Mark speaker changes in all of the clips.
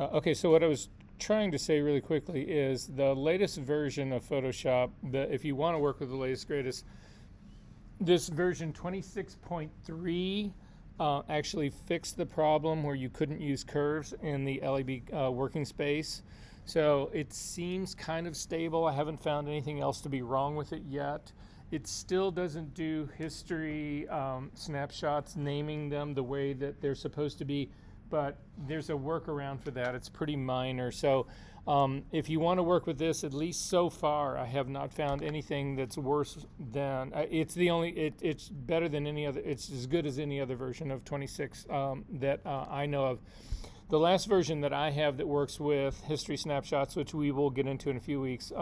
Speaker 1: Okay, so what I was trying to say really quickly is the latest version of Photoshop, if you want to work with the latest, greatest, this version 26.3 actually fixed the problem where you couldn't use curves in the LEB working space. So it seems kind of stable. I haven't found anything else to be wrong with it yet. It still doesn't do history snapshots, naming them the way that they're supposed to be, but there's a workaround for that. It's pretty minor. So if you want to work with this, at least so far, I have not found anything that's worse than, it's better than any other, it's as good as any other version of 26 that I know of. The last version that I have that works with history snapshots, which we will get into in a few weeks,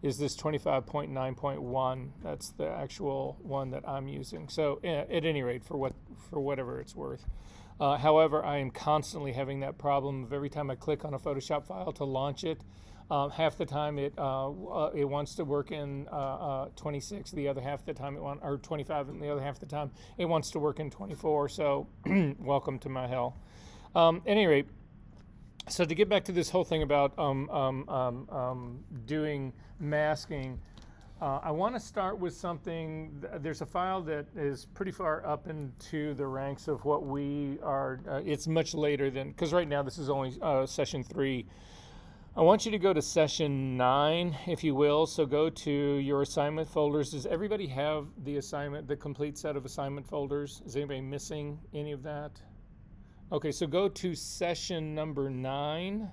Speaker 1: is this 25.9.1. That's the actual one that I'm using. So at any rate, for whatever it's worth. However, I am constantly having that problem of every time I click on a Photoshop file to launch it, half the time it wants to work in 26, the other half of the time or 25, and the other half of the time it wants to work in 24. So welcome to my hell. At any rate, so to get back to this whole thing about doing masking, I want to start with something. There's a file that is pretty far up into the ranks of what we are. It's much later than, because right now this is only session 3. I want you to go to session 9, if you will. So go to your assignment folders. Does everybody have the complete set of assignment folders? Is anybody missing any of that? Okay, so go to session number 9,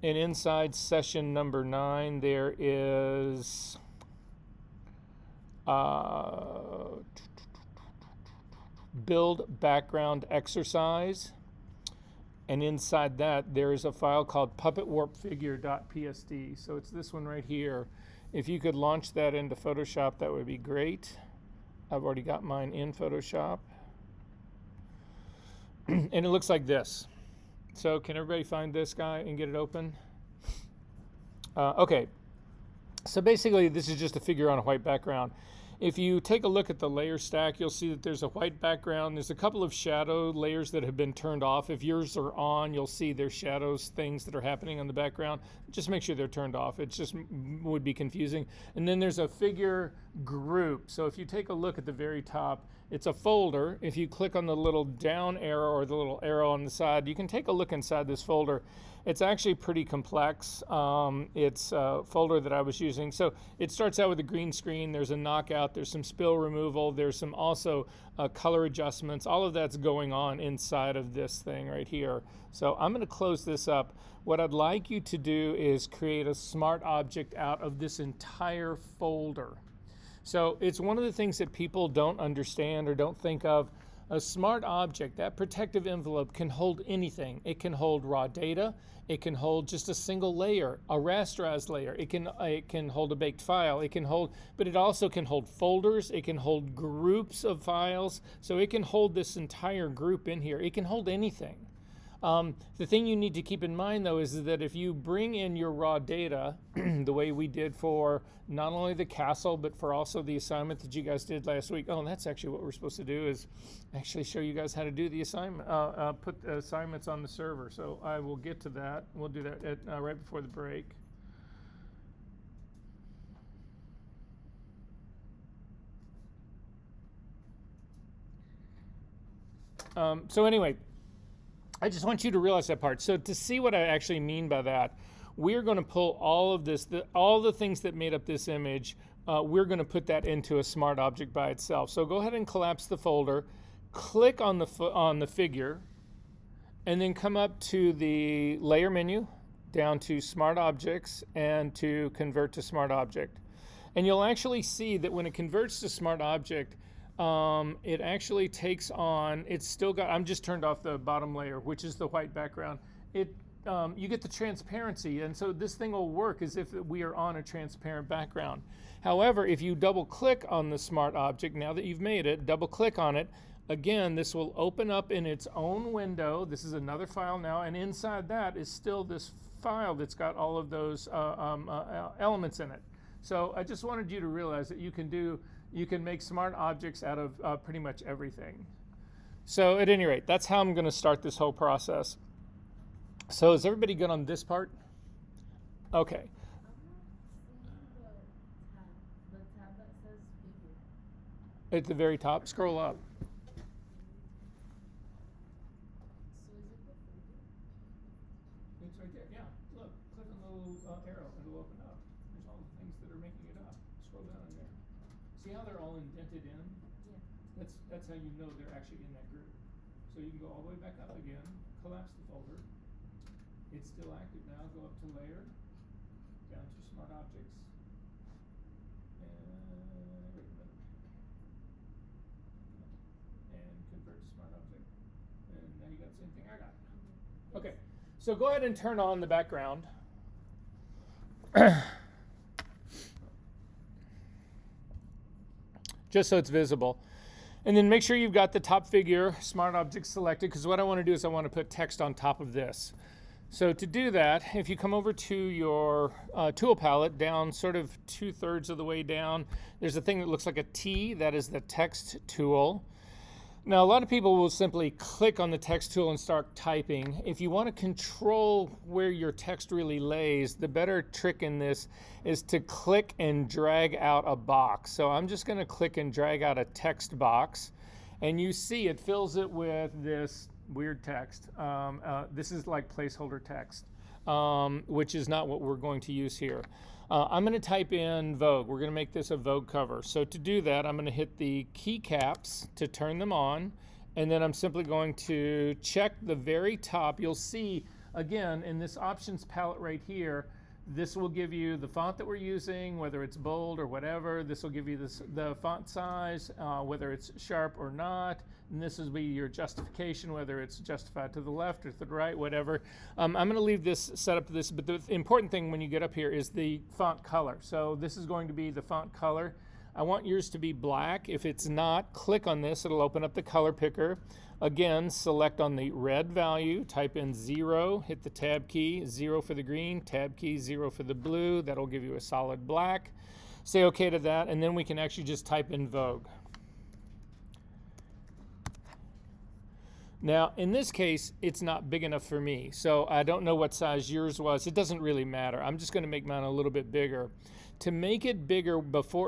Speaker 1: and inside session number 9 there is build background exercise, and inside that there is a file called puppetwarpfigure.psd. So it's this one right here. If you could launch that into Photoshop, that would be great. I've already got mine in Photoshop. And it looks like this. So can everybody find this guy and get it open? Okay. So basically, this is just a figure on a white background. If you take a look at the layer stack, you'll see that there's a white background. There's a couple of shadow layers that have been turned off. If yours are on, you'll see there's shadows, things that are happening on the background. Just make sure they're turned off. It just would be confusing. And then there's a figure group. So if you take a look at the very top, it's a folder. If you click on the little down arrow or the little arrow on the side, you can take a look inside this folder. It's actually pretty complex. It's a folder that I was using. So it starts out with a green screen. There's a knockout. There's some spill removal. There's some also color adjustments. All of that's going on inside of this thing right here. So I'm going to close this up. What I'd like you to do is create a smart object out of this entire folder. So it's one of the things that people don't understand or don't think of. A smart object, that protective envelope, can hold anything. It can hold raw data. It can hold just a single layer, a rasterized layer. It can hold a baked file. But it also can hold folders. It can hold groups of files. So it can hold this entire group in here. It can hold anything. The thing you need to keep in mind, though, is that if you bring in your raw data, the way we did for not only the castle, but for also the assignment that you guys did last week. Oh, and that's actually what we're supposed to do, is actually show you guys how to do the assignment, put assignments on the server. So I will get to that. We'll do that right before the break. So anyway, I just want you to realize that part. So to see what I actually mean by that, we're going to pull all of this, all the things that made up this image, we're going to put that into a smart object by itself. So go ahead and collapse the folder, click on the figure, and then come up to the layer menu, down to smart objects, and to convert to smart object. And you'll actually see that when it converts to smart object, it actually takes on, it's still got, I'm just turned off the bottom layer, which is the white background. You get the transparency, and so this thing will work as if we are on a transparent background. However, if you double click on the smart object, now that you've made it, double click on it, again, this will open up in its own window. This is another file now, and inside that is still this file that's got all of those elements in it. So I just wanted you to realize that you can make smart objects out of pretty much everything. So at any rate, that's how I'm going to start this whole process. So is everybody good on this part? Okay. At the very top, scroll up. It's right there. Yeah. Look, click on the little arrow. It'll open up. There's all the things that are making it up. Scroll down in there. See how they're all indented in? Yeah. That's how you know they're actually in that group. So you can go all the way back up again, collapse the folder. It's still active now. Go up to layer, down to smart objects, and wait a minute, and convert to smart object. And now you got the same thing I got. Okay, so go ahead and turn on the background. Just so it's visible. And then make sure you've got the top figure, smart object selected, because what I want to do is I want to put text on top of this. So to do that, if you come over to your tool palette, down sort of 2/3 of the way down, there's a thing that looks like a T. That is the text tool. Now, a lot of people will simply click on the text tool and start typing. If you want to control where your text really lays, the better trick in this is to click and drag out a box. So I'm just going to click and drag out a text box, and you see it fills it with this weird text. This is like placeholder text, which is not what we're going to use here. I'm going to type in Vogue. We're going to make this a Vogue cover. So to do that, I'm going to hit the keycaps to turn them on, and then I'm simply going to check the very top. You'll see, again, in this options palette right here, this will give you the font that we're using, whether it's bold or whatever. This will give you the font size, whether it's sharp or not. And this will be your justification, whether it's justified to the left or to the right, whatever. I'm going to leave this set up to this, but the important thing when you get up here is the font color. So this is going to be the font color. I want yours to be black. If it's not, click on this. It'll open up the color picker. Again, select on the red value, type in 0, hit the tab key, 0 for the green, tab key, 0 for the blue. That'll give you a solid black. Say OK to that, and then we can actually just type in Vogue. Now, in this case, it's not big enough for me, so I don't know what size yours was. It doesn't really matter. I'm just going to make mine a little bit bigger. To make it bigger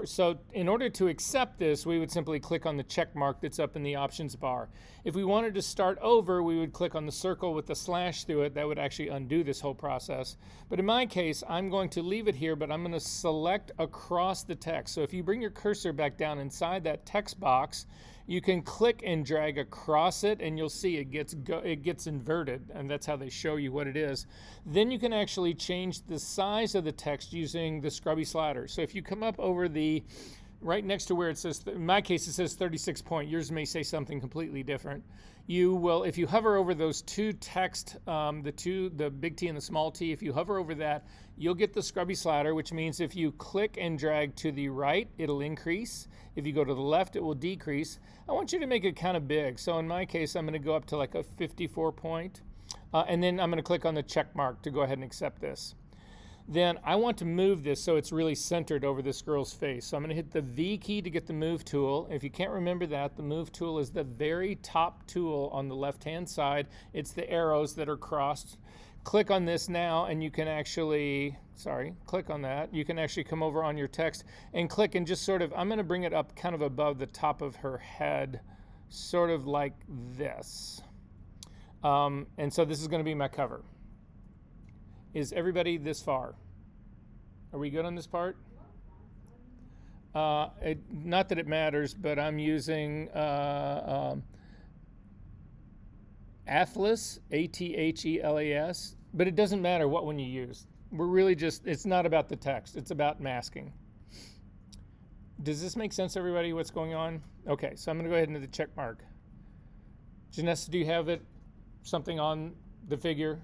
Speaker 1: so in order to accept this, we would simply click on the check mark that's up in the options bar. If we wanted to start over, we would click on the circle with the slash through it. That would actually undo this whole process. But in my case, I'm going to leave it here, but I'm going to select across the text. So if you bring your cursor back down inside that text box, you can click and drag across it, and you'll see it gets inverted, and that's how they show you what it is. Then you can actually change the size of the text using the scrubby slider. So if you come up over right next to where it says, in my case it says 36 point, yours may say something completely different. You will, if you hover over those two text, the big T and the small t, if you hover over that, you'll get the scrubby slider, which means if you click and drag to the right, it'll increase. If you go to the left, it will decrease. I want you to make it kind of big. So in my case, I'm going to go up to like a 54 point. And then I'm going to click on the check mark to go ahead and accept this. Then I want to move this so it's really centered over this girl's face. So I'm going to hit the V key to get the move tool. If you can't remember that, the move tool is the very top tool on the left-hand side. It's the arrows that are crossed. Click on this now, and you can actually, click on that. You can actually come over on your text and click and just sort of, I'm going to bring it up kind of above the top of her head, sort of like this. And so this is going to be my cover. Is everybody this far? Are we good on this part? Not that it matters, but I'm using Athlas, A-T-H-E-L-A-S, but it doesn't matter what one you use. We're really just, it's not about the text, it's about masking. Does this make sense, everybody, what's going on? Okay, so I'm going to go ahead and hit the check mark. Janessa, do you have something on the figure?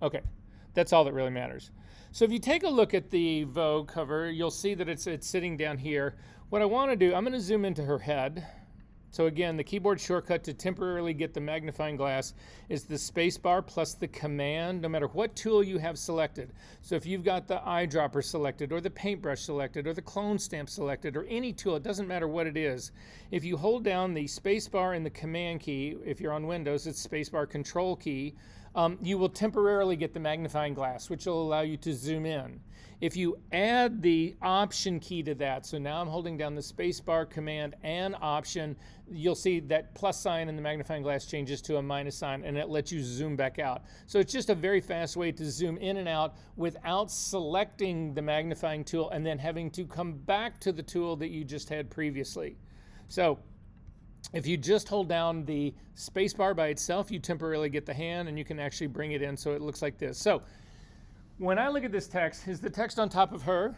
Speaker 1: Okay. That's all that really matters. So if you take a look at the Vogue cover, you'll see that it's sitting down here. What I want to do, I'm going to zoom into her head. So again, the keyboard shortcut to temporarily get the magnifying glass is the space bar plus the command, no matter what tool you have selected. So if you've got the eyedropper selected, or the paintbrush selected, or the clone stamp selected, or any tool, it doesn't matter what it is. If you hold down the space bar and the command key, if you're on Windows, it's space bar control key. you will temporarily get the magnifying glass, which will allow you to zoom in. If you add the option key to that, so now I'm holding down the spacebar, command, and option, you'll see that plus sign in the magnifying glass changes to a minus sign, and it lets you zoom back out. So it's just a very fast way to zoom in and out without selecting the magnifying tool and then having to come back to the tool that you just had previously. So if you just hold down the spacebar by itself, you temporarily get the hand, and you can actually bring it in so it looks like this. So when I look at this text, is the text on top of her?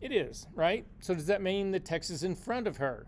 Speaker 1: It is, right? So does that mean the text is in front of her?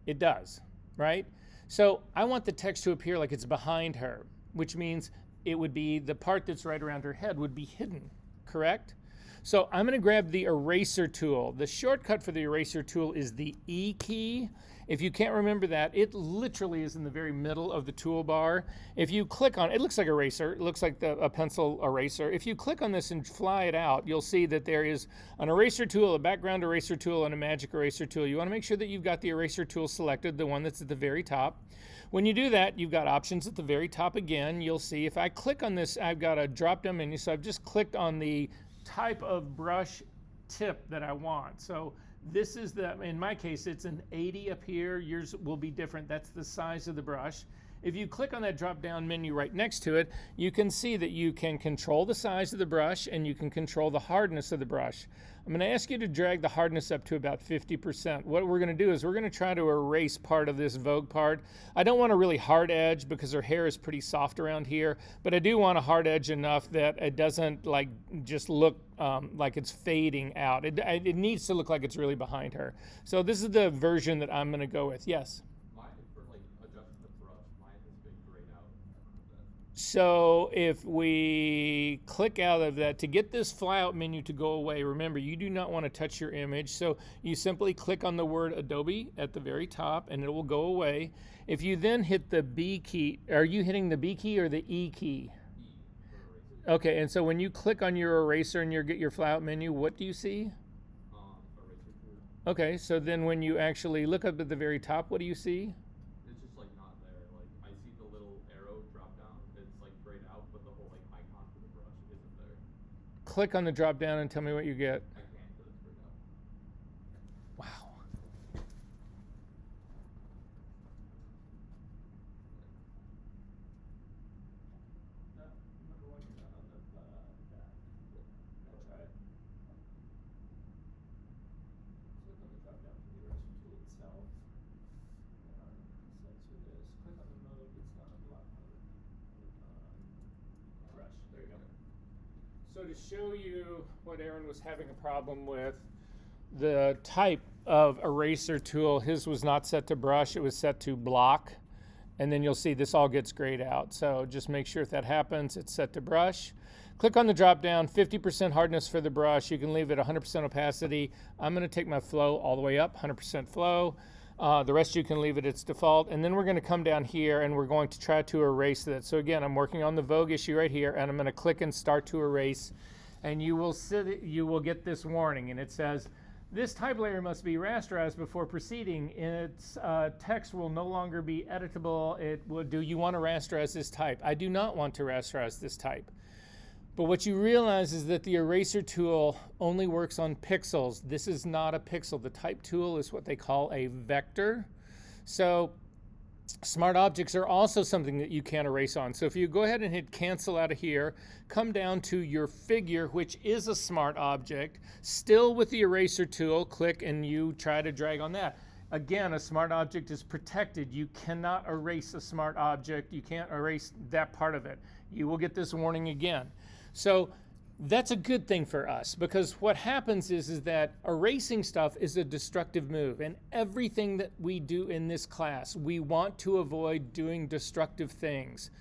Speaker 1: It does, right? So I want the text to appear like it's behind her, which means it would be the part that's right around her head would be hidden, correct? So I'm going to grab the eraser tool. The shortcut for the eraser tool is the E key. If you can't remember that, it literally is in the very middle of the toolbar. If you click on it, looks like eraser. It looks like a pencil eraser. If you click on this and fly it out, you'll see that there is an eraser tool, a background eraser tool, and a magic eraser tool. You want to make sure that you've got the eraser tool selected, the one that's at the very top. When you do that, you've got options at the very top again. You'll see if I click on this, I've got a drop-down menu. So I've just clicked on the type of brush tip that I want. So this is in my case, it's an 80 up here. Yours will be different. That's the size of the brush. If you click on that drop-down menu right next to it, you can see that you can control the size of the brush and you can control the hardness of the brush. I'm going to ask you to drag the hardness up to about 50%. What we're going to do is we're going to try to erase part of this Vogue part. I don't want a really hard edge because her hair is pretty soft around here, but I do want a hard edge enough that it doesn't like just look like it's fading out. It needs to look like it's really behind her. So this is the version that I'm going to go with. Yes? So if we click out of that, to get this flyout menu to go away, remember, you do not want to touch your image. So you simply click on the word Adobe at the very top and it will go away. If you then hit the B key, are you hitting the B key or the E key? Okay, and so when you click on your eraser and you get your flyout menu, what do you see? Okay, so then when you actually look up at the very top, what do you see? Click on the drop down and tell me what you get. Wow. So to show you what Aaron was having a problem with, the type of eraser tool, his was not set to brush, it was set to block. And then you'll see this all gets grayed out. So just make sure if that happens, it's set to brush. Click on the drop down, 50% hardness for the brush. You can leave it 100% opacity. I'm going to take my flow all the way up, 100% flow. The rest you can leave it its default. And then we're going to come down here and we're going to try to erase that. So again, I'm working on the Vogue issue right here and I'm going to click and start to erase. And you will get this warning and it says, this type layer must be rasterized before proceeding. Its text will no longer be editable. Do you want to rasterize this type? I do not want to rasterize this type. But what you realize is that the eraser tool only works on pixels. This is not a pixel. The type tool is what they call a vector. So smart objects are also something that you can erase on. So if you go ahead and hit cancel out of here, come down to your figure, which is a smart object, still with the eraser tool, click and you try to drag on that. Again, a smart object is protected. You cannot erase a smart object. You can't erase that part of it. You will get this warning again. So that's a good thing for us because what happens is that erasing stuff is a destructive move, and everything that we do in this class, we want to avoid doing destructive things.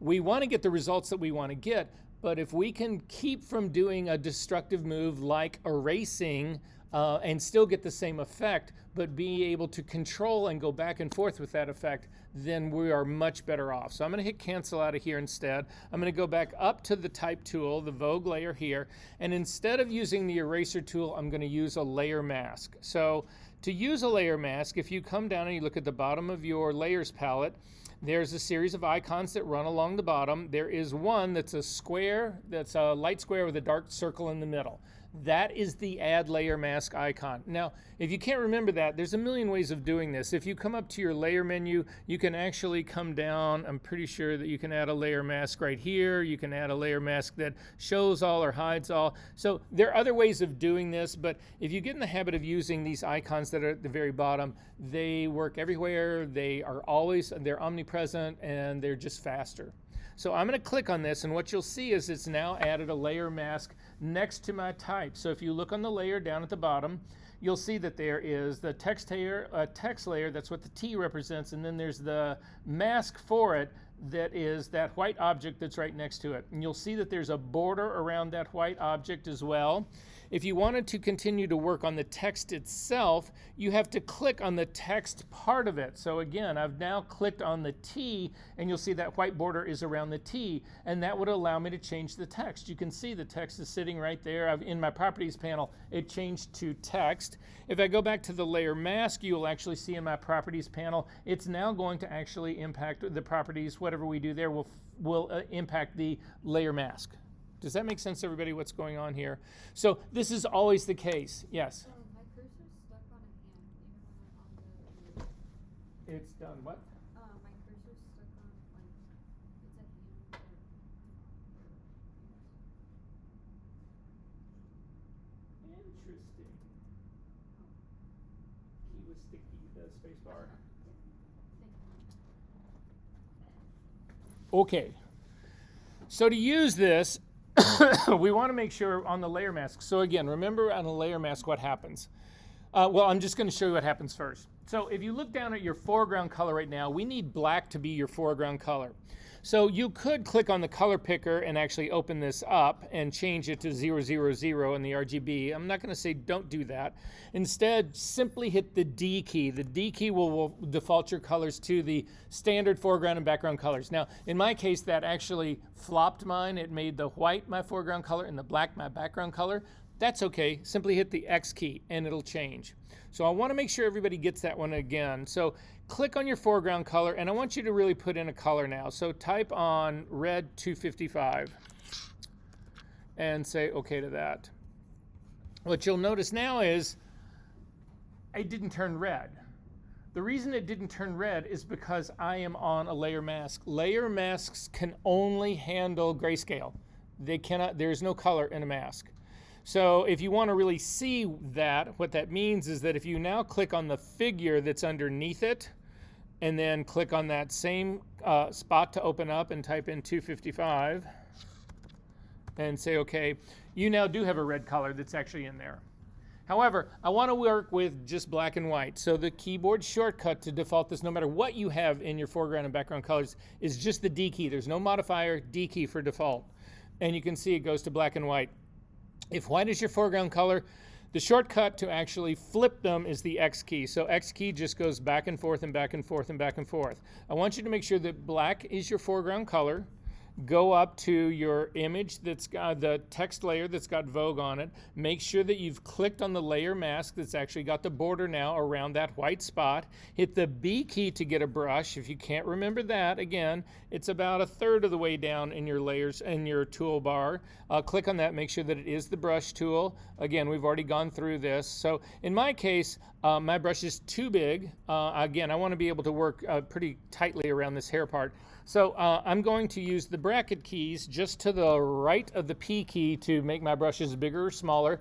Speaker 1: We want to get the results that we want to get, but if we can keep from doing a destructive move like erasing and still get the same effect, but be able to control and go back and forth with that effect, then we are much better off. So I'm going to hit cancel out of here instead. I'm going to go back up to the type tool, the Vogue layer here, and instead of using the eraser tool, I'm going to use a layer mask. So to use a layer mask, if you come down and you look at the bottom of your layers palette, there's a series of icons that run along the bottom. There is one that's a square, that's a light square with a dark circle in the middle. That is the add layer mask icon. Now, if you can't remember that, there's a million ways of doing this. If you come up to your layer menu, you can actually come down. I'm pretty sure that you can add a layer mask right here. You can add a layer mask that shows all or hides all. So there are other ways of doing this, but if you get in the habit of using these icons that are at the very bottom, they work everywhere. They're omnipresent, and they're just faster. So I'm going to click on this, and what you'll see is it's now added a layer mask next to my type. So if you look on the layer down at the bottom, you'll see that there is the text layer, that's what the T represents, and then there's the mask for it that is that white object that's right next to it. And you'll see that there's a border around that white object as well. If you wanted to continue to work on the text itself, you have to click on the text part of it. So again, I've now clicked on the T, and you'll see that white border is around the T, and that would allow me to change the text. You can see the text is sitting right there. In my properties panel, it changed to text. If I go back to the layer mask, you will actually see in my properties panel, it's now going to actually impact the properties. Whatever we do there will impact the layer mask. Does that make sense, everybody, what's going on here? So this is always the case. Yes?
Speaker 2: My cursor's stuck on a hand, even when I'm on the...
Speaker 1: It's done what?
Speaker 2: My cursor's stuck on, like, it's a hand.
Speaker 1: Interesting. Key was sticky, the space bar. Okay. So to use this, we want to make sure on the layer mask. So again, remember on a layer mask what happens. Well, I'm just going to show you what happens first. So if you look down at your foreground color right now, we need black to be your foreground color. So you could click on the color picker and actually open this up and change it to 000 in the RGB. I'm not going to say don't do that. Instead, simply hit the D key. The D key will default your colors to the standard foreground and background colors. Now, in my case, that actually flopped mine. It made the white my foreground color and the black my background color. That's okay. Simply hit the X key and it'll change. So I want to make sure everybody gets that one again. So click on your foreground color, and I want you to really put in a color now. So type on red 255 and say okay to that. What you'll notice now is it didn't turn red. The reason it didn't turn red is because I am on a layer mask. Layer masks can only handle grayscale. They cannot, there's no color in a mask. So if you want to really see that, what that means is that if you now click on the figure that's underneath it, and then click on that same spot to open up and type in 255 and say okay, you now do have a red color that's actually in there. However, I want to work with just black and white. So the keyboard shortcut to default this, no matter what you have in your foreground and background colors, is just the D key. There's no modifier, D key for default. And you can see it goes to black and white. If white is your foreground color, the shortcut to actually flip them is the X key. So X key just goes back and forth and back and forth and back and forth. I want you to make sure that black is your foreground color. Go up to your image that's got the text layer that's got Vogue on it. Make sure that you've clicked on the layer mask that's actually got the border now around that white spot. Hit the B key to get a brush. If you can't remember that, again, it's about a third of the way down in your layers and your toolbar. Click on that, make sure that it is the brush tool. Again, we've already gone through this. So in my case, my brush is too big. Again, I want to be able to work pretty tightly around this hair part. So I'm going to use the bracket keys just to the right of the P key to make my brushes bigger or smaller.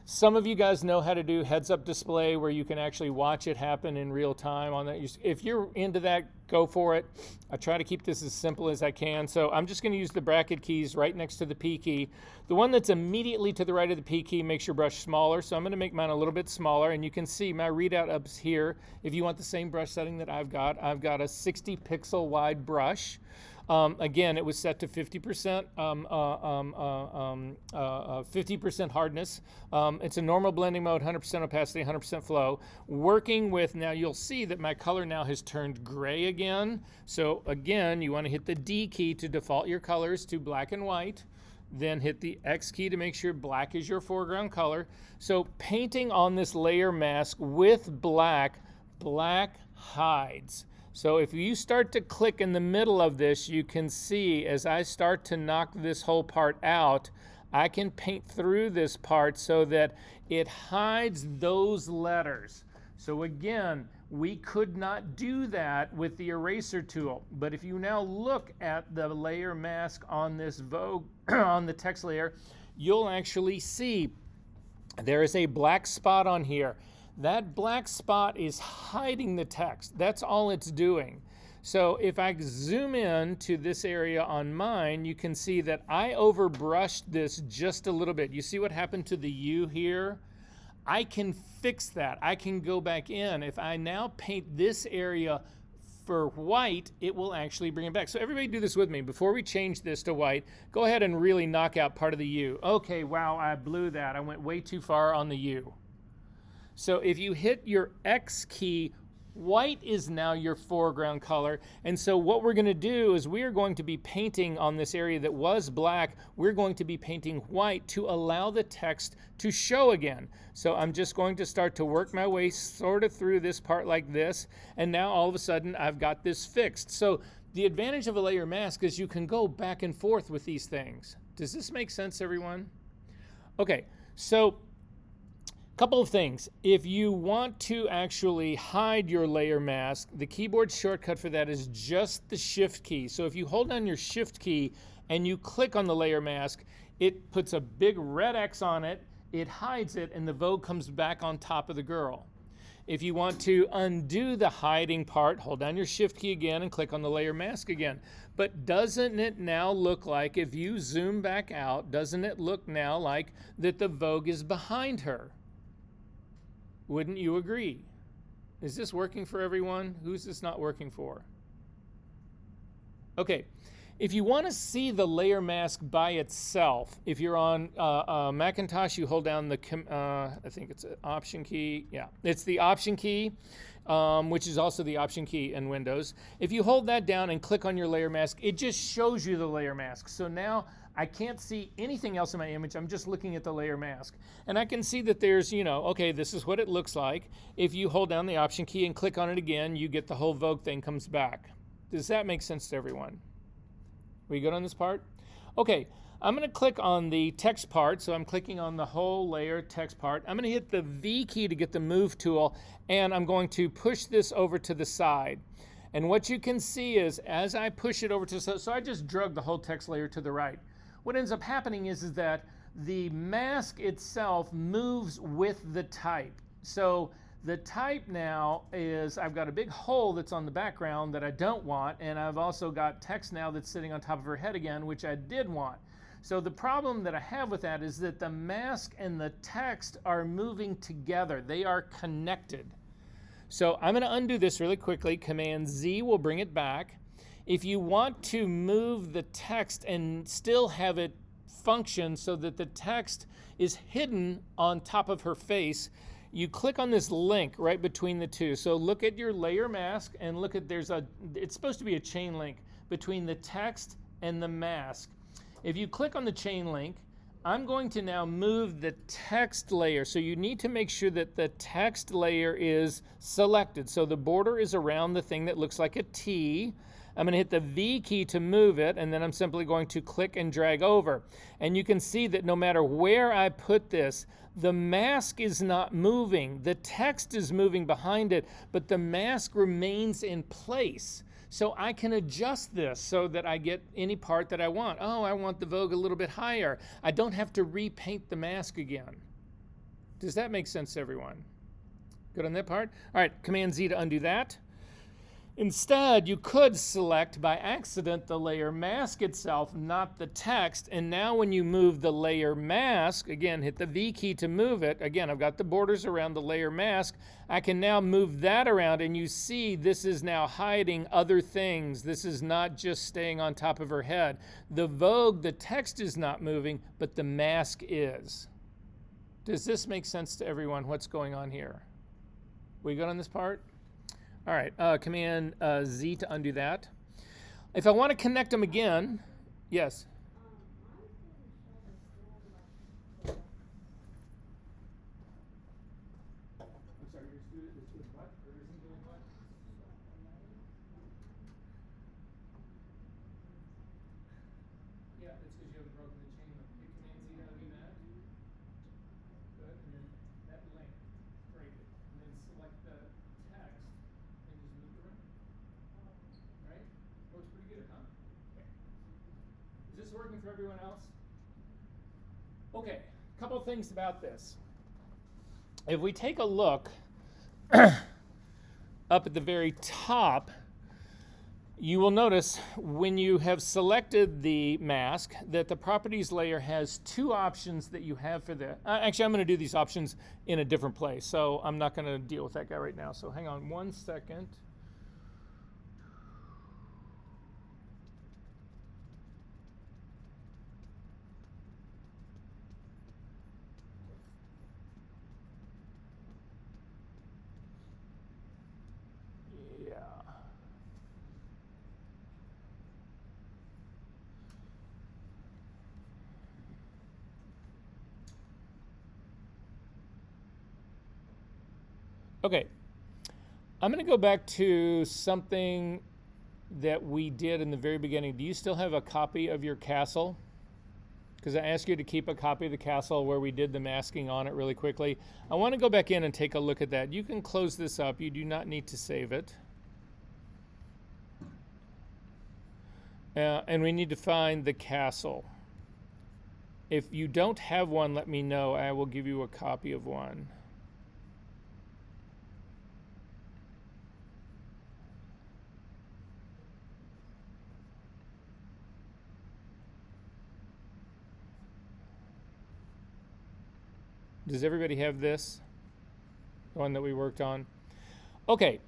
Speaker 1: Some of you guys know how to do heads-up display where you can actually watch it happen in real time on that. If you're into that, go for it. I try to keep this as simple as I can. So I'm just going to use the bracket keys right next to the P key. The one that's immediately to the right of the P key makes your brush smaller. So I'm going to make mine a little bit smaller. And you can see my readout up here. If you want the same brush setting that I've got a 60 pixel wide brush. Again, it was set to 50% 50% hardness. It's a normal blending mode, 100% opacity, 100% flow. Working with, now you'll see that my color now has turned gray again. So again, you want to hit the D key to default your colors to black and white. Then hit the X key to make sure black is your foreground color. So painting on this layer mask with black, black hides. So if you start to click in the middle of this, you can see as I start to knock this whole part out, I can paint through this part so that it hides those letters. So again, we could not do that with the eraser tool. But if you now look at the layer mask on this Vogue, on the text layer, you'll actually see there is a black spot on here. That black spot is hiding the text. That's all it's doing. So if I zoom in to this area on mine, you can see that I overbrushed this just a little bit. You see what happened to the U here? I can fix that. I can go back in. If I now paint this area for white, it will actually bring it back. So everybody do this with me. Before we change this to white, go ahead and really knock out part of the U. Okay, wow, I blew that. I went way too far on the U. So if you hit your X key, white is now your foreground color. And so what we're going to do is we are going to be painting on this area that was black. We're going to be painting white to allow the text to show again. So I'm just going to start to work my way sort of through this part like this. And now all of a sudden I've got this fixed. So the advantage of a layer mask is you can go back and forth with these things. Does this make sense, everyone? Okay, so couple of things. If you want to actually hide your layer mask, the keyboard shortcut for that is just the shift key. So if you hold down your shift key and you click on the layer mask, it puts a big red X on it, it hides it, and the Vogue comes back on top of the girl. If you want to undo the hiding part, hold down your shift key again and click on the layer mask again. But doesn't it now look like, if you zoom back out, doesn't it look now like that the Vogue is behind her? Wouldn't you agree? Is this working for everyone? Who's this not working for? Okay, if you want to see the layer mask by itself, if you're on Macintosh, you hold down the, I think it's an Option key. Yeah, it's the Option key, which is also the Option key in Windows. If you hold that down and click on your layer mask, it just shows you the layer mask. So now I can't see anything else in my image. I'm just looking at the layer mask. And I can see that there's, okay, this is what it looks like. If you hold down the Option key and click on it again, you get the whole Vogue thing comes back. Does that make sense to everyone? We good on this part? Okay, I'm going to click on the text part. So I'm clicking on the whole layer text part. I'm going to hit the V key to get the move tool, and I'm going to push this over to the side. And what you can see is as I push it over to the side, so I just drug the whole text layer to the right. What ends up happening is that the mask itself moves with the type. So the type now is, I've got a big hole that's on the background that I don't want, and I've also got text now that's sitting on top of her head again, which I did want. So the problem that I have with that is that the mask and the text are moving together. They are connected. So I'm going to undo this really quickly. Command Z will bring it back. If you want to move the text and still have it function so that the text is hidden on top of her face, you click on this link right between the two. So look at your layer mask and look at, it's supposed to be a chain link between the text and the mask. If you click on the chain link, I'm going to now move the text layer. So you need to make sure that the text layer is selected. So the border is around the thing that looks like a T. I'm going to hit the V key to move it, and then I'm simply going to click and drag over. And you can see that no matter where I put this, the mask is not moving. The text is moving behind it, but the mask remains in place. So I can adjust this so that I get any part that I want. Oh, I want the Vogue a little bit higher. I don't have to repaint the mask again. Does that make sense to everyone? Good on that part? All right, Command Z to undo that. Instead, you could select by accident the layer mask itself, not the text. And now when you move the layer mask, again, hit the V key to move it. Again, I've got the borders around the layer mask. I can now move that around, and you see this is now hiding other things. This is not just staying on top of her head. The Vogue, the text is not moving, but the mask is. Does this make sense to everyone, what's going on here? We good on this part? All right, Command Z to undo that. If I want to connect them again, yes? I'm sorry, your student is doing what? Or isn't doing what? because you haven't broken the chain link. Hit Command Z to undo that. Good, and then that link, break it. And then select the text and just move it around. Right? Works pretty good, huh? Okay. Is this working for everyone else? Okay, a couple of things about this. If we take a look up at the very top, you will notice when you have selected the mask that the properties layer has two options that you have for the, actually I'm going to do these options in a different place, so I'm not going to deal with that guy right now. So hang on 1 second. Okay, I'm going to go back to something that we did in the very beginning. Do you still have a copy of your castle? Because I asked you to keep a copy of the castle where we did the masking on it really quickly. I want to go back in and take a look at that. You can close this up. You do not need to save it. And we need to find the castle. If you don't have one, let me know. I will give you a copy of one. Does everybody have this? The one that we worked on? Okay.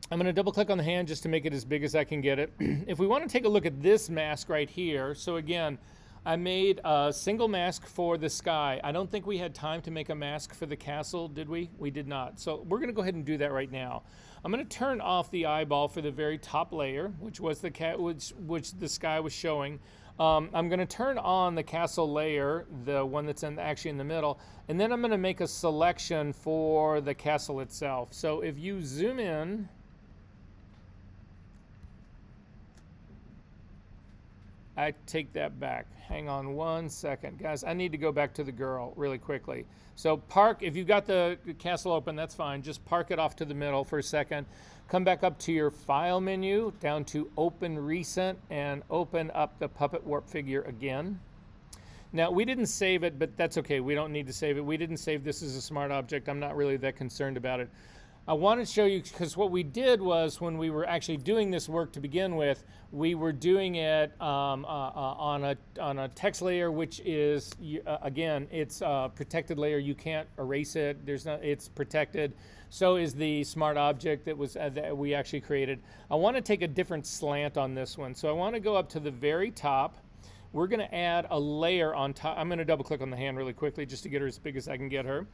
Speaker 1: I'm going to double click on the hand just to make it as big as I can get it. If we want to take a look at this mask right here, so again, I made a single mask for the sky. I don't think we had time to make a mask for the castle, did we? We did not. So we're going to go ahead and do that right now. I'm going to turn off the eyeball for the very top layer, which was the which the sky was showing. I'm going to turn on the castle layer, the one that's actually in the middle, and then I'm going to make a selection for the castle itself. So if you zoom in, I take that back. Hang on 1 second. Guys, I need to go back to the girl really quickly. So park, if you've got the castle open, that's fine. Just park it off to the middle for a second. Come back up to your file menu, down to open recent, and open up the puppet warp figure again. Now, we didn't save it, but that's okay. We don't need to save it. We didn't save this as a smart object. I'm not really that concerned about it. I want to show you, because what we did was when we were actually doing this work to begin with, we were doing it on a text layer, which is, again, it's a protected layer. You can't erase it. It's protected. So is the smart object that we actually created. I want to take a different slant on this one. So I want to go up to the very top. We're going to add a layer on top. I'm going to double click on the hand really quickly just to get her as big as I can get her.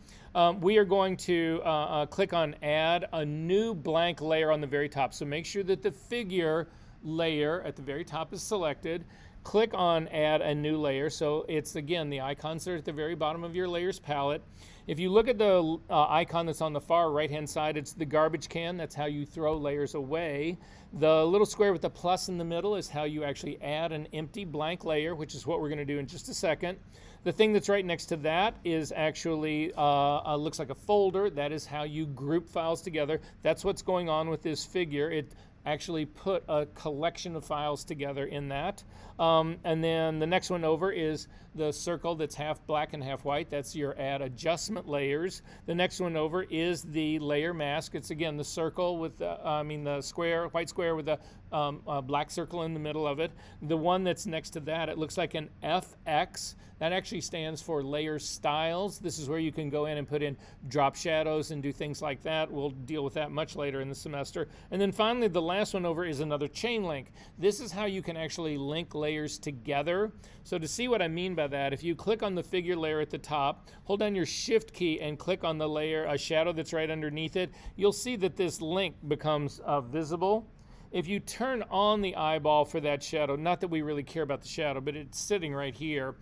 Speaker 1: We are going to click on add a new blank layer on the very top. So make sure that the figure layer at the very top is selected. Click on add a new layer. So it's, again, the icons are at the very bottom of your layers palette. If you look at the icon that's on the far right-hand side, it's the garbage can. That's how you throw layers away. The little square with the plus in the middle is how you actually add an empty blank layer, which is what we're going to do in just a second. The thing that's right next to that is actually looks like a folder. That is how you group files together. That's what's going on with this figure. It actually put a collection of files together in that. And then the next one over is the circle that's half black and half white. That's your add adjustment layers. The next one over is the layer mask. It's, again, the circle with the square, white square with a black circle in the middle of it. The one that's next to that, it looks like an FX. That actually stands for layer styles. This is where you can go in and put in drop shadows and do things like that. We'll deal with that much later in the semester. And then finally, the last one over is another chain link. This is how you can actually link layers together. So to see what I mean by that, if you click on the figure layer at the top, hold down your shift key and click on the layer, a shadow that's right underneath it, you'll see that this link becomes visible. If you turn on the eyeball for that shadow, not that we really care about the shadow, but it's sitting right here.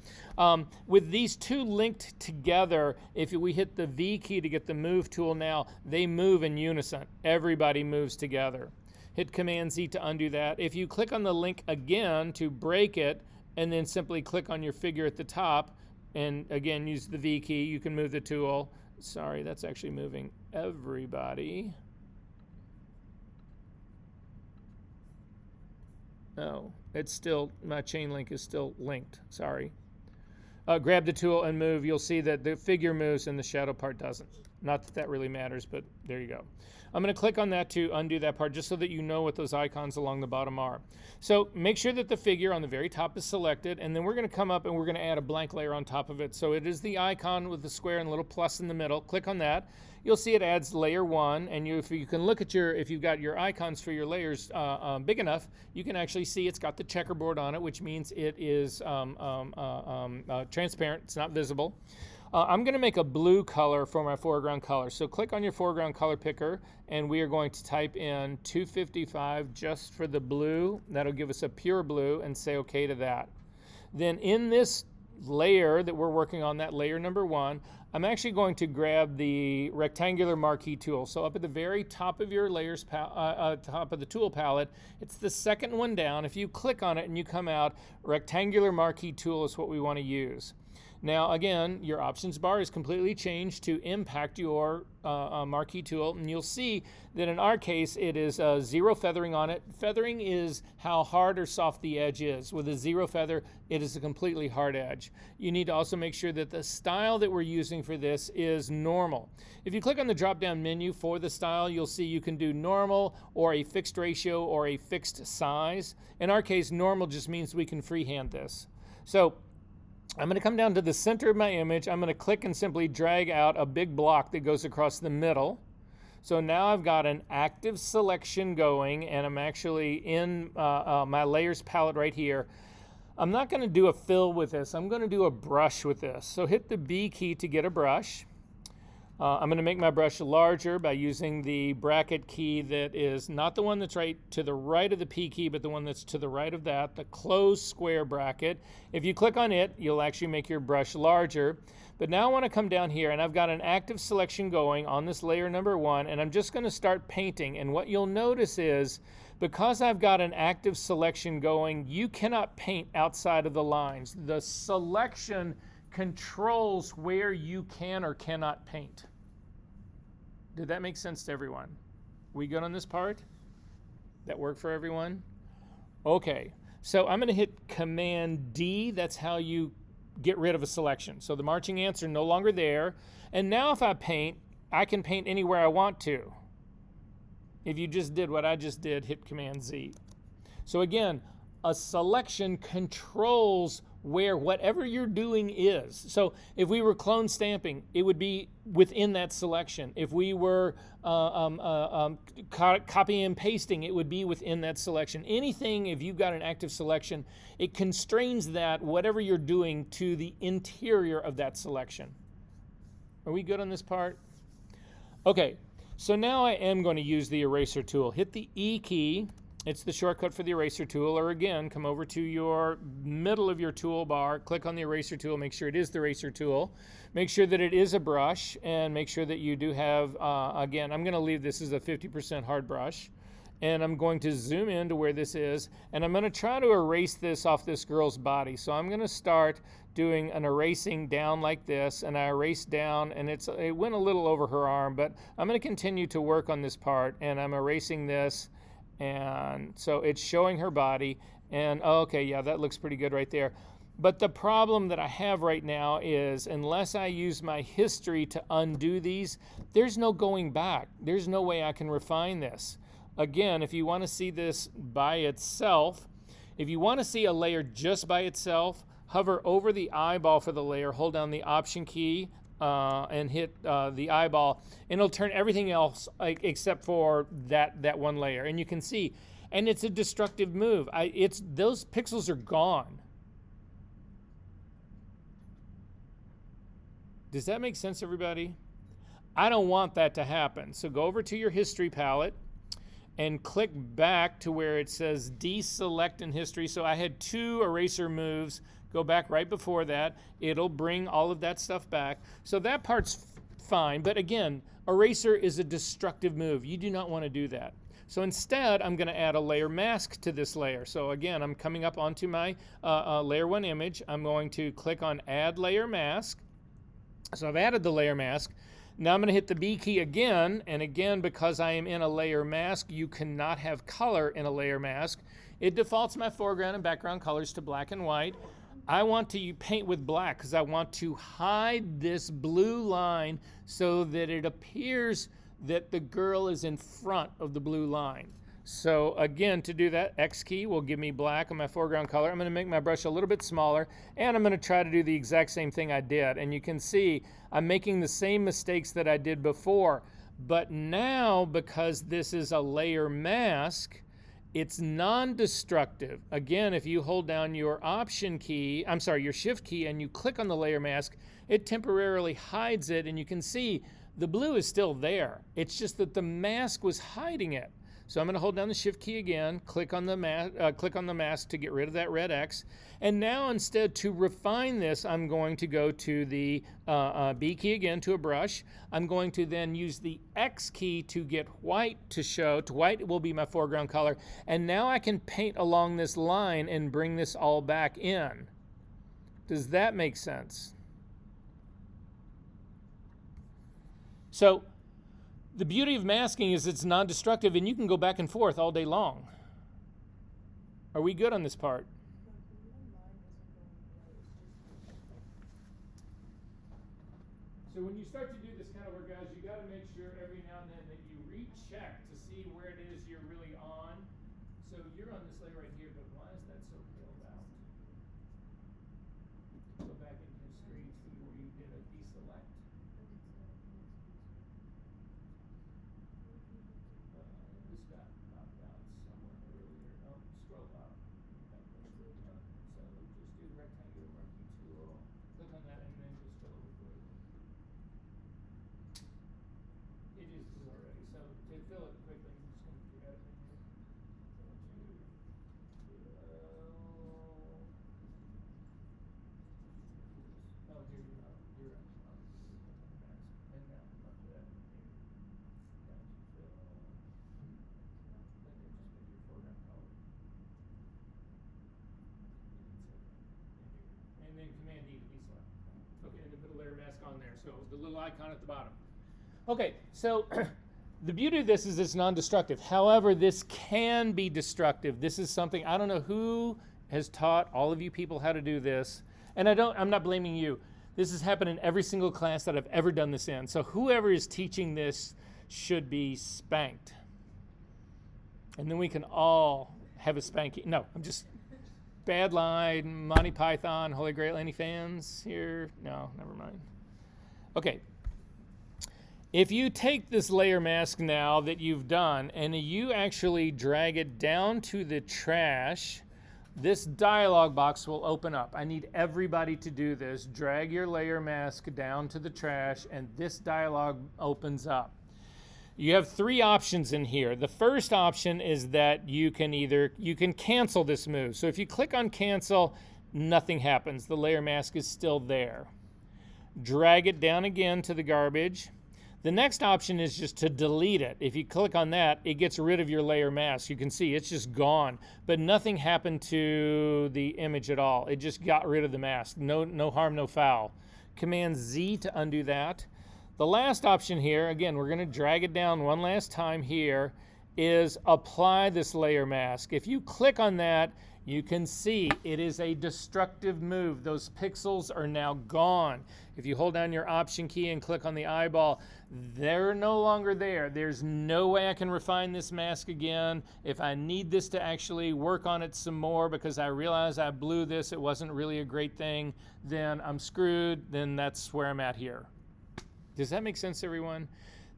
Speaker 1: With these two linked together, if we hit the V key to get the move tool now, they move in unison. Everybody moves together. Hit Command Z to undo that. If you click on the link again to break it, and then simply click on your figure at the top, and again, use the V key. You can move the tool. Sorry, that's actually moving everybody. Oh, it's still, my chain link is still linked, sorry. Grab the tool and move. You'll see that the figure moves and the shadow part doesn't. Not that that really matters, but there you go. I'm going to click on that to undo that part just so that you know what those icons along the bottom are. So make sure that the figure on the very top is selected, and then we're going to come up and we're going to add a blank layer on top of it. So it is the icon with the square and little plus in the middle. Click on that. You'll see it adds layer 1, and if you can look at if you've got your icons for your layers big enough, you can actually see it's got the checkerboard on it, which means it is transparent. It's not visible. I'm going to make a blue color for my foreground color. So click on your foreground color picker, and we are going to type in 255 just for the blue. That'll give us a pure blue, and say OK to that. Then in this layer that we're working on, that layer number 1, I'm actually going to grab the rectangular marquee tool. So up at the very top of your layers, top of the tool palette, it's the second one down. If you click on it and you come out, rectangular marquee tool is what we want to use. Now again, your options bar is completely changed to impact your marquee tool, and you'll see that in our case it is 0 feathering on it. Feathering is how hard or soft the edge is. With a 0 feather, it is a completely hard edge. You need to also make sure that the style that we're using for this is normal. If you click on the drop-down menu for the style, you'll see you can do normal or a fixed ratio or a fixed size. In our case, normal just means we can freehand this. So I'm going to come down to the center of my image. I'm going to click and simply drag out a big block that goes across the middle. So now I've got an active selection going, and I'm actually in my layers palette right here. I'm not going to do a fill with this. I'm going to do a brush with this. So hit the B key to get a brush. I'm going to make my brush larger by using the bracket key that is not the one that's right to the right of the P key, but the one that's to the right of that, the closed square bracket. If you click on it, you'll actually make your brush larger. But now I want to come down here, and I've got an active selection going on this layer number 1, and I'm just going to start painting. And what you'll notice is, because I've got an active selection going, you cannot paint outside of the lines. The selection controls where you can or cannot paint. Did that make sense to everyone? We good on this part? That work for everyone? Okay, so I'm going to hit Command D. That's how you get rid of a selection. So the marching ants are no longer there. And now if I paint, I can paint anywhere I want to. If you just did what I just did, hit Command Z. So again, a selection controls where whatever you're doing is. So if we were clone stamping, it would be within that selection. If we were copying and pasting, it would be within that selection. Anything, if you've got an active selection, it constrains that, whatever you're doing, to the interior of that selection. Are we good on this part? Okay, so now I am going to use the eraser tool. Hit the E key. It's the shortcut for the eraser tool, or again, come over to your middle of your toolbar, click on the eraser tool, make sure it is the eraser tool, make sure that it is a brush, and make sure that you do have, again, I'm going to leave this as a 50% hard brush, and I'm going to zoom in to where this is, and I'm going to try to erase this off this girl's body. So I'm going to start doing an erasing down like this, and I erase down, and it went a little over her arm, but I'm going to continue to work on this part, and I'm erasing this. And so it's showing her body, and okay, yeah, that looks pretty good right there. But the problem that I have right now is, unless I use my history to undo these, there's no going back. There's no way I can refine this. Again, if you want to see this by itself, if you want to see a layer just by itself, hover over the eyeball for the layer, hold down the Option key, and hit the eyeball, and it'll turn everything else except for that one layer. And you can see, and it's a destructive move. Those pixels are gone. Does that make sense, everybody? I don't want that to happen. So go over to your history palette and click back to where it says deselect in history. So I had 2 eraser moves. Go back right before that. It'll bring all of that stuff back. So that part's fine, but again, eraser is a destructive move. You do not want to do that. So instead, I'm going to add a layer mask to this layer. So again, I'm coming up onto my layer 1 image. I'm going to click on Add Layer Mask. So I've added the layer mask. Now I'm going to hit the B key again, and again, because I am in a layer mask, you cannot have color in a layer mask. It defaults my foreground and background colors to black and white. I want to paint with black because I want to hide this blue line so that it appears that the girl is in front of the blue line. So again, to do that, X key will give me black on my foreground color. I'm going to make my brush a little bit smaller, and I'm going to try to do the exact same thing I did. And you can see I'm making the same mistakes that I did before. But now, because this is a layer mask, it's non-destructive. Again, if you hold down your your shift key, and you click on the layer mask, it temporarily hides it, and you can see the blue is still there. It's just that the mask was hiding it. So I'm going to hold down the shift key again, click on the mask to get rid of that red X. And now instead, to refine this, I'm going to go to the B key again to a brush. I'm going to then use the X key to get white to show. White will be my foreground color. And now I can paint along this line and bring this all back in. Does that make sense? So the beauty of masking is it's non-destructive, and you can go back and forth all day long. Are we good on this part? So when you start to do this kind of work, guys, you got to make sure every now and then that you recheck to see where it is you're really on. So you're on this layer right here, but why is that so peeled out? Go back in history to where you did a deselect. This got knocked out somewhere earlier. Oh, scroll up. So just do the rectangular marquee tool. Click on that and then just fill it with blue. It is blue already. So to fill it quickly, I'm just going to do that in here. Oh, here you go. You're right. And now up to that in here. Down to fill. And then just make your foreground color. And then Command D to deselect. Okay, and then put a layer mask on there. So the little icon at the bottom. Okay, so the beauty of this is it's non-destructive. However, this can be destructive. This is something, I don't know who has taught all of you people how to do this. And I'm not blaming you. This has happened in every single class that I've ever done this in. So whoever is teaching this should be spanked. And then we can all have a spanking. No, I'm just, bad line, Monty Python, Holy Grail, any fans here? No, never mind. Okay. If you take this layer mask now that you've done and you actually drag it down to the trash, this dialog box will open up. I need everybody to do this. Drag your layer mask down to the trash and this dialog opens up. You have three options in here. The first option is that you can cancel this move. So if you click on cancel, nothing happens. The layer mask is still there. Drag it down again to the garbage. The next option is just to delete it. If you click on that, it gets rid of your layer mask. You can see it's just gone, but nothing happened to the image at all. It just got rid of the mask. No harm, no foul. Command Z to undo that. The last option here, again, we're going to drag it down one last time here, is apply this layer mask. If you click on that, you can see it is a destructive move. Those pixels are now gone. If you hold down your Option key and click on the eyeball, they're no longer there. There's no way I can refine this mask again. If I need this to actually work on it some more because I realize I blew this, it wasn't really a great thing, then I'm screwed. Then that's where I'm at here. Does that make sense, everyone?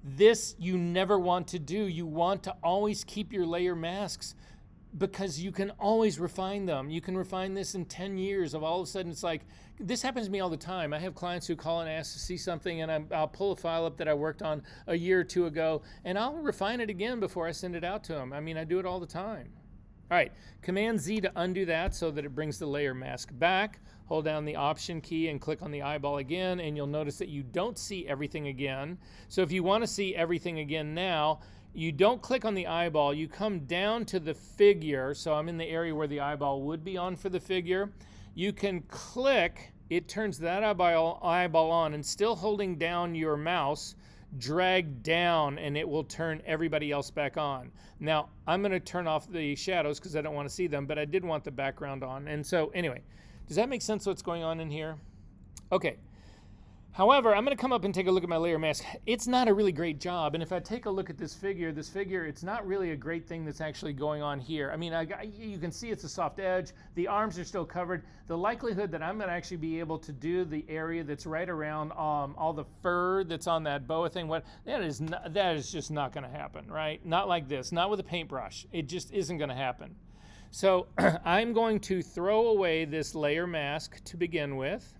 Speaker 1: This you never want to do. You want to always keep your layer masks because you can always refine them. You can refine this in 10 years of all of a sudden it's like, this happens to me all the time. I have clients who call and ask to see something and I'll pull a file up that I worked on a year or two ago and I'll refine it again before I send it out to them. I mean, I do it all the time. All right, Command Z to undo that so that it brings the layer mask back. Hold down the Option key and click on the eyeball again, and you'll notice that you don't see everything again. So if you want to see everything again now, You don't click on the eyeball. You come down to the figure. So I'm in the area where the eyeball would be on for the figure. You can click. It turns that eyeball on, and still holding down your mouse, drag down, and it will turn everybody else back on. Now, I'm going to turn off the shadows because I don't want to see them, but I did want the background on. And so anyway, does that make sense what's going on in here? Okay. However, I'm going to come up and take a look at my layer mask. It's not a really great job, and if I take a look at this figure, it's not really a great thing that's actually going on here. I mean, you can see it's a soft edge. The arms are still covered. The likelihood that I'm going to actually be able to do the area that's right around all the fur that's on that boa thing, that is just not going to happen, right? Not like this, not with a paintbrush. It just isn't going to happen. So I'm going to throw away this layer mask to begin with.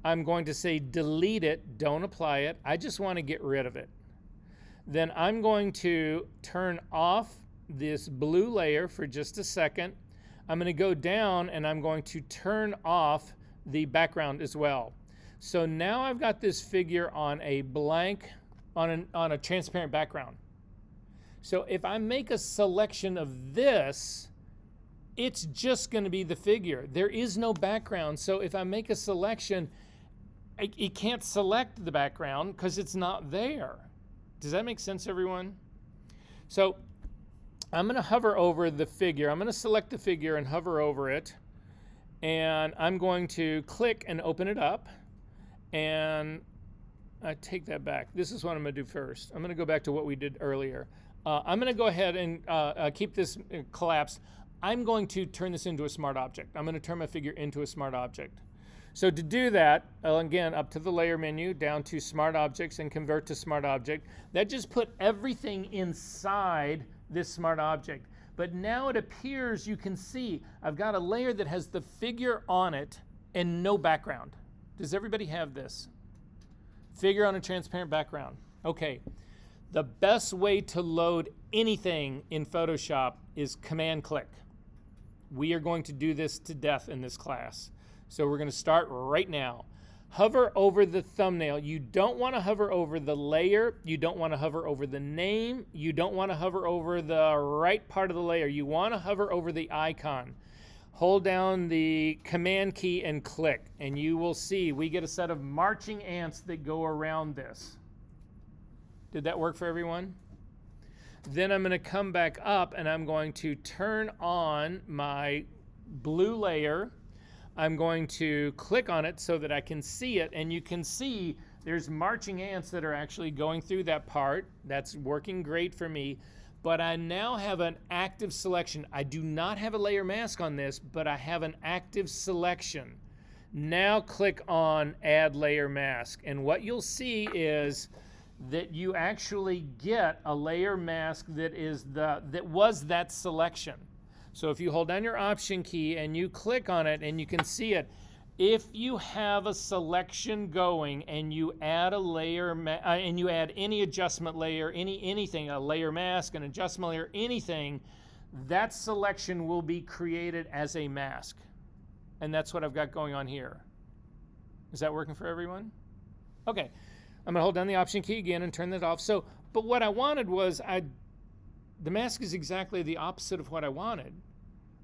Speaker 1: I'm going to say delete it, don't apply it. I just want to get rid of it. Then I'm going to turn off this blue layer for just a second. I'm going to go down and I'm going to turn off the background as well. So now I've got this figure on a blank, on a transparent background. So if I make a selection of this, it's just going to be the figure. There is no background. So if I make a selection, it can't select the background because it's not there. Does that make sense, everyone? So I'm going to hover over the figure. I'm going to select the figure and hover over it. And I'm going to click and open it up. And I take that back. This is what I'm going to do first. I'm going to go back to what we did earlier. I'm going to go ahead and keep this collapsed. I'm going to turn this into a smart object. I'm going to turn my figure into a smart object. So to do that, again, up to the layer menu, down to smart objects and convert to smart object. That just put everything inside this smart object. But now it appears, you can see, I've got a layer that has the figure on it and no background. Does everybody have this? Figure on a transparent background. Okay. The best way to load anything in Photoshop is command click. We are going to do this to death in this class. So we're going to start right now. Hover over the thumbnail. You don't want to hover over the layer. You don't want to hover over the name. You don't want to hover over the right part of the layer. You want to hover over the icon. Hold down the command key and click, and you will see we get a set of marching ants that go around this. Did that work for everyone? Then I'm going to come back up and I'm going to turn on my blue layer. I'm going to click on it so that I can see it, and you can see there's marching ants that are actually going through that part. That's working great for me, but I now have an active selection. I do not have a layer mask on this, but I have an active selection. Now click on Add Layer Mask, and what you'll see is that you actually get a layer mask that was that selection. So if you hold down your Option key and you click on it and you can see it, if you have a selection going and you add a layer and you add any adjustment layer, anything, a layer mask, an adjustment layer, anything, that selection will be created as a mask. And that's what I've got going on here. Is that working for everyone? Okay. I'm going to hold down the Option key again and turn that off. So, but what I wanted was the mask is exactly the opposite of what I wanted,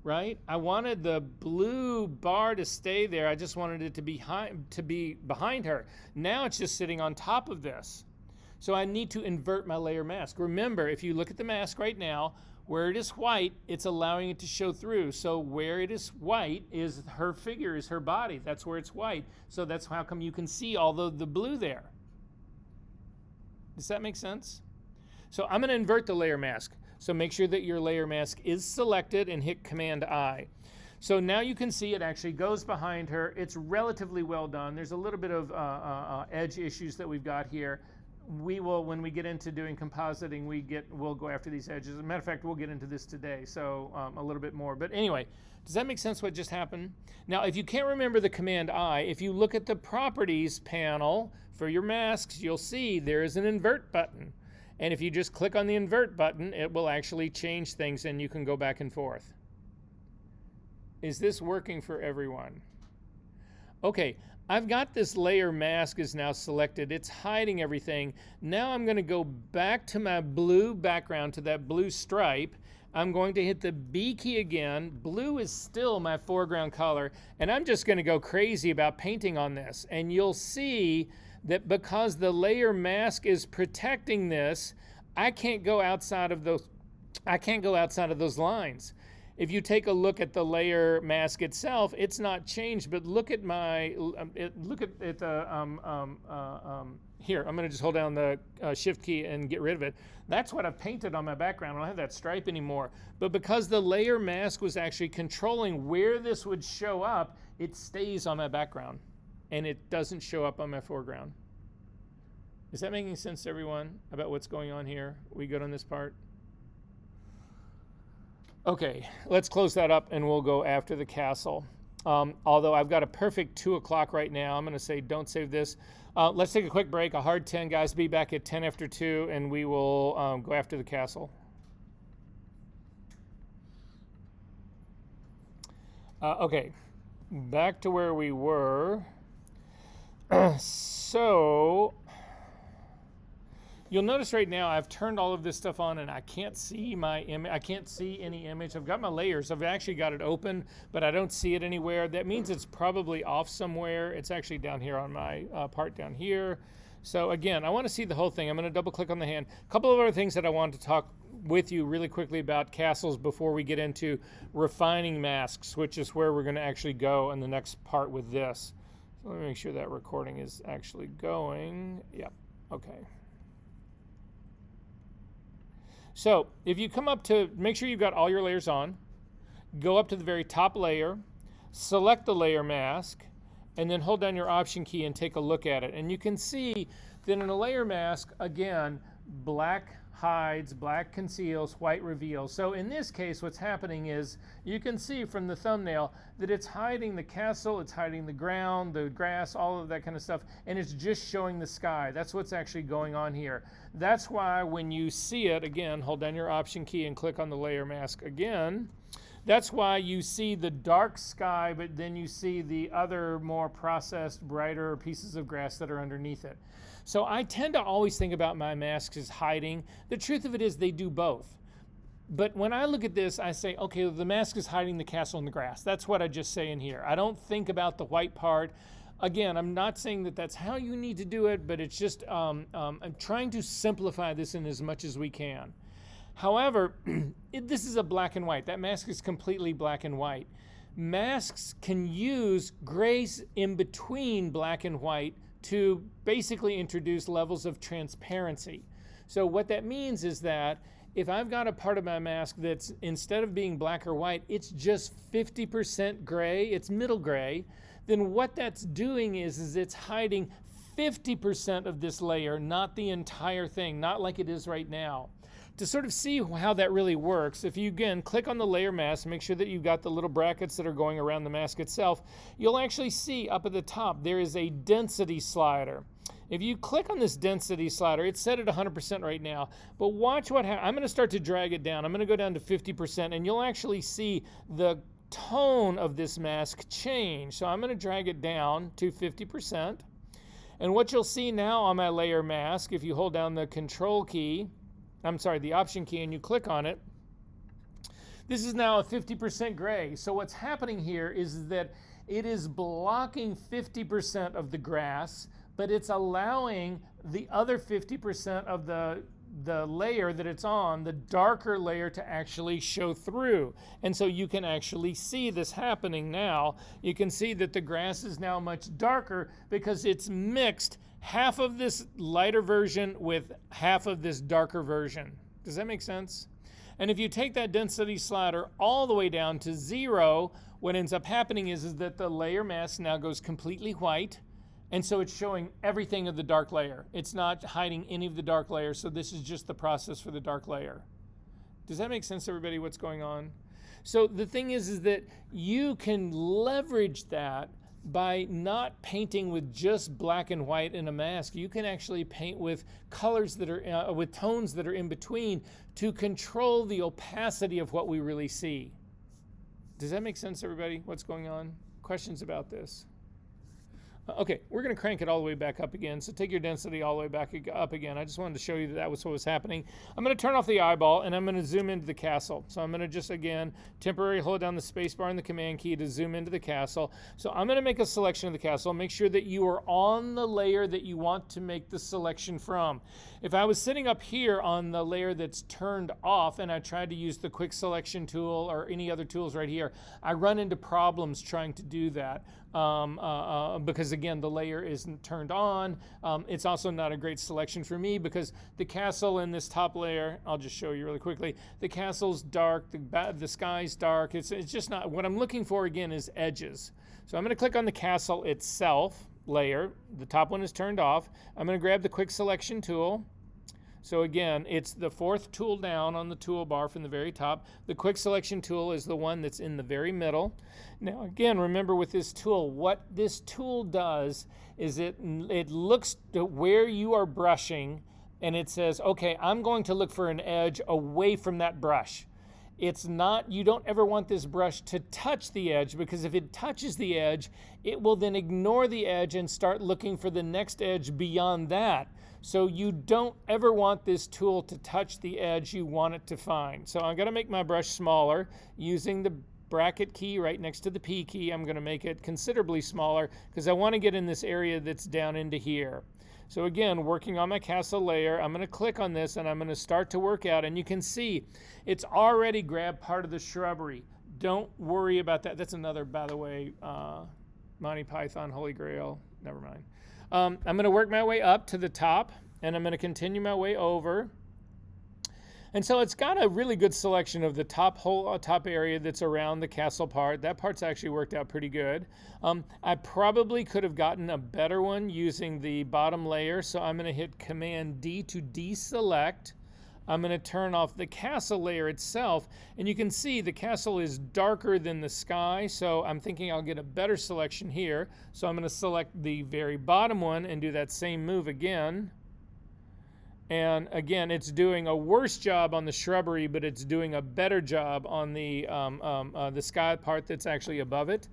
Speaker 1: right? I wanted the blue bar to stay there. I just wanted it to be behind her. Now it's just sitting on top of this. So I need to invert my layer mask. Remember, if you look at the mask right now, where it is white, it's allowing it to show through. So where it is white is her figure, is her body. That's where it's white. So that's how come you can see all the blue there. Does that make sense? So I'm going to invert the layer mask. So make sure that your layer mask is selected and hit Command I. So now you can see it actually goes behind her. It's relatively well done. There's a little bit of edge issues that we've got here. We will, when we get into doing compositing, we'll go after these edges. As a matter of fact, we'll get into this today, so a little bit more. But anyway, does that make sense what just happened? Now, if you can't remember the Command I, if you look at the Properties panel for your masks, you'll see there is an Invert button. And if you just click on the Invert button, it will actually change things and you can go back and forth. Is this working for everyone? Okay, I've got this layer mask is now selected. It's hiding everything. Now I'm going to go back to my blue background, to that blue stripe. I'm going to hit the B key again. Blue is still my foreground color, and I'm just going to go crazy about painting on this. And you'll see that because the layer mask is protecting this, I can't go outside of those lines. If you take a look at the layer mask itself, it's not changed, but look at here, I'm going to just hold down the shift key and get rid of it. That's what I've painted on my background. I don't have that stripe anymore. But because the layer mask was actually controlling where this would show up, it stays on my background and it doesn't show up on my foreground. Is that making sense to everyone about what's going on here? We good on this part? Okay, let's close that up and we'll go after the castle. Although I've got a perfect 2 o'clock right now, I'm going to say don't save this. Let's take a quick break, a hard 10, guys. Be back at 10 after 2, and we will go after the castle. Okay, back to where we were. So you'll notice right now I've turned all of this stuff on and I can't see my image. I can't see any image. I've got my layers. I've actually got it open, but I don't see it anywhere. That means it's probably off somewhere. It's actually down here on my part down here. So again, I want to see the whole thing. I'm going to double click on the hand. A couple of other things that I wanted to talk with you really quickly about castles before we get into refining masks, which is where we're going to actually go in the next part with this. So let me make sure that recording is actually going. Yep. Okay. So if you come up to, make sure you've got all your layers on, go up to the very top layer, select the layer mask, and then hold down your option key and take a look at it. And you can see that in a layer mask, again, black hides, black conceals, white reveals. So in this case, what's happening is you can see from the thumbnail that it's hiding the castle, it's hiding the ground, the grass, all of that kind of stuff, and it's just showing the sky. That's what's actually going on here. That's why when you see it, again, hold down your option key and click on the layer mask again. That's why you see the dark sky, but then you see the other more processed, brighter pieces of grass that are underneath it. So I tend to always think about my masks as hiding. The truth of it is they do both. But when I look at this, I say, okay, the mask is hiding the castle and the grass. That's what I just say in here. I don't think about the white part. Again, I'm not saying that that's how you need to do it, but it's just, I'm trying to simplify this in as much as we can. However, this is a black and white. That mask is completely black and white. Masks can use grays in between black and white to basically introduce levels of transparency. So what that means is that if I've got a part of my mask that's, instead of being black or white, it's just 50% gray, it's middle gray, then what that's doing is it's hiding 50% of this layer, not the entire thing, not like it is right now. To sort of see how that really works, if you again click on the layer mask, make sure that you've got the little brackets that are going around the mask itself, you'll actually see up at the top there is a density slider. If you click on this density slider, it's set at 100% right now, but watch what happens. I'm going to start to drag it down. I'm going to go down to 50%, and you'll actually see the tone of this mask change. So I'm going to drag it down to 50%. And what you'll see now on my layer mask, if you hold down the control key, the option key, and you click on it, this is now a 50% gray. So what's happening here is that it is blocking 50% of the grass, but it's allowing the other 50% of the layer that it's on, the darker layer, to actually show through. And so you can actually see this happening now. You can see that the grass is now much darker because it's mixed half of this lighter version with half of this darker version. Does that make sense? And if you take that density slider all the way down to 0, what ends up happening is that the layer mask now goes completely white. And so it's showing everything of the dark layer. It's not hiding any of the dark layer. So this is just the process for the dark layer. Does that make sense, everybody, what's going on? So the thing is that you can leverage that by not painting with just black and white in a mask. You can actually paint with colors that are, with tones that are in between to control the opacity of what we really see. Does that make sense, everybody? What's going on? Questions about this? Okay, we're going to crank it all the way back up again. So take your density all the way back up again. I just wanted to show you that that was what was happening. I'm going to turn off the eyeball and I'm going to zoom into the castle. So I'm going to just, again, temporarily hold down the space bar and the command key to zoom into the castle. So I'm going to make a selection of the castle. Make sure that you are on the layer that you want to make the selection from. If I was sitting up here on the layer that's turned off and I tried to use the quick selection tool or any other tools right here, I run into problems trying to do that. Because again, the layer isn't turned on. It's also not a great selection for me because the castle in this top layer, I'll just show you really quickly, the castle's dark, the sky's dark. It's just not, what I'm looking for again is edges. So I'm going to click on the castle itself layer. The top one is turned off. I'm going to grab the quick selection tool. So again, it's the fourth tool down on the toolbar from the very top. The quick selection tool is the one that's in the very middle. Now again, remember with this tool, what this tool does is it looks to where you are brushing and it says, okay, I'm going to look for an edge away from that brush. It's not, you don't ever want this brush to touch the edge because if it touches the edge, it will then ignore the edge and start looking for the next edge beyond that. So you don't ever want this tool to touch the edge you want it to find. So I'm going to make my brush smaller using the bracket key right next to the P key. I'm going to make it considerably smaller because I want to get in this area that's down into here. So again, working on my castle layer, I'm going to click on this and I'm going to start to work out. And you can see it's already grabbed part of the shrubbery. Don't worry about that. That's another, by the way, Monty Python, Holy Grail. Never mind. I'm going to work my way up to the top and I'm going to continue my way over. And so it's got a really good selection of the top area that's around the castle part. That part's actually worked out pretty good. I probably could have gotten a better one using the bottom layer. So I'm going to hit Command D to deselect. I'm going to turn off the castle layer itself. And you can see the castle is darker than the sky. So I'm thinking I'll get a better selection here. So I'm going to select the very bottom one and do that same move again. And again, it's doing a worse job on the shrubbery, but it's doing a better job on the sky part that's actually above it.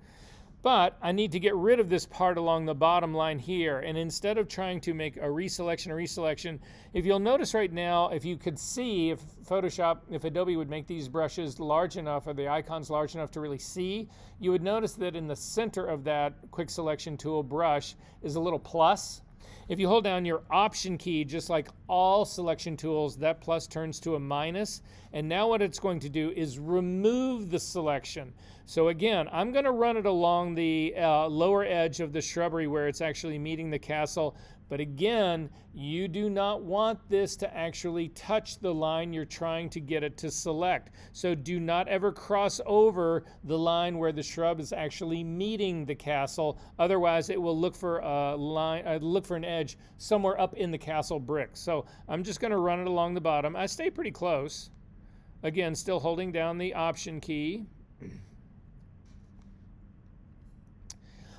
Speaker 1: But I need to get rid of this part along the bottom line here. And instead of trying to make a reselection, if you'll notice right now, if you could see, if Adobe would make these brushes large enough or the icons large enough to really see, you would notice that in the center of that quick selection tool brush is a little plus. If you hold down your Option key, just like all selection tools, that plus turns to a minus. And now what it's going to do is remove the selection. So again, I'm going to run it along the lower edge of the shrubbery where it's actually meeting the castle. But again, you do not want this to actually touch the line you're trying to get it to select. So do not ever cross over the line where the shrub is actually meeting the castle. Otherwise, it will look for an edge somewhere up in the castle bricks. So I'm just going to run it along the bottom. I stay pretty close. Again, still holding down the Option key.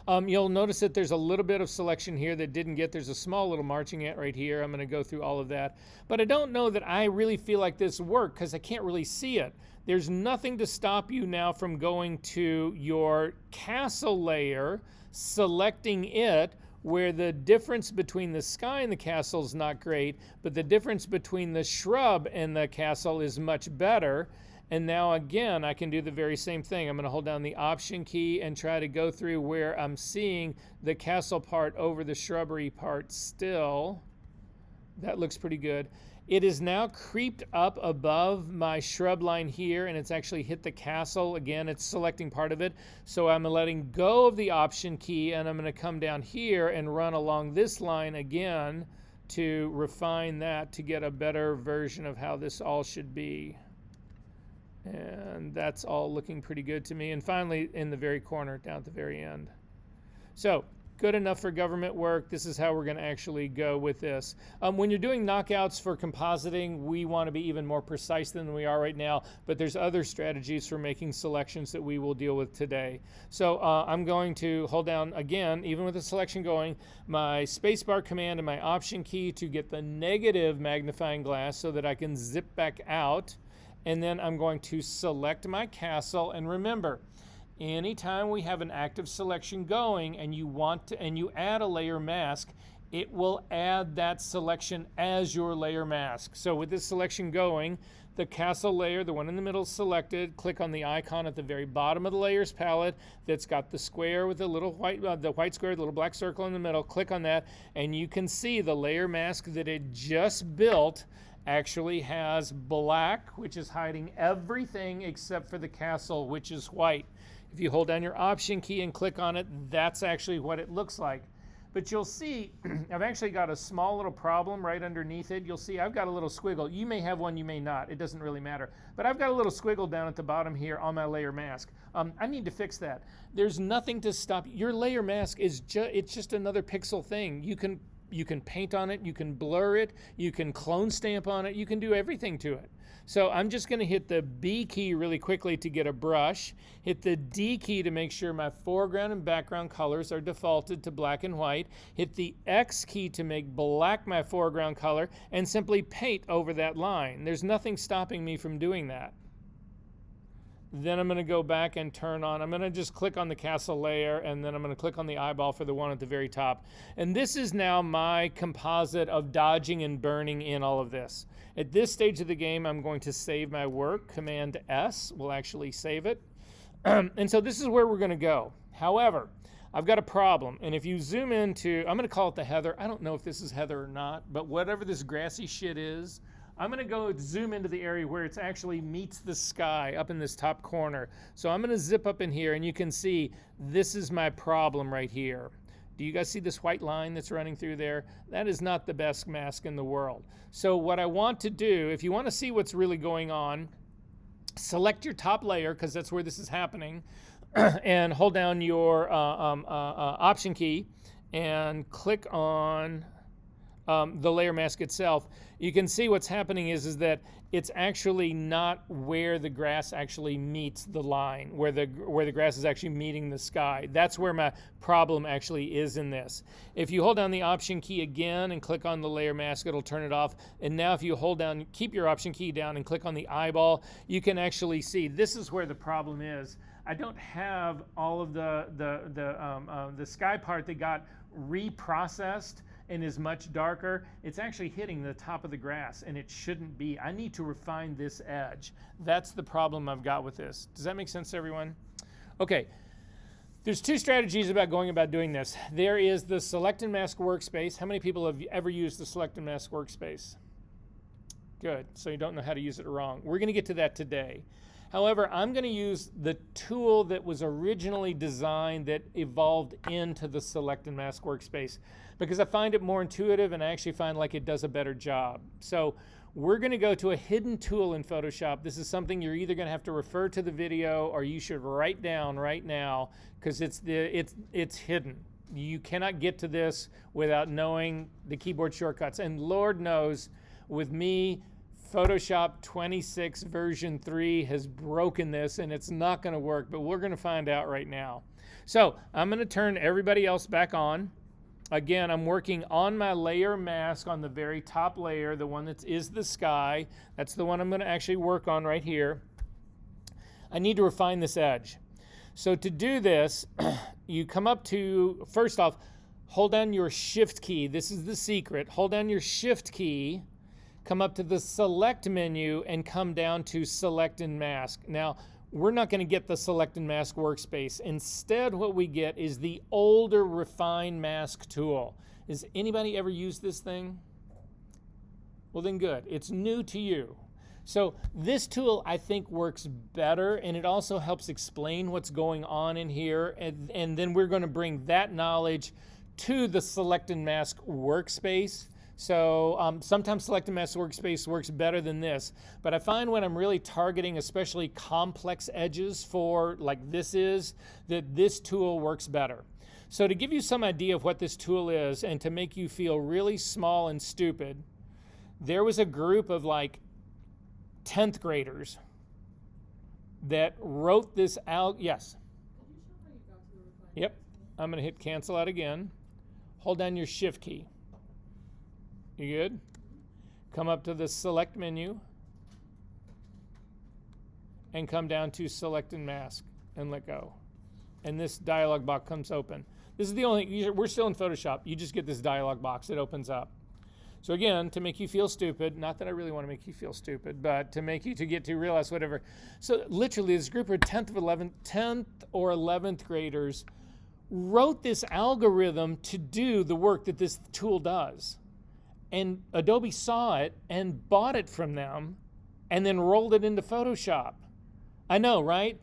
Speaker 1: You'll notice that there's a little bit of selection here that didn't get. There's a small little marching ant right here. I'm going to go through all of that. But I don't know that I really feel like this worked because I can't really see it. There's nothing to stop you now from going to your castle layer, selecting it, where the difference between the sky and the castle is not great, but the difference between the shrub and the castle is much better. And now again, I can do the very same thing. I'm going to hold down the Option key and try to go through where I'm seeing the castle part over the shrubbery part still. That looks pretty good. It is now creeped up above my shrub line here, and it's actually hit the castle. Again, it's selecting part of it. So I'm letting go of the Option key, and I'm going to come down here and run along this line again to refine that to get a better version of how this all should be. And that's all looking pretty good to me. And finally, in the very corner, down at the very end. So, good enough for government work. This is how we're going to actually go with this. When you're doing knockouts for compositing, we want to be even more precise than we are right now, but there's other strategies for making selections that we will deal with today. So I'm going to hold down, again, even with the selection going, my spacebar command and my Option key to get the negative magnifying glass so that I can zip back out. And then I'm going to select my castle. And remember, Anytime we have an active selection going and you want to, and you add a layer mask, it will add that selection as your layer mask. So with this selection going, the castle layer, the one in the middle is selected. Click on the icon at the very bottom of the layers palette that's got the square with the little white, the white square, the little black circle in the middle. Click on that and you can see the layer mask that it just built actually has black, which is hiding everything except for the castle, which is white. If you hold down your Option key and click on it, that's actually what it looks like. But you'll see, I've actually got a small little problem right underneath it. You'll see I've got a little squiggle. You may have one, you may not. It doesn't really matter. But I've got a little squiggle down at the bottom here on my layer mask. I need to fix that. There's nothing to stop. Your layer mask is it's just another pixel thing. You can paint on it, you can blur it, you can clone stamp on it, you can do everything to it. So I'm just going to hit the B key really quickly to get a brush, hit the D key to make sure my foreground and background colors are defaulted to black and white, hit the X key to make black my foreground color, and simply paint over that line. There's nothing stopping me from doing that. Then I'm going to go back and turn on, I'm going to just click on the castle layer, and then I'm going to click on the eyeball for the one at the very top. And this is now my composite of dodging and burning in all of this. At this stage of the game, I'm going to save my work. Command S will actually save it. And so this is where we're going to go. However, I've got a problem. And if you zoom into, I'm going to call it the heather. I don't know if this is heather or not, but whatever this grassy shit is, I'm going to go zoom into the area where it actually meets the sky up in this top corner. So I'm going to zip up in here, and you can see this is my problem right here. Do you guys see this white line that's running through there? That is not the best mask in the world. So what I want to do, if you want to see what's really going on, select your top layer, because that's where this is happening, and hold down your Option key and click on the layer mask itself. You can see what's happening is that it's actually not where the grass actually meets the line, where the grass is actually meeting the sky. That's where my problem actually is in this. If you hold down the Option key again and click on the layer mask, it'll turn it off. And now if you hold down, keep your Option key down and click on the eyeball, you can actually see this is where the problem is. I don't have all of the sky part that got reprocessed and is much darker. It's actually hitting the top of the grass, and it shouldn't be. I need to refine this edge. That's the problem I've got with this. Does that make sense to everyone? Okay. There's two strategies about going about doing this. There is the Select and Mask workspace. How many people have ever used the Select and Mask workspace? Good. So you don't know how to use it wrong. We're going to get to that today. However, I'm going to use the tool that was originally designed that evolved into the Select and Mask workspace because I find it more intuitive and I actually find like it does a better job. So we're going to go to a hidden tool in Photoshop. This is something you're either going to have to refer to the video or you should write down right now because it's hidden. You cannot get to this without knowing the keyboard shortcuts. And Lord knows, with me, Photoshop 26 version 3 has broken this and it's not going to work, but we're going to find out right now. So I'm going to turn everybody else back on. Again, I'm working on my layer mask on the very top layer, the one that is the sky. That's the one I'm going to actually work on right here. I need to refine this edge. So to do this, you come up to, first off, hold down your Shift key. This is the secret. Hold down your Shift key. Come up to the Select menu and come down to Select and Mask. Now, we're not going to get the Select and Mask workspace. Instead, what we get is the older Refine Mask tool. Has anybody ever used this thing? Well, then good. It's new to you. So this tool, I think, works better, and it also helps explain what's going on in here, and then we're going to bring that knowledge to the Select and Mask workspace. So sometimes Select and Mask workspace works better than this, but I find when I'm really targeting especially complex edges for like this is, that this tool works better. So to give you some idea of what this tool is and to make you feel really small and stupid, there was a group of like 10th graders that wrote this out. Yes? Yep. I'm going to hit cancel out again. Hold down your Shift key. You good? Come up to the Select menu and come down to Select and Mask and let go. and this dialog box comes open. This is the only, we're still in Photoshop. You just get this dialog box, it opens up. So again, to make you feel stupid, not that I really want to make you feel stupid, but to make you to get to realize whatever. So literally this group of 10th or 11th graders wrote this algorithm to do the work that this tool does. And Adobe saw it and bought it from them and then rolled it into Photoshop. I know, right?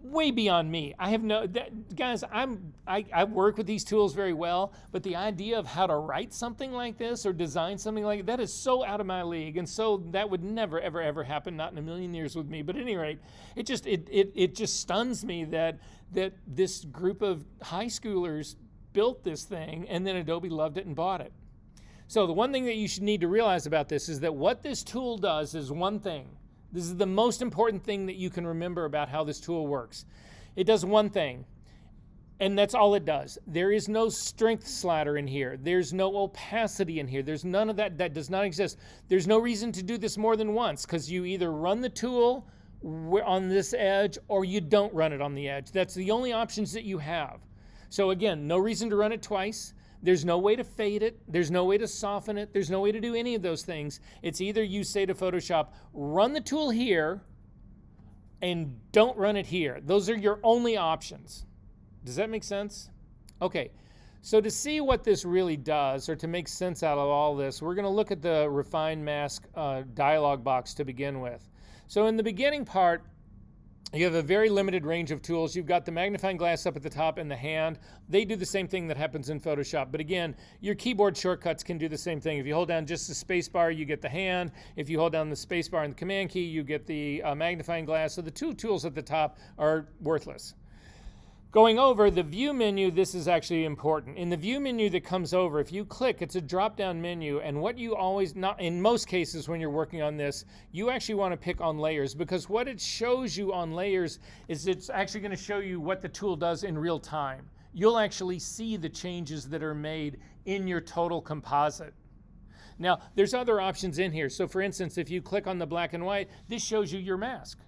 Speaker 1: Way beyond me. I have no, guys, I work with these tools very well, but the idea of how to write something like this or design something like that is so out of my league, and so that would never, ever, ever happen, not in a million years with me. But at any rate, it just stuns me that this group of high schoolers built this thing and then Adobe loved it and bought it. So the one thing that you should need to realize about this is that what this tool does is one thing. This is the most important thing that you can remember about how this tool works. It does one thing, and that's all it does. There is no strength slider in here. There's no opacity in here. There's none of that. That does not exist. There's no reason to do this more than once, because you either run the tool on this edge or you don't run it on the edge. That's the only options that you have. So again, no reason to run it twice. There's no way to fade it. There's no way to soften it. There's no way to do any of those things. It's either you say to Photoshop, run the tool here and don't run it here. Those are your only options. Does that make sense? Okay, so to see what this really does, or to make sense out of all this, we're going to look at the Refine Mask dialog box to begin with. So in the beginning part, you have a very limited range of tools. You've got the magnifying glass up at the top and the hand. They do the same thing that happens in Photoshop. But again, your keyboard shortcuts can do the same thing. If you hold down just the space bar, you get the hand. If you hold down the space bar and the command key, you get the magnifying glass. So the two tools at the top are worthless. Going over the view menu, this is actually important. In the view menu that comes over, if you click, it's a drop-down menu, and what you always, not in most cases when you're working on this, you actually want to pick on layers, because what it shows you on layers is it's actually going to show you what the tool does in real time. You'll actually see the changes that are made in your total composite. Now, there's other options in here. So for instance, if you click on the black and white, this shows you your mask.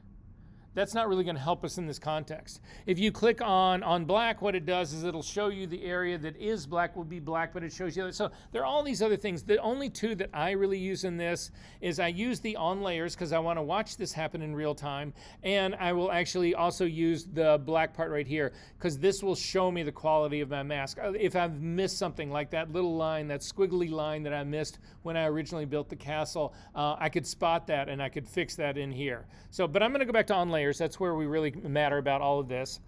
Speaker 1: That's not really going to help us in this context. If you click on black, what it does is it'll show you the area that is black will be black, but it shows you. So there are all these other things. The only two that I really use in this is I use the on layers because I want to watch this happen in real time, and I will actually also use the black part right here because this will show me the quality of my mask. If I've missed something like that little line, that squiggly line that I missed when I originally built the castle, I could spot that and I could fix that in here. So, but I'm going to go back to on layers. That's where we really matter about all of this.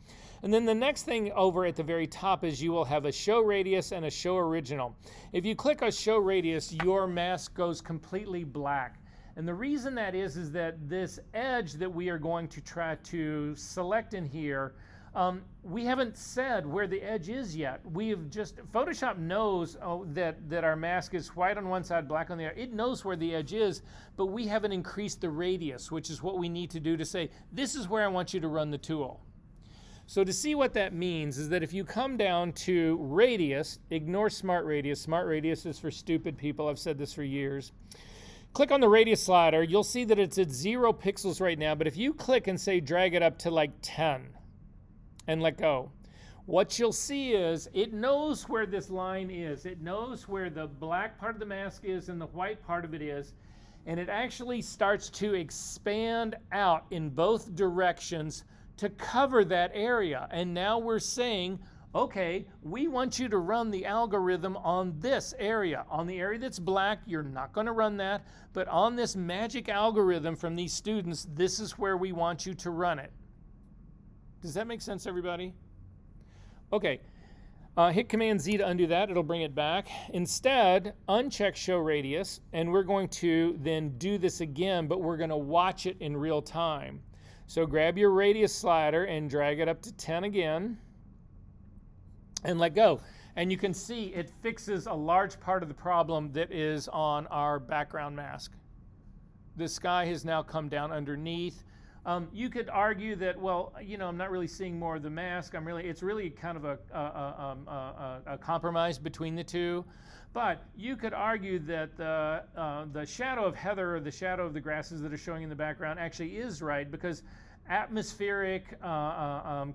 Speaker 1: And then the next thing over at the very top is you will have a show radius and a show original. If you click on show radius, your mask goes completely black. And the reason that is that this edge that we are going to try to select in here, we haven't said where the edge is yet. We've just, Photoshop knows that our mask is white on one side, black on the other. It knows where the edge is, but we haven't increased the radius, which is what we need to do to say, this is where I want you to run the tool. So to see what that means is that if you come down to radius, ignore smart radius. Smart radius is for stupid people. I've said this for years. Click on the radius slider. You'll see that it's at 0 pixels right now, but if you click and say drag it up to like 10, and let go, what you'll see is it knows where this line is. It knows where the black part of the mask is and the white part of it is, and it actually starts to expand out in both directions to cover that area. And now we're saying, okay, we want you to run the algorithm on this area. On the area that's black, you're not going to run that, but on this magic algorithm from these students, this is where we want you to run it. Does that make sense, everybody? Okay, hit Command Z to undo that. It'll bring it back. Instead, uncheck Show Radius, and we're going to then do this again, but we're going to watch it in real time. So grab your radius slider and drag it up to 10 again, and let go. And you can see it fixes a large part of the problem that is on our background mask. The sky has now come down underneath. You could argue that, well, you know, I'm not really seeing more of the mask. It's really kind of a compromise between the two. But you could argue that the shadow of heather or the shadow of the grasses that are showing in the background actually is right, because atmospheric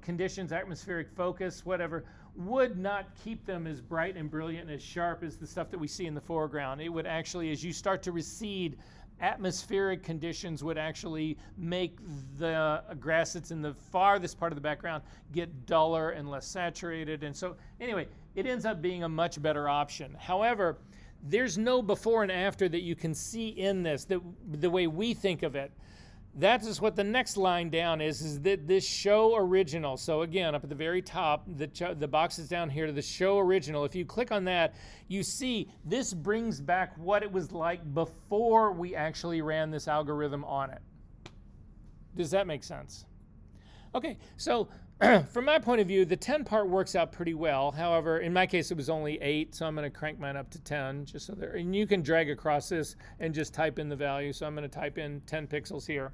Speaker 1: conditions, atmospheric focus, whatever, would not keep them as bright and brilliant and as sharp as the stuff that we see in the foreground. It would actually, as you start to recede, atmospheric conditions would actually make the grass that's in the farthest part of the background get duller and less saturated. And so anyway, it ends up being a much better option. However, there's no before and after that you can see in this, the way we think of it. That is what the next line down is that this show original. So again, up at the very top, the box is down here to the show original. If you click on that, you see this brings back what it was like before we actually ran this algorithm on it. Does that make sense? Okay, so from my point of view, the 10 part works out pretty well. However, in my case, it was only 8, so I'm going to crank mine up to 10, just so there. And you can drag across this and just type in the value. So I'm going to type in 10 pixels here.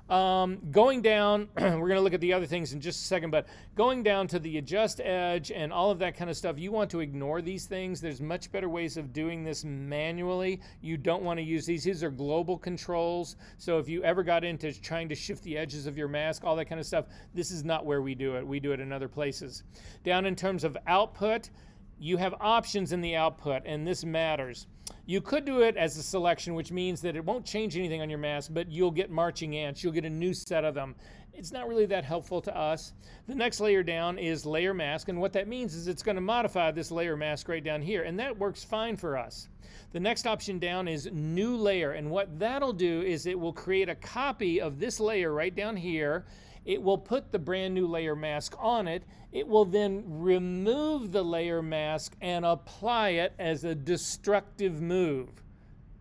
Speaker 1: Going down, we're going to look at the other things in just a second, but going down to the adjust edge and all of that kind of stuff, you want to ignore these things. There's much better ways of doing this manually. You don't want to use these. These are global controls. So if you ever got into trying to shift the edges of your mask, all that kind of stuff, this is not where we do it. We do it in other places. Down in terms of output, you have options in the output, and this matters. You could do it as a selection, which means that it won't change anything on your mask, but you'll get marching ants. You'll get a new set of them. It's not really that helpful to us. The next layer down is layer mask, and what that means is it's going to modify this layer mask right down here, and that works fine for us. The next option down is new layer, and what that'll do is it will create a copy of this layer right down here. It will put the brand new layer mask on it. It will then remove the layer mask and apply it as a destructive move.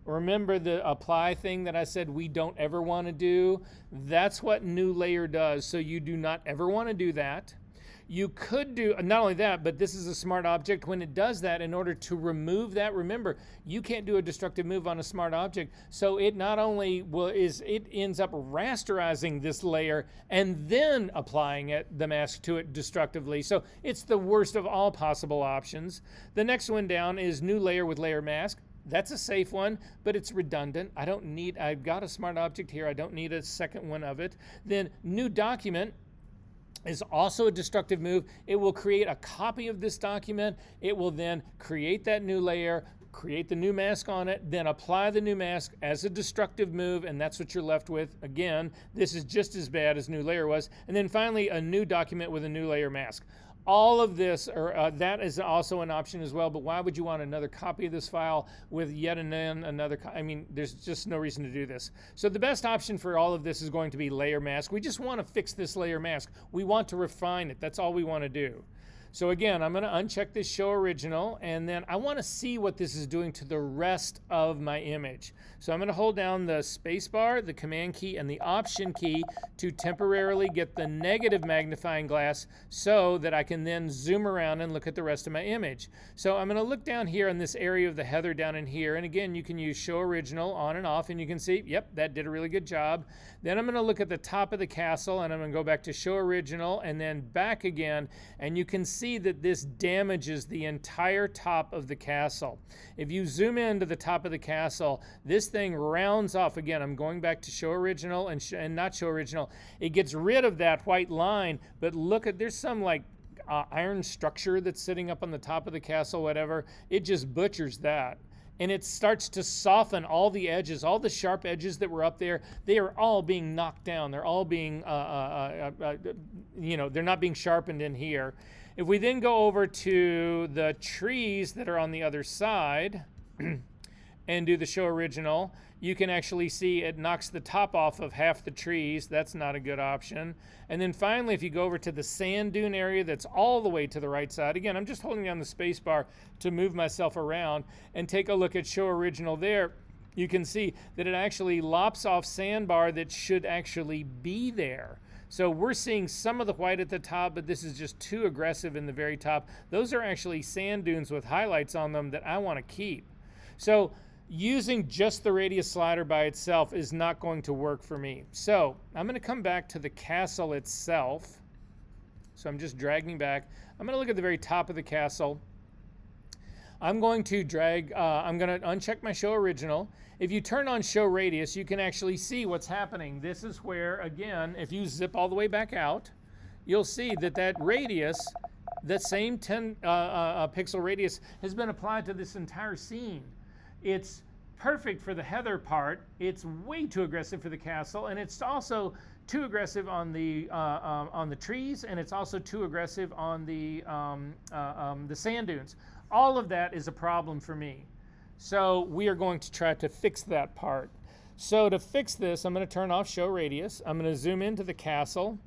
Speaker 1: Remember the apply thing that I said we don't ever want to do? That's what new layer does. So you do not ever want to do that. You could do, not only that, but this is a smart object. When it does that, in order to remove that, remember, you can't do a destructive move on a smart object. So it not only it ends up rasterizing this layer and then applying the mask to it destructively. So it's the worst of all possible options. The next one down is new layer with layer mask. That's a safe one, but it's redundant. I've got a smart object here. I don't need a second one of it. Then new document is also a destructive move. It will create a copy of this document. It will then create that new layer, create the new mask on it, then apply the new mask as a destructive move, and that's what you're left with. Again, this is just as bad as new layer was. And then finally, a new document with a new layer mask. All of this, that is also an option as well, but why would you want another copy of this file with yet another, there's just no reason to do this. So the best option for all of this is going to be layer mask. We just want to fix this layer mask. We want to refine it. That's all we want to do. So again, I'm going to uncheck this show original, and then I want to see what this is doing to the rest of my image. So I'm going to hold down the space bar, the command key, and the option key to temporarily get the negative magnifying glass so that I can then zoom around and look at the rest of my image. So I'm going to look down here in this area of the heather down in here, and again, you can use show original on and off, and you can see, yep, that did a really good job. Then I'm going to look at the top of the castle, and I'm going to go back to show original, and then back again, and you can see that this damages the entire top of the castle. If you zoom into the top of the castle, this thing rounds off. Again, I'm going back to show original and not show original. It gets rid of that white line, but look at, there's some like iron structure that's sitting up on the top of the castle, whatever. It just butchers that. And it starts to soften all the edges, all the sharp edges that were up there. They are all being knocked down. They're all being, they're not being sharpened in here. If we then go over to the trees that are on the other side and do the show original, you can actually see it knocks the top off of half the trees. That's not a good option. And then finally, if you go over to the sand dune area that's all the way to the right side, again, I'm just holding down the space bar to move myself around and take a look at show original there. You can see that it actually lops off sandbar that should actually be there. So we're seeing some of the white at the top, but this is just too aggressive in the very top. Those are actually sand dunes with highlights on them that I want to keep. So using just the radius slider by itself is not going to work for me. So I'm going to come back to the castle itself. So I'm just dragging back. I'm going to look at the very top of the castle. I'm going to drag, I'm going to uncheck my show original. If you turn on show radius, you can actually see what's happening. This is where, again, if you zip all the way back out, you'll see that that radius, that same 10 pixel radius has been applied to this entire scene. It's perfect for the heather part. It's way too aggressive for the castle, and it's also too aggressive on the trees, and it's also too aggressive on the sand dunes. All of that is a problem for me. So we are going to try to fix that part. So to fix this, I'm going to turn off show radius. I'm going to zoom into the castle,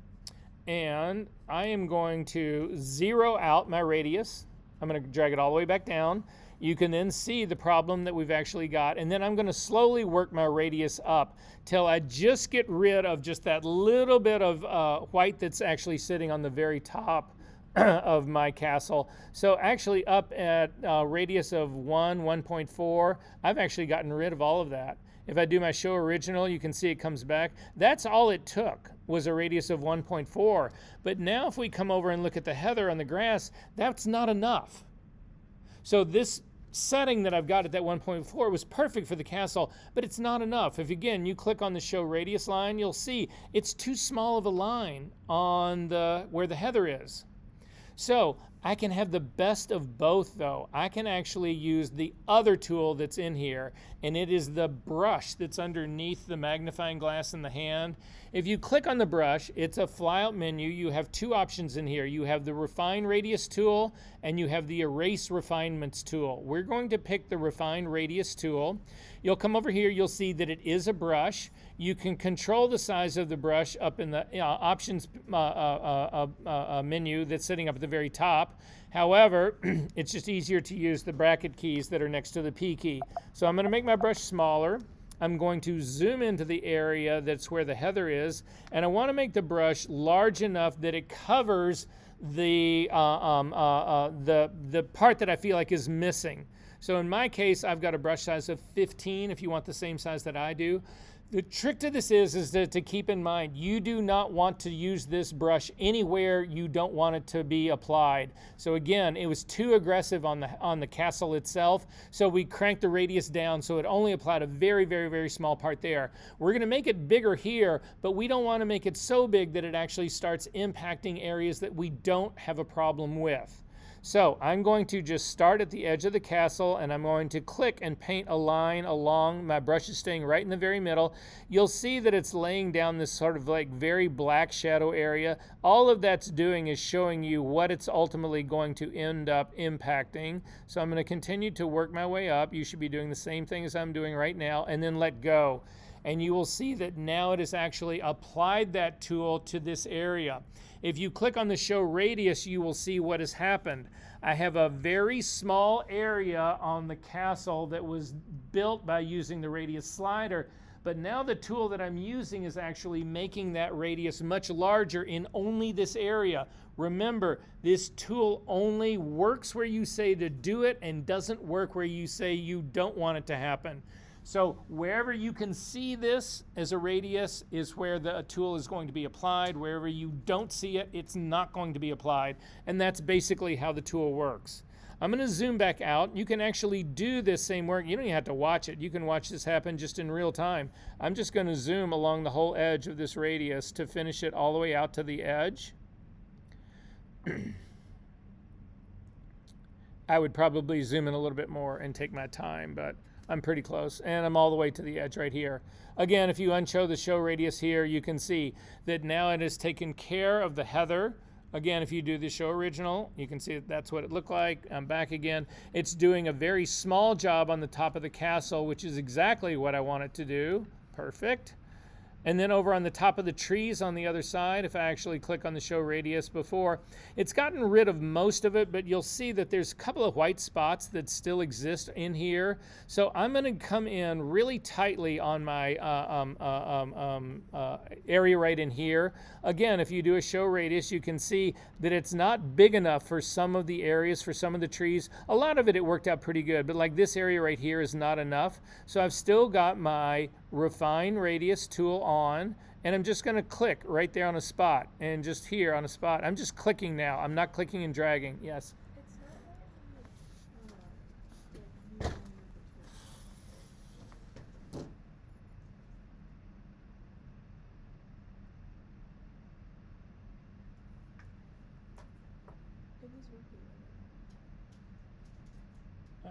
Speaker 1: and I am going to zero out my radius. I'm going to drag it all the way back down. You can then see the problem that we've actually got, and then I'm going to slowly work my radius up till I just get rid of just that little bit of white that's actually sitting on the very top of my castle. So actually up at radius of 1.4, I've actually gotten rid of all of that. If I do my show original, you can see it comes back. That's all it took, was a radius of 1.4. But now if we come over and look at the heather on the grass, that's not enough. So this setting that I've got at that 1.4 was perfect for the castle, but it's not enough. If again, you click on the show radius line, you'll see it's too small of a line on where the heather is. So I can have the best of both though. I can actually use the other tool that's in here, and it is the brush that's underneath the magnifying glass in the hand. If you click on the brush, it's a flyout menu. You have two options in here. You have the refine radius tool and you have the erase refinements tool. We're going to pick the refine radius tool. You'll come over here, you'll see that it is a brush. You can control the size of the brush up in the options menu that's sitting up at the very top. However, it's just easier to use the bracket keys that are next to the P key. So I'm going to make my brush smaller. I'm going to zoom into the area that's where the heather is, and I want to make the brush large enough that it covers the part that I feel like is missing. So in my case, I've got a brush size of 15 if you want the same size that I do. The trick to this is to keep in mind, you do not want to use this brush anywhere you don't want it to be applied. So again, it was too aggressive on the castle itself, so we cranked the radius down so it only applied a very, very, very small part there. We're going to make it bigger here, but we don't want to make it so big that it actually starts impacting areas that we don't have a problem with. So I'm going to just start at the edge of the castle, and I'm going to click and paint a line along. My brush is staying right in the very middle. You'll see that it's laying down this sort of like very black shadow area. All of that's doing is showing you what it's ultimately going to end up impacting. So I'm going to continue to work my way up. You should be doing the same thing as I'm doing right now, and then let go. And you will see that now it has actually applied that tool to this area. If you click on the show radius, you will see what has happened. I have a very small area on the castle that was built by using the radius slider, but now the tool that I'm using is actually making that radius much larger in only this area. Remember, this tool only works where you say to do it and doesn't work where you say you don't want it to happen. So wherever you can see this as a radius is where the tool is going to be applied. Wherever you don't see it, it's not going to be applied. And that's basically how the tool works. I'm going to zoom back out. You can actually do this same work. You don't even have to watch it. You can watch this happen just in real time. I'm just going to zoom along the whole edge of this radius to finish it all the way out to the edge. I would probably zoom in a little bit more and take my time, but I'm pretty close, and I'm all the way to the edge right here. Again, if you unshow the show radius here, you can see that now it has taken care of the heather. Again, if you do the show original, you can see that that's what it looked like. I'm back again. It's doing a very small job on the top of the castle, which is exactly what I want it to do. Perfect. And then over on the top of the trees on the other side, if I actually click on the show radius before, it's gotten rid of most of it, but you'll see that there's a couple of white spots that still exist in here. So I'm going to come in really tightly on my area right in here. Again, if you do a show radius, you can see that it's not big enough for some of the areas, for some of the trees. A lot of it worked out pretty good, but like this area right here is not enough. So I've still got my refine radius tool on, and I'm just going to click right there on a spot, and just here on a spot. I'm just clicking now. I'm not clicking and dragging. Yes?
Speaker 2: It's not letting me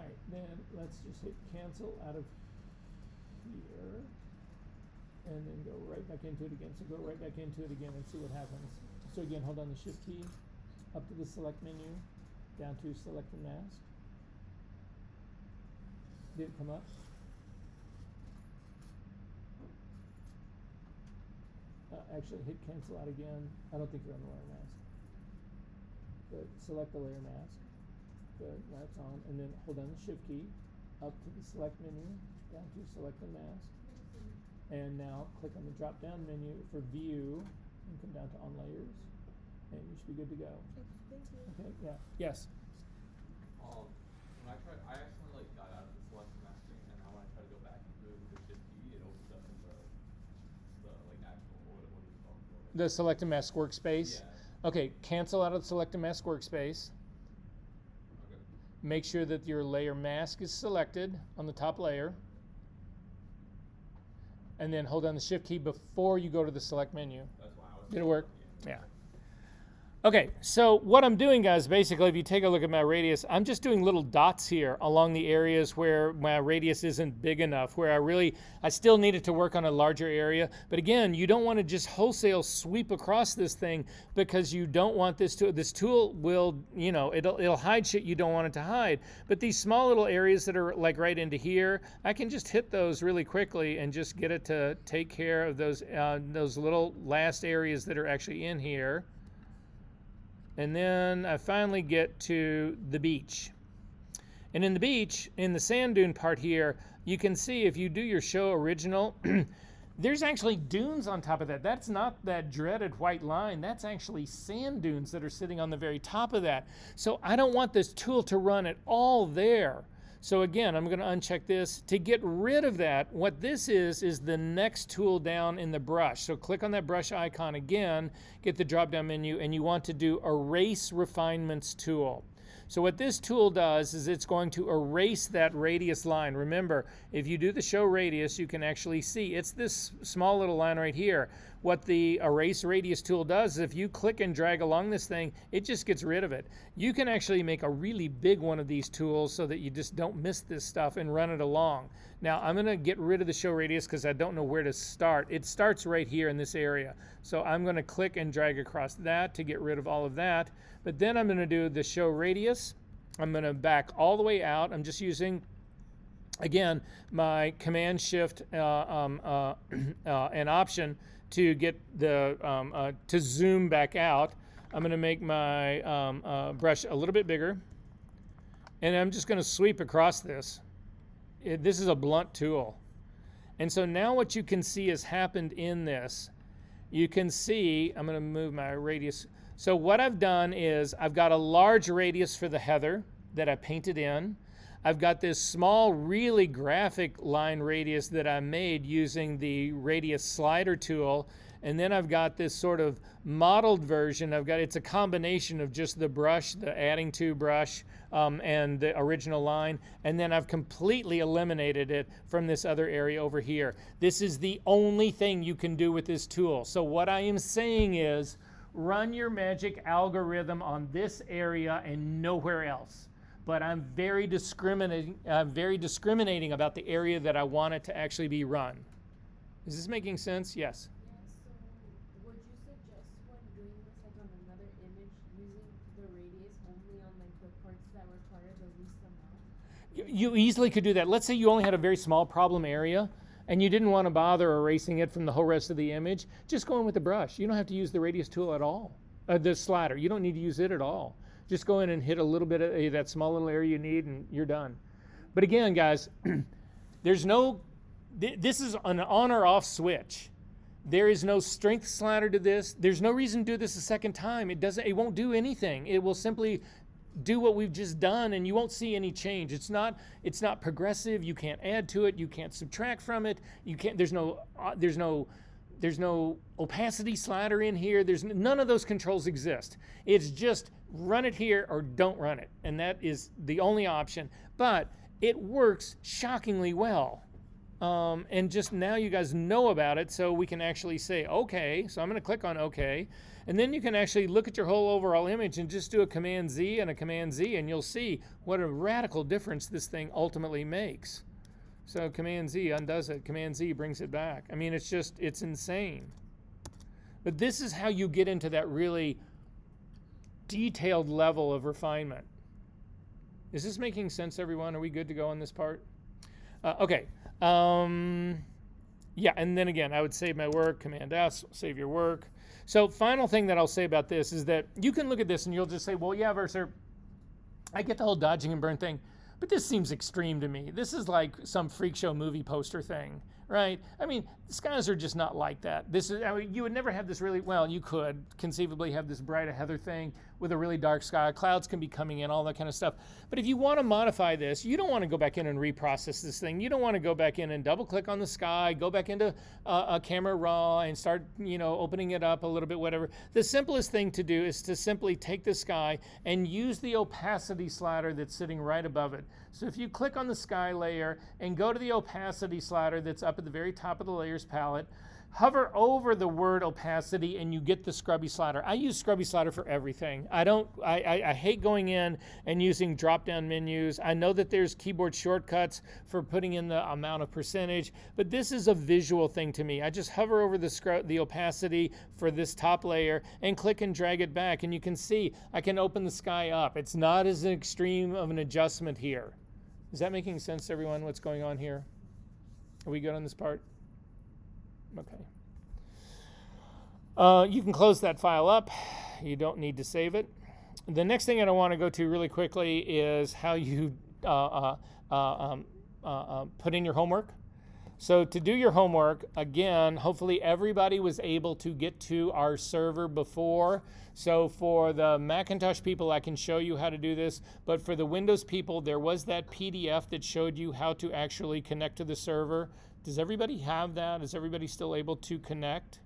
Speaker 1: right, then let's just hit cancel out of here, and then go right back into it again. So go right back into it again and see what happens. So again, hold on the shift key, up to the select menu, down to select and mask. Did it come up? Actually, hit cancel out again. I don't think you're on the layer mask. Good. Select the layer mask. Good. That's on. And then hold down the shift key, up to the select menu, down to select the mask. And now click on the drop down menu for view and come down to on layers. And you should be good to go.
Speaker 3: Okay, thank you.
Speaker 1: Okay, yeah. Yes.
Speaker 4: When I tried, I accidentally got out of the select mask screen, and now when I try to go back into it with the shift key, it opens up in the like actual what is it called?
Speaker 1: The select and mask workspace.
Speaker 4: Yeah.
Speaker 1: Okay, cancel out of the select and mask workspace.
Speaker 4: Okay.
Speaker 1: Make sure that your layer mask is selected on the top layer. And then hold down the shift key before you go to the select menu.
Speaker 4: That's why I was.
Speaker 1: Did it work?
Speaker 4: Yeah.
Speaker 1: Yeah. Okay, so what I'm doing, guys, basically, if you take a look at my radius, I'm just doing little dots here along the areas where my radius isn't big enough, where I still needed to work on a larger area. But again, you don't want to just wholesale sweep across this thing, because you don't want this tool will, it'll hide shit you don't want it to hide. But these small little areas that are like right into here, I can just hit those really quickly and just get it to take care of those little last areas that are actually in here. And then I finally get to the beach. And in the beach, in the sand dune part here, you can see if you do your show original, there's actually dunes on top of that. That's not that dreaded white line. That's actually sand dunes that are sitting on the very top of that. So I don't want this tool to run at all there. So again, I'm going to uncheck this. To get rid of that, what this is the next tool down in the brush. So click on that brush icon again, get the drop-down menu, and you want to do Erase Refinements tool. So what this tool does is it's going to erase that radius line. Remember, if you do the show radius, you can actually see it's this small little line right here. What the erase radius tool does is if you click and drag along this thing, it just gets rid of it. You can actually make a really big one of these tools so that you just don't miss this stuff and run it along. Now I'm going to get rid of the show radius because I don't know where to start. It starts right here in this area. So I'm going to click and drag across that to get rid of all of that. But then I'm going to do the show radius. I'm going to back all the way out. I'm just using, again, my Command Shift and Option to get the to zoom back out. I'm going to make my brush a little bit bigger, and I'm just going to sweep across this. This is a blunt tool, and so now what you can see has happened in this. You can see I'm going to move my radius. So what I've done is I've got a large radius for the heather that I painted in. I've got this small, really graphic line radius that I made using the radius slider tool. And then I've got this sort of modeled version. It's a combination of just the brush, the adding to brush, and the original line. And then I've completely eliminated it from this other area over here. This is the only thing you can do with this tool. So what I am saying is, run your magic algorithm on this area and nowhere else. But I'm very discriminating about the area that I want it to actually be run. Is this making sense? Yes.
Speaker 3: Yeah, so would you suggest when doing this like on another image using the radius only on like the parts that require the least amount?
Speaker 1: You easily could do that. Let's say you only had a very small problem area and you didn't want to bother erasing it from the whole rest of the image. Just go in with the brush. You don't have to use the radius tool at all. The slider, you don't need to use it at all. Just go in and hit a little bit of that small little area you need and you're done. But again, guys, this is an on or off switch. There is no strength slider to this. There's no reason to do this a second time. It won't do anything. It will simply do what we've just done and you won't see any change. It's not progressive. You can't add to it. You can't subtract from it. There's no opacity slider in here. None of those controls exist. It's just run it here or don't run it. And that is the only option. But it works shockingly well. And just now you guys know about it, so we can actually say, okay, so I'm going to click on okay. And then you can actually look at your whole overall image and just do a Command Z and a Command Z, and you'll see what a radical difference this thing ultimately makes. So Command Z undoes it, Command Z brings it back. I mean, it's insane. But this is how you get into that really detailed level of refinement. Is this making sense, everyone? Are we good to go on this part? Okay. Yeah, and then again, I would save my work, Command S, save your work. So final thing that I'll say about this is that you can look at this and you'll just say, well, yeah, Verser, I get the whole dodging and burn thing, but this seems extreme to me. This is like some freak show movie poster thing, right? I mean, the skies are just not like that. You would never have this really, well, you could conceivably have this bright heather thing with a really dark sky. Clouds can be coming in, all that kind of stuff. But if you want to modify this, you don't want to go back in and reprocess this thing. You don't want to go back in and double click on the sky, go back into a camera raw and start, opening it up a little bit, whatever. The simplest thing to do is to simply take the sky and use the opacity slider that's sitting right above it. So if you click on the sky layer and go to the opacity slider that's up at the very top of the layers palette, hover over the word opacity and you get the scrubby slider. I use scrubby slider for everything. I hate going in and using drop-down menus. I know that there's keyboard shortcuts for putting in the amount of percentage, but this is a visual thing to me. I just hover over the opacity for this top layer and click and drag it back, and you can see I can open the sky up. It's not as extreme of an adjustment here. Is that making sense to everyone, what's going on here? Are we good on this part? Okay. You can close that file up. You don't need to save it. The next thing I want to go to really quickly is how you put in your homework. So to do your homework, again, hopefully everybody was able to get to our server before. So for the Macintosh people, I can show you how to do this. But for the Windows people, there was that PDF that showed you how to actually connect to the server. Does everybody have that? Is everybody still able to connect?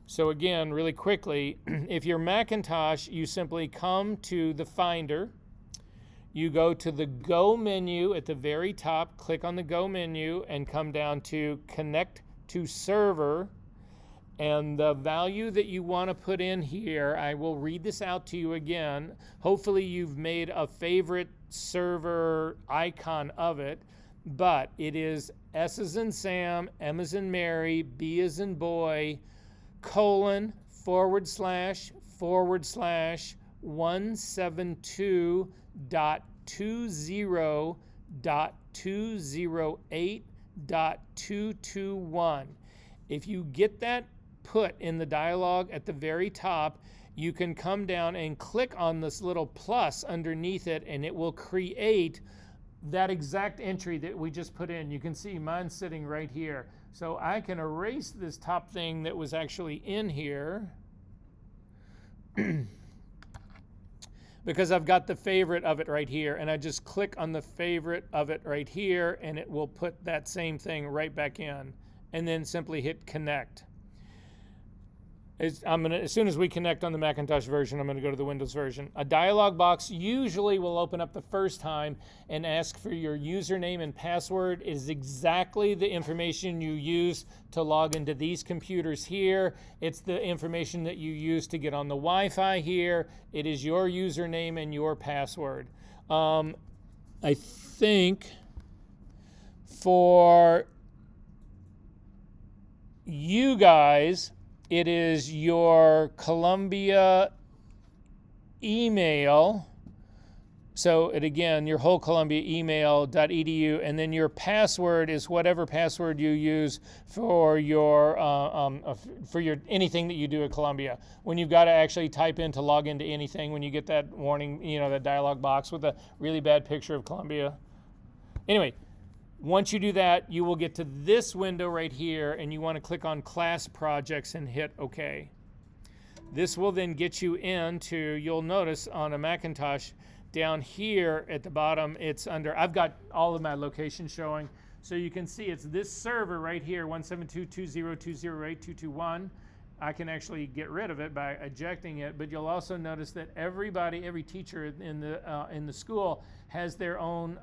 Speaker 1: So again, really quickly, if you're Macintosh, you simply come to the Finder. You go to the Go menu at the very top, click on the Go menu, and come down to Connect to Server. And the value that you want to put in here, I will read this out to you again. Hopefully you've made a favorite server icon of it, but it is S as in Sam, M as in Mary, B as in boy, colon, //172.20.208.221. If you get that put in the dialog at the very top, you can come down and click on this little plus underneath it, and it will create that exact entry that we just put in. You can see mine sitting right here. So I can erase this top thing that was actually in here because I've got the favorite of it right here, and I just click on the favorite of it right here, and it will put that same thing right back in, and then simply hit connect. As soon as we connect on the Macintosh version, I'm going to go to the Windows version. A dialog box usually will open up the first time and ask for your username and password. It is exactly the information you use to log into these computers here. It's the information that you use to get on the Wi-Fi here. It is your username and your password. I think for you guys, it is your Columbia email. So again, your whole Columbia email.edu, and then your password is whatever password you use for your anything that you do at Columbia. When you've got to actually type in to log into anything, when you get that warning, that dialog box with a really bad picture of Columbia. Anyway, once you do that, you will get to this window right here, and you want to click on Class Projects and hit OK. This will then get you into, you'll notice on a Macintosh, down here at the bottom, it's under, I've got all of my locations showing, so you can see it's this server right here, 172.20.208.221. I can actually get rid of it by ejecting it. But you'll also notice that every teacher in the school has their own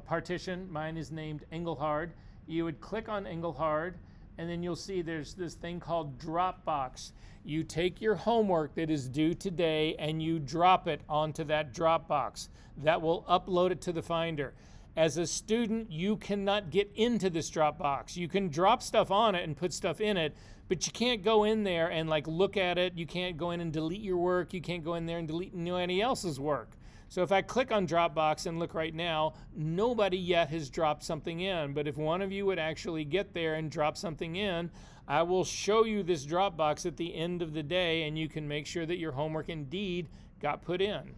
Speaker 1: partition. Mine is named Engelhard. You would click on Engelhard, and then you'll see there's this thing called Dropbox. You take your homework that is due today and you drop it onto that Dropbox. That will upload it to the Finder. As a student, you cannot get into this Dropbox. You can drop stuff on it and put stuff in it, but you can't go in there and like look at it. You can't go in and delete your work. You can't go in there and delete anybody else's work. So if I click on Dropbox and look right now, nobody yet has dropped something in. But if one of you would actually get there and drop something in, I will show you this Dropbox at the end of the day, and you can make sure that your homework indeed got put in.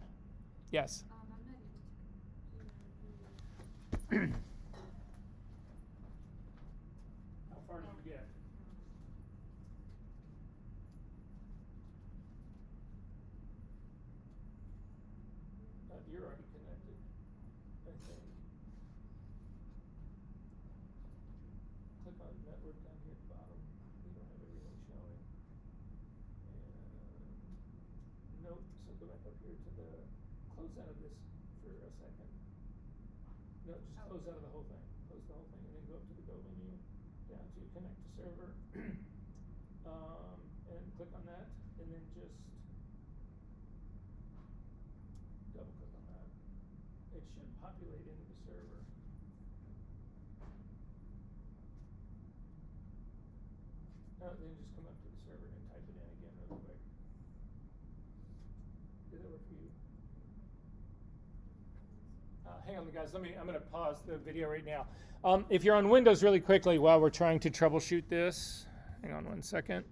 Speaker 1: Yes?
Speaker 2: I'm not able to
Speaker 1: How far did you get? You're already connected, I think. Click on network down here at the bottom. We don't have everything showing. And nope, so go back up here to the close out of this for a second. No, just close out of the whole thing. Close the whole thing and then go up to the go menu down to connect to server. And click on that and then just double click on that. It should populate into the server. Then just come up to the server and type it in again real quick. Did that work for you? Hang on, guys. I'm going to pause the video right now. If you're on Windows, really quickly, while we're trying to troubleshoot this, hang on one second.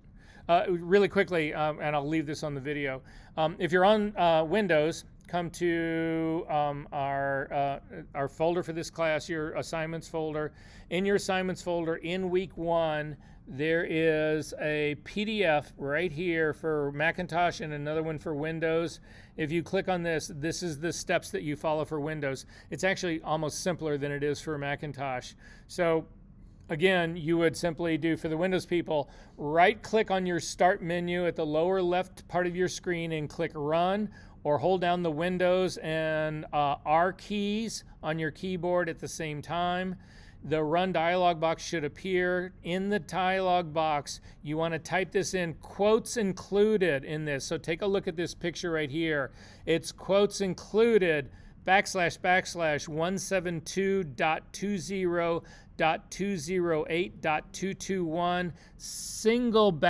Speaker 1: Really quickly, and I'll leave this on the video. If you're on Windows, come to our folder for this class, your assignments folder. In your assignments folder, in week 1, there is a PDF right here for Macintosh and another one for Windows. If you click on this, this is the steps that you follow for Windows. It's actually almost simpler than it is for Macintosh. So again, you would simply do, for the Windows people, right-click on your Start menu at the lower left part of your screen and click Run, or hold down the Windows and R keys on your keyboard at the same time. The Run dialog box should appear. In the dialog box, you want to type this in, quotes included in this. So take a look at this picture right here. It's quotes included, / 172.20.208.221, single /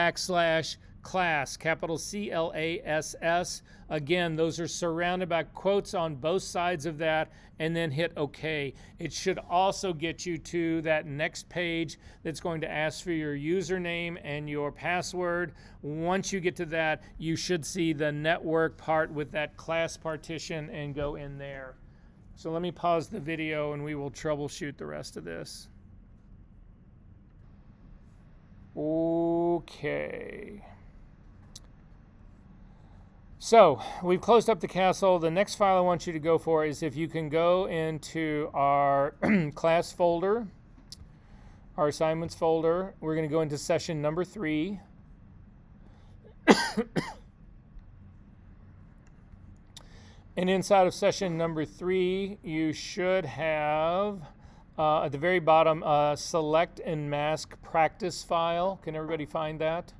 Speaker 1: class, capital CLASS. Again, those are surrounded by quotes on both sides of that, and then hit OK. It should also get you to that next page that's going to ask for your username and your password. Once you get to that, you should see the network part with that class partition and go in there. So let me pause the video and we will troubleshoot the rest of this. Okay. So we've closed up the castle. The next file I want you to go for is, if you can go into our class folder, our assignments folder. We're going to go into session number 3. And inside of session number 3, you should have, at the very bottom, select and mask practice file. Can everybody find that?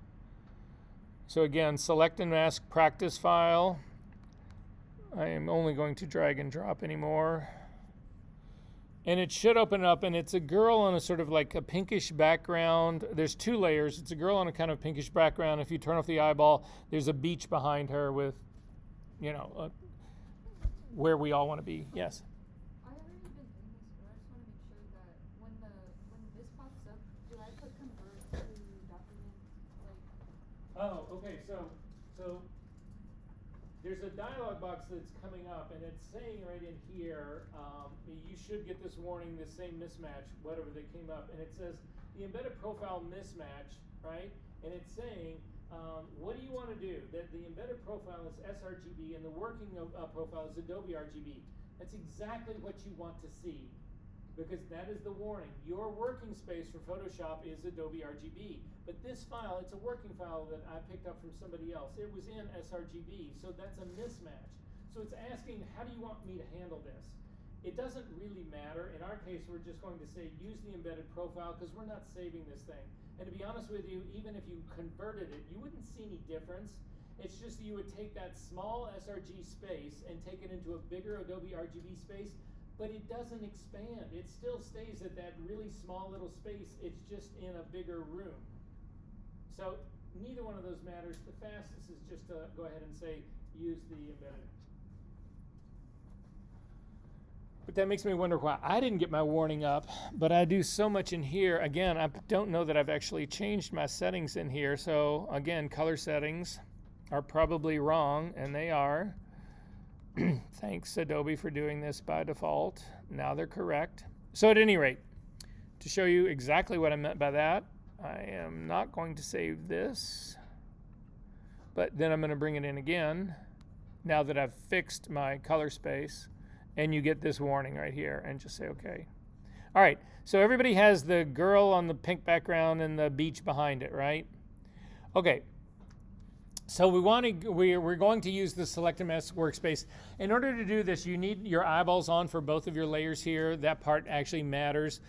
Speaker 1: So again, select and mask practice file. I am only going to drag and drop anymore. And it should open up, and it's a girl on a sort of like a pinkish background. There's 2 layers. It's a girl on a kind of pinkish background. If you turn off the eyeball, there's a beach behind her with, you know, where we all want to be. Yes?
Speaker 2: I have already been doing this, but I just want to make sure that when this pops up, do I put convert to document?
Speaker 1: Oh, okay. So there's a dialog box that's coming up, and it's saying right in here, you should get this warning, this same mismatch, whatever that came up, and it says the embedded profile mismatch, right? And it's saying, what do you want to do? That the embedded profile is sRGB and the working profile is Adobe RGB. That's exactly what you want to see. because that is the warning. Your working space for Photoshop is Adobe RGB, but this file, it's a working file that I picked up from somebody else. It was in sRGB, so that's a mismatch. So it's asking, how do you want me to handle this? It doesn't really matter. In our case, we're just going to say use the embedded profile because we're not saving this thing. And to be honest with you, even if you converted it, you wouldn't see any difference. It's just that you would take that small sRG space and take it into a bigger Adobe RGB space, but it doesn't expand. It still stays at that really small little space. It's just in a bigger room. So neither one of those matters. The fastest is just to go ahead and say use the embedded. But that makes me wonder why I didn't get my warning up, but I do so much in here. Again, I don't know that I've actually changed my settings in here. So again, color settings are probably wrong, and they are. Thanks, Adobe, for doing this by default. Now they're correct. So at any rate, to show you exactly what I meant by that, I am not going to save this, but then I'm going to bring it in again now that I've fixed my color space. And you get this warning right here and just say okay. All right, so everybody has the girl on the pink background and the beach behind it, right? Okay, so we're going to use the Select and Mask workspace. In order to do this, you need your eyeballs on for both of your layers here. That part actually matters.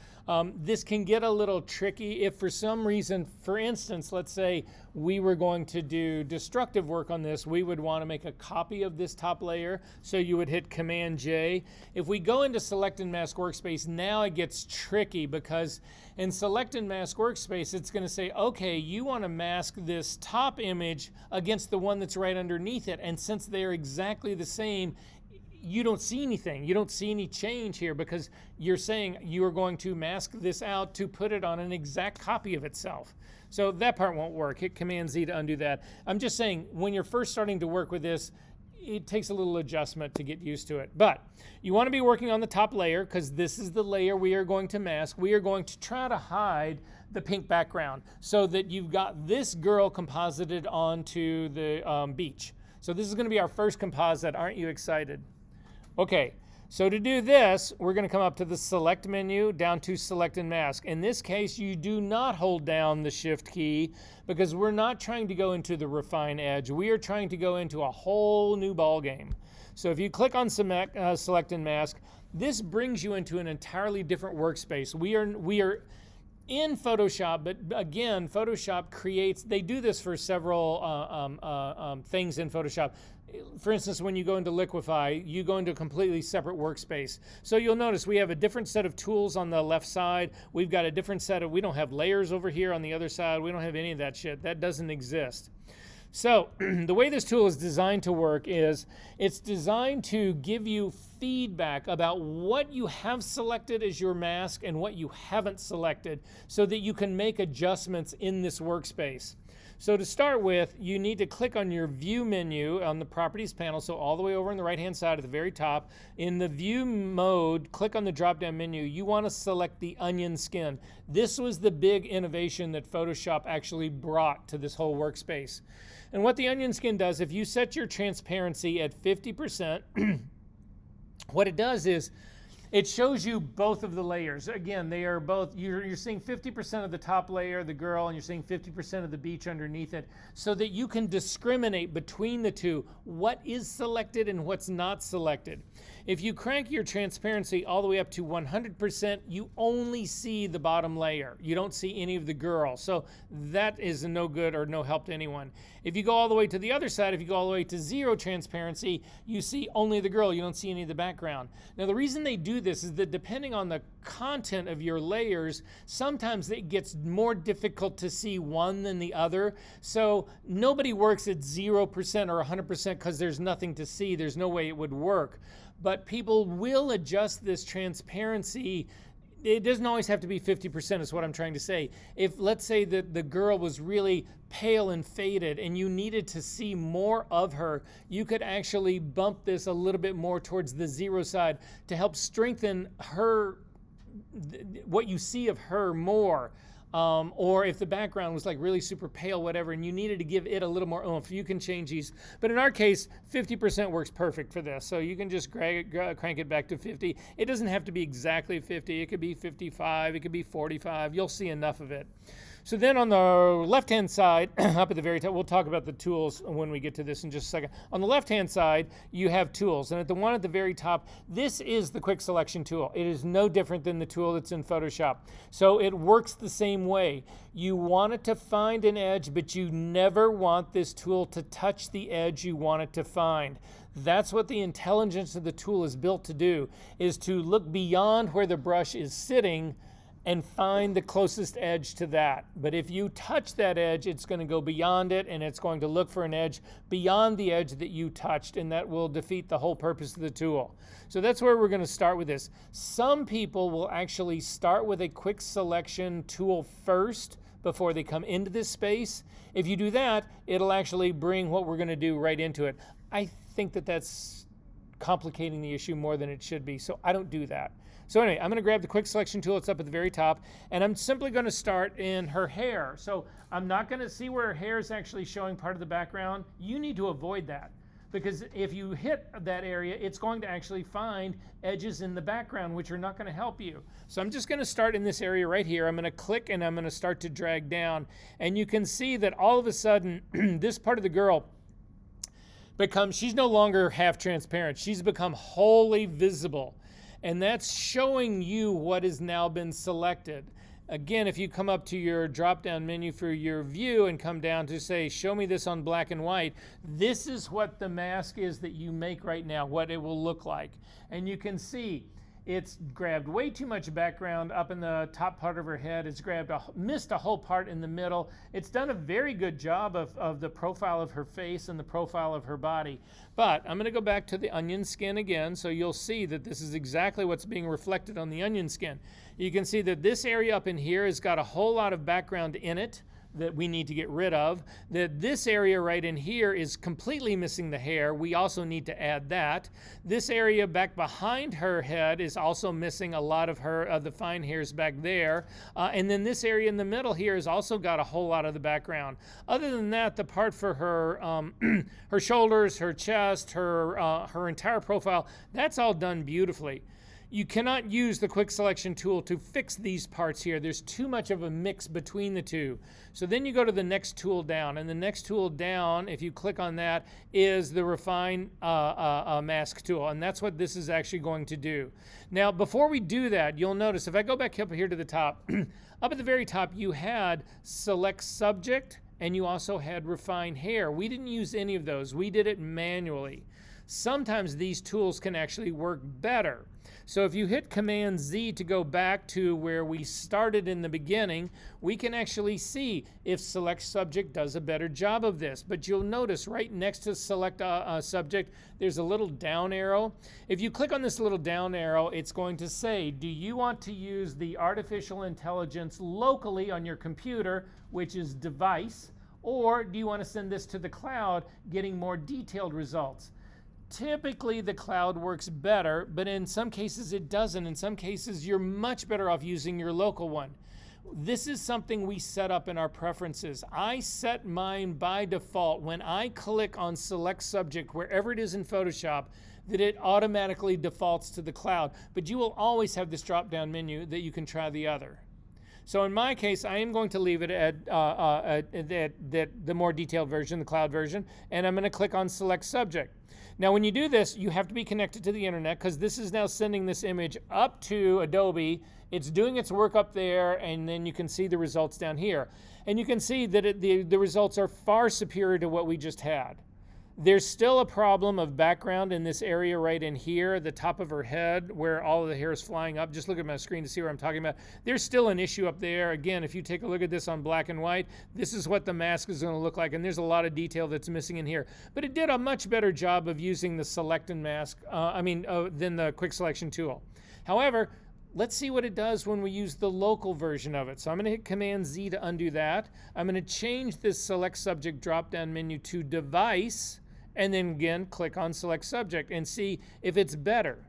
Speaker 1: This can get a little tricky if for some reason, for instance, let's say we were going to do destructive work on this, we would want to make a copy of this top layer. So you would hit Command J. If we go into Select and Mask workspace, now it gets tricky because in Select and Mask workspace, it's going to say, okay, you want to mask this top image against the one that's right underneath it. And since they're exactly the same, you don't see anything. You don't see any change here because you're saying you are going to mask this out to put it on an exact copy of itself. So that part won't work. Hit Command Z to undo that. I'm just saying when you're first starting to work with this, it takes a little adjustment to get used to it. But you want to be working on the top layer because this is the layer we are going to mask. We are going to try to hide the pink background so that you've got this girl composited onto the beach. So this is going to be our first composite. Aren't you excited? Okay, so to do this, we're going to come up to the Select menu, down to Select and Mask. In this case, you do not hold down the Shift key because we're not trying to go into the Refine Edge. We are trying to go into a whole new ball game. So if you click on Select and Mask, this brings you into an entirely different workspace. We are in Photoshop, but again, Photoshop creates, they do this for several things in Photoshop. For instance, when you go into Liquify, you go into a completely separate workspace. So you'll notice we have a different set of tools on the left side. We've got a different set of, we don't have layers over here on the other side. We don't have any of that shit. That doesn't exist. So the way this tool is designed to work is it's designed to give you feedback about what you have selected as your mask and what you haven't selected so that you can make adjustments in this workspace. So to start with, you need to click on your View menu on the Properties panel, so all the way over on the right-hand side at the very top. In the View mode, click on the drop-down menu. You want to select the onion skin. This was the big innovation that Photoshop actually brought to this whole workspace. And what the onion skin does, if you set your transparency at 50%, what it does is it shows you both of the layers. Again, they are both, you're seeing 50% of the top layer, the girl, and you're seeing 50% of the beach underneath it, so that you can discriminate between the two, what is selected and what's not selected. If you crank your transparency all the way up to 100%, you only see the bottom layer. You don't see any of the girl. So that is no good or no help to anyone. If you go all the way to the other side, if you go all the way to 0 transparency, you see only the girl. You don't see any of the background. Now, the reason they do this is that depending on the content of your layers, sometimes it gets more difficult to see one than the other. So nobody works at 0% or 100% because there's nothing to see. There's no way it would work. But people will adjust this transparency. It doesn't always have to be 50% is what I'm trying to say. If let's say that the girl was really pale and faded and you needed to see more of her, you could actually bump this a little bit more towards the 0 side to help strengthen her, what you see of her more. or if the background was like really super pale, whatever, and you needed to give it a little more oomph, you can change these. But in our case, 50% works perfect for this. So you can just crank it back to 50. It doesn't have to be exactly 50. It could be 55. It could be 45. You'll see enough of it. So then on the left-hand side, up at the very top, we'll talk about the tools when we get to this in just a second. On the left-hand side, you have tools. And at the one at the very top, this is the quick selection tool. It is no different than the tool that's in Photoshop. So it works the same way. You want it to find an edge, but you never want this tool to touch the edge you want it to find. That's what the intelligence of the tool is built to do, is to look beyond where the brush is sitting and find the closest edge to that. But if you touch that edge, it's going to go beyond it, and it's going to look for an edge beyond the edge that you touched, and that will defeat the whole purpose of the tool. So that's where we're going to start with this. Some people will actually start with a quick selection tool first before they come into this space. If you do that, it'll actually bring what we're going to do right into it. I think that that's complicating the issue more than it should be, so I don't do that. So anyway, I'm going to grab the quick selection tool. It's up at the very top, and I'm simply going to start in her hair. So I'm not going to see where her hair is actually showing part of the background. You need to avoid that, because if you hit that area, it's going to actually find edges in the background, which are not going to help you. So I'm just going to start in this area right here. I'm going to click, and I'm going to start to drag down. And you can see that all of a sudden, this part of the girl she's no longer half transparent. She's become wholly visible. And that's showing you what has now been selected. Again, if you come up to your drop-down menu for your view and come down to say, show me this on black and white, this is what the mask is that you make right now, what it will look like. And you can see it's grabbed way too much background up in the top part of her head. It's missed a whole part in the middle. It's done a very good job of the profile of her face and the profile of her body. But I'm going to go back to the onion skin again, so you'll see that this is exactly what's being reflected on the onion skin. You can see that this area up in here has got a whole lot of background in it that we need to get rid of. That this area right in here is completely missing the hair. We also need to add that. This area back behind her head is also missing a lot of the fine hairs back there. And then this area in the middle here has also got a whole lot of the background. Other than that, the part for her her shoulders, her chest, her entire profile, that's all done beautifully. You cannot use the quick selection tool to fix these parts here. There's too much of a mix between the two. So then you go to the next tool down, and the next tool down, if you click on that, is the refine mask tool, and that's what this is actually going to do. Now, before we do that, you'll notice if I go back up here to the top, up at the very top, you had select subject, and you also had refine hair. We didn't use any of those. We did it manually. Sometimes these tools can actually work better. So if you hit Command Z to go back to where we started in the beginning, we can actually see if Select Subject does a better job of this. But you'll notice right next to Select Subject, there's a little down arrow. If you click on this little down arrow, it's going to say, do you want to use the artificial intelligence locally on your computer, which is device, or do you want to send this to the cloud, getting more detailed results? Typically, the cloud works better, but in some cases it doesn't. In some cases, you're much better off using your local one. This is something we set up in our preferences. I set mine by default when I click on Select Subject, wherever it is in Photoshop, that it automatically defaults to the cloud. But you will always have this drop-down menu that you can try the other. So in my case, I am going to leave it at the more detailed version, the cloud version, and I'm going to click on Select Subject. Now, when you do this, you have to be connected to the internet, because this is now sending this image up to Adobe. It's doing its work up there, and then you can see the results down here. And you can see that the results are far superior to what we just had. There's still a problem of background in this area right in here, the top of her head, where all of the hair is flying up. Just look at my screen to see what I'm talking about. There's still an issue up there. Again, if you take a look at this on black and white, this is what the mask is going to look like, and there's a lot of detail that's missing in here. But it did a much better job of using the select and mask, than the quick selection tool. However, let's see what it does when we use the local version of it. So I'm going to hit Command Z to undo that. I'm going to change this Select Subject drop-down menu to Device, and then again click on Select Subject and see if it's better.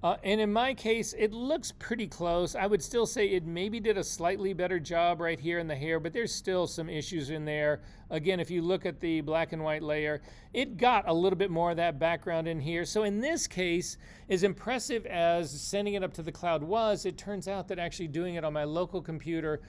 Speaker 1: And in my case, it looks pretty close. I would still say it maybe did a slightly better job right here in the hair, but there's still some issues in there. Again, if you look at the black and white layer, it got a little bit more of that background in here. So in this case, as impressive as sending it up to the cloud was, it turns out that actually doing it on my local computer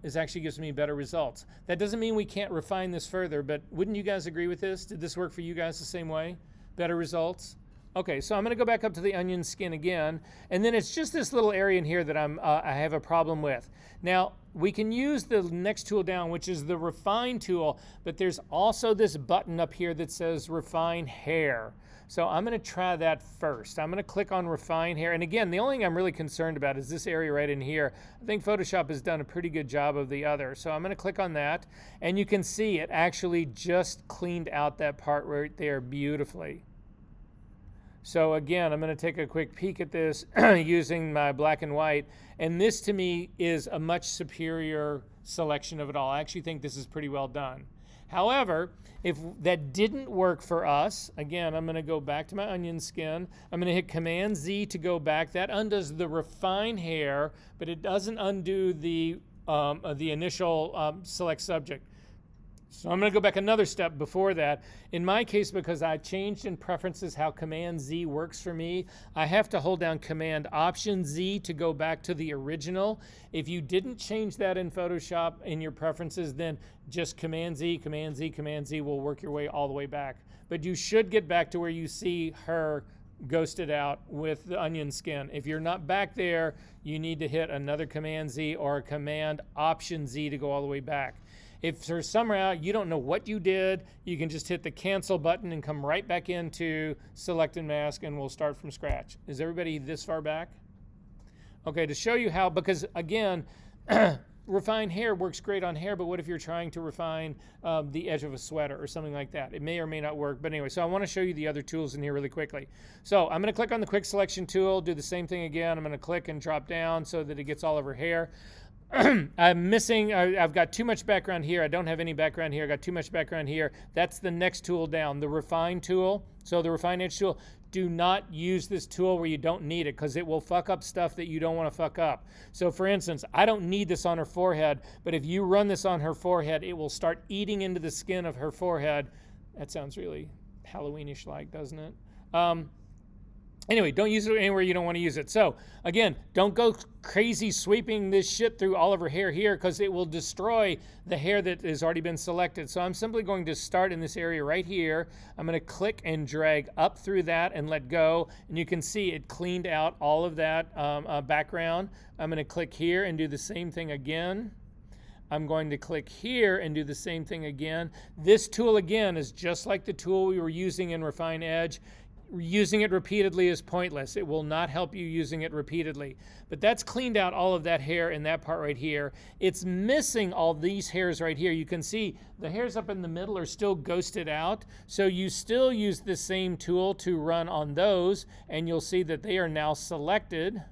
Speaker 1: is actually gives me better results. That doesn't mean we can't refine this further, but wouldn't you guys agree with this? Did this work for you guys the same way? Better results? Okay, so I'm going to go back up to the onion skin again, and then it's just this little area in here that I have a problem with. Now, we can use the next tool down, which is the Refine tool, but there's also this button up here that says Refine Hair. So I'm going to try that first. I'm going to click on Refine Hair, and again, the only thing I'm really concerned about is this area right in here. I think Photoshop has done a pretty good job of the other. So I'm going to click on that, and you can see it actually just cleaned out that part right there beautifully. So again, I'm going to take a quick peek at this using my black and white, and this to me is a much superior selection of it all. I actually think this is pretty well done. However, if that didn't work for us, again, I'm going to go back to my onion skin. I'm going to hit Command Z to go back. That undoes the Refine Hair, but it doesn't undo the initial select subject. So I'm going to go back another step before that. In my case, because I changed in preferences how Command Z works for me, I have to hold down Command Option Z to go back to the original. If you didn't change that in Photoshop in your preferences, then just Command Z, Command Z, Command Z will work your way all the way back. But you should get back to where you see her ghosted out with the onion skin. If you're not back there, you need to hit another Command Z or a Command Option Z to go all the way back. If for some reason you don't know what you did, you can just hit the cancel button and come right back into select and mask, and we'll start from scratch. Is everybody this far back? Okay, to show you how, because again, Refine Hair works great on hair, but what if you're trying to refine the edge of a sweater or something like that? It may or may not work, but anyway, so I want to show you the other tools in here really quickly. So I'm going to click on the quick selection tool, do the same thing again. I'm going to click and drop down so that it gets all over hair. I'm missing, I've got too much background here. I don't have any background here. I got too much background here. That's the next tool down, the Refine tool. So the Refine Edge tool, do not use this tool where you don't need it, because it will fuck up stuff that you don't want to fuck up. So for instance, I don't need this on her forehead, but if you run this on her forehead, it will start eating into the skin of her forehead. That sounds really Halloweenish like, doesn't it? Anyway, don't use it anywhere you don't want to use it. So again, don't go crazy sweeping this shit through all of her hair here, because it will destroy the hair that has already been selected. So I'm simply going to start in this area right here. I'm going to click and drag up through that and let go. And you can see it cleaned out all of that background. I'm going to click here and do the same thing again. I'm going to click here and do the same thing again. This tool again is just like the tool we were using in Refine Edge. Using it repeatedly is pointless. It will not help you using it repeatedly. But that's cleaned out all of that hair in that part right here. It's missing all these hairs right here. You can see the hairs up in the middle are still ghosted out. So you still use the same tool to run on those, and you'll see that they are now selected.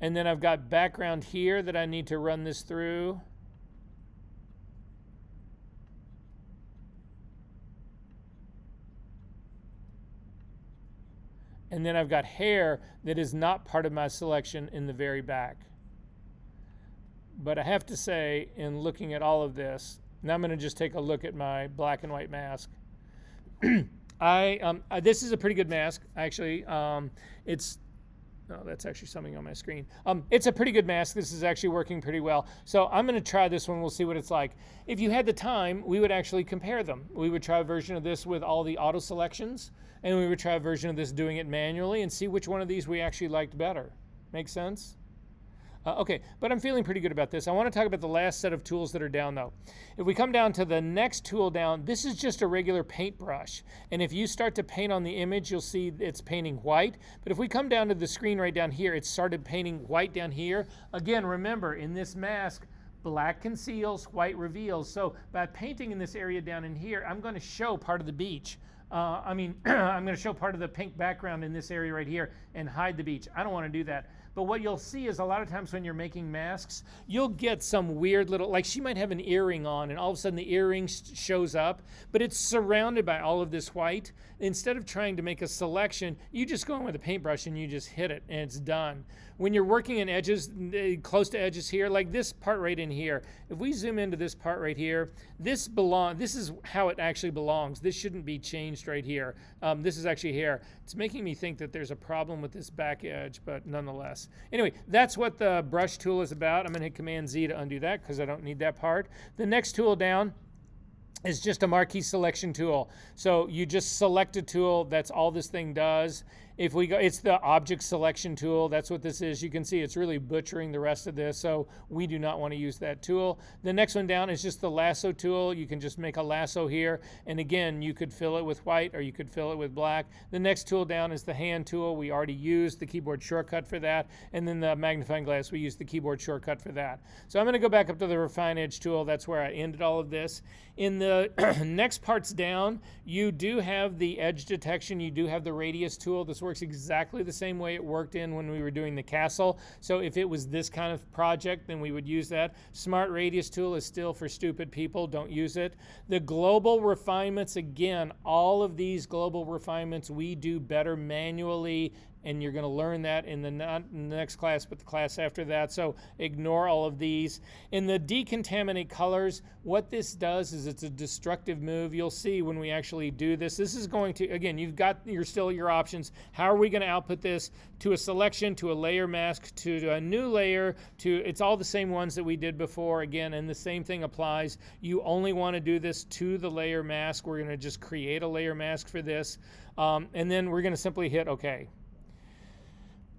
Speaker 1: And then I've got background here that I need to run this through. And then I've got hair that is not part of my selection in the very back. But I have to say, in looking at all of this, now I'm going to just take a look at my black and white mask. This is a pretty good mask, actually. No, that's actually something on my screen. It's a pretty good mask. This is actually working pretty well. So I'm going to try this one. We'll see what it's like. If you had the time, we would actually compare them. We would try a version of this with all the auto selections, and we would try a version of this doing it manually and see which one of these we actually liked better. Make sense? Okay, but I'm feeling pretty good about this. I want to talk about the last set of tools that are down, though. If we come down to the next tool down, this is just a regular paintbrush. And if you start to paint on the image, you'll see it's painting white. But if we come down to the screen right down here, it started painting white down here. Again, remember, in this mask, black conceals, white reveals. So by painting in this area down in here, I'm going to show part of the beach. I'm going to show part of the pink background in this area right here and hide the beach. I don't want to do that. But what you'll see is a lot of times when you're making masks, you'll get some weird little, like she might have an earring on and all of a sudden the earring shows up, but it's surrounded by all of this white. Instead of trying to make a selection, you just go in with a paintbrush and you just hit it and it's done. When you're working in edges, close to edges here, like this part right in here, if we zoom into this part right here, this is how it actually belongs. This shouldn't be changed right here. This is actually here. It's making me think that there's a problem with this back edge, but nonetheless. Anyway, that's what the brush tool is about. I'm gonna hit Command Z to undo that because I don't need that part. The next tool down is just a marquee selection tool. So you just select a tool, that's all this thing does. If we go, it's the object selection tool, that's what this is. You can see it's really butchering the rest of this, so we do not want to use that tool. The next one down is just the lasso tool. You can just make a lasso here, and again, you could fill it with white or you could fill it with black. The next tool down is the hand tool. We already used the keyboard shortcut for that, and then the magnifying glass, we used the keyboard shortcut for that. So I'm going to go back up to the refine edge tool. That's where I ended all of this. In the next parts down, you do have the edge detection. You do have the radius tool. This works exactly the same way it worked in when we were doing the castle. So if it was this kind of project, then we would use that. Smart radius tool is still for stupid people. Don't use it. The global refinements, again, all of these global refinements we do better manually, and you're going to learn that in the not in the next class, but the class after that. So ignore all of these. In the decontaminate colors, what this does is it's a destructive move. You'll see when we actually do this. This is going to, again, you've got still your options. How are we going to output this to a selection, to a layer mask, to a new layer, it's all the same ones that we did before, again, and the same thing applies. You only want to do this to the layer mask. We're going to just create a layer mask for this, and then we're going to simply hit OK.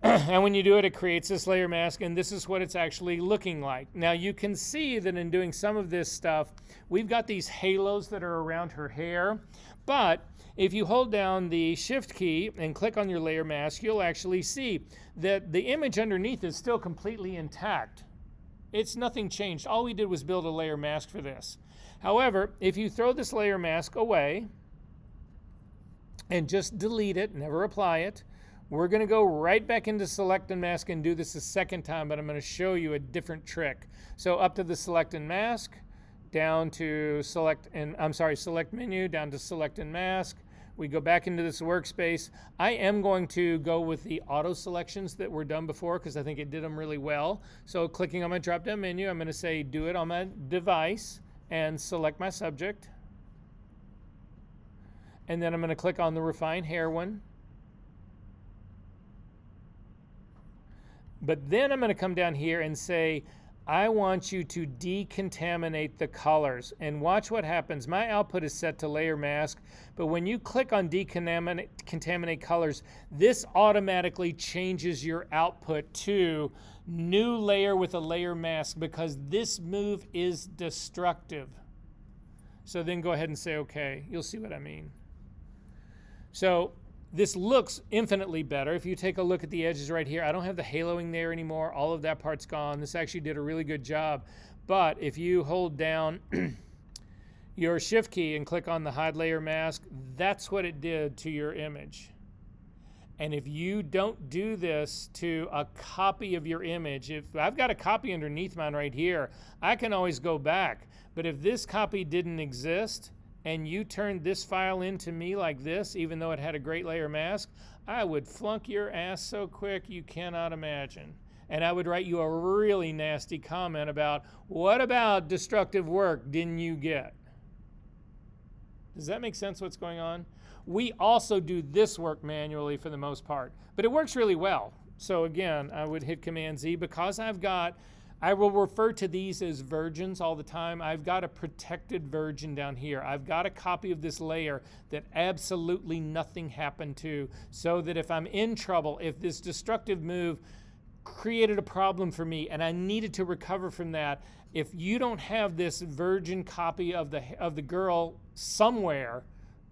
Speaker 1: And when you do it, it creates this layer mask, and this is what it's actually looking like. Now you can see that in doing some of this stuff, we've got these halos that are around her hair, but if you hold down the Shift key and click on your layer mask, you'll actually see that the image underneath is still completely intact. It's nothing changed. All we did was build a layer mask for this. However, if you throw this layer mask away and just delete it, never apply it, we're going to go right back into select and mask and do this a second time, but I'm going to show you a different trick. So up to the select and mask, down to select menu, down to select and mask. We go back into this workspace. I am going to go with the auto selections that were done before because I think it did them really well. So clicking on my drop down menu, I'm going to say do it on my device and select my subject. And then I'm going to click on the refine hair one. But then I'm going to come down here and say, I want you to decontaminate the colors. And watch what happens. My output is set to layer mask, but when you click on decontaminate colors, this automatically changes your output to new layer with a layer mask because this move is destructive. So then go ahead and say OK. You'll see what I mean. So this looks infinitely better. If you take a look at the edges right here, I don't have the haloing there anymore. All of that part's gone. This actually did a really good job. But if you hold down your Shift key and click on the hide layer mask, that's what it did to your image. And if you don't do this to a copy of your image, if I've got a copy underneath mine right here, I can always go back. But if this copy didn't exist, and you turned this file into me like this, even though it had a great layer mask, I would flunk your ass so quick you cannot imagine. And I would write you a really nasty comment about, what about destructive work didn't you get? Does that make sense what's going on? We also do this work manually for the most part, but it works really well. So again, I would hit Command Z because I will refer to these as versions all the time. I've got a protected version down here. I've got a copy of this layer that absolutely nothing happened to, so that if I'm in trouble, if this destructive move created a problem for me and I needed to recover from that, if you don't have this virgin copy of the girl somewhere,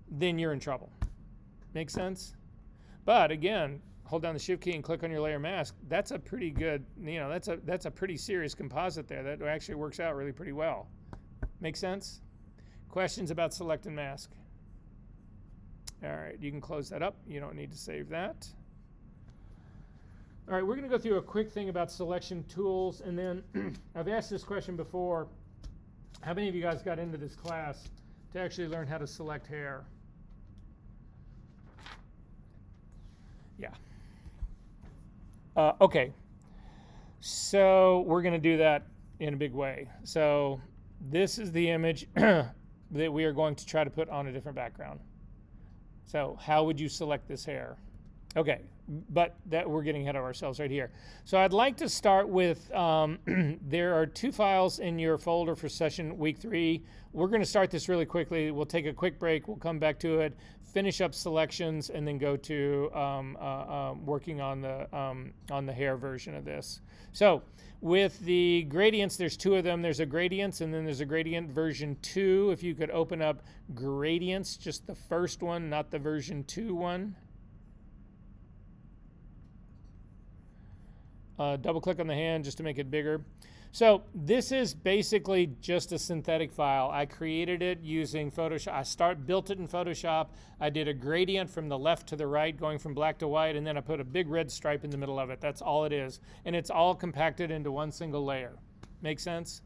Speaker 1: then you're in trouble. Make sense? But again, hold down the Shift key and click on your layer mask. That's a pretty good, that's a pretty serious composite there. That actually works out really pretty well. Make sense? Questions about select and mask? All right, you can close that up. You don't need to save that. All right, we're going to go through a quick thing about selection tools, and then I've asked this question before. How many of you guys got into this class to actually learn how to select hair? Yeah. Okay. So we're going to do that in a big way. So this is the image that we are going to try to put on a different background. So how would you select this hair? Okay, but that we're getting ahead of ourselves right here. So I'd like to start with, there are 2 files in your folder for session week 3. We're going to start this really quickly. We'll take a quick break. We'll come back to it, finish up selections, and then go to working on the hair version of this. So with the gradients, there's 2 of them. There's a gradients, and then there's a gradient version 2. If you could open up gradients, just the first one, not the version 2 one. Double click on the hand just to make it bigger. So this is basically just a synthetic file. I created it using Photoshop. I built it in Photoshop. I did a gradient from the left to the right, going from black to white, and then I put a big red stripe in the middle of it. That's all it is. And it's all compacted into one single layer. Make sense?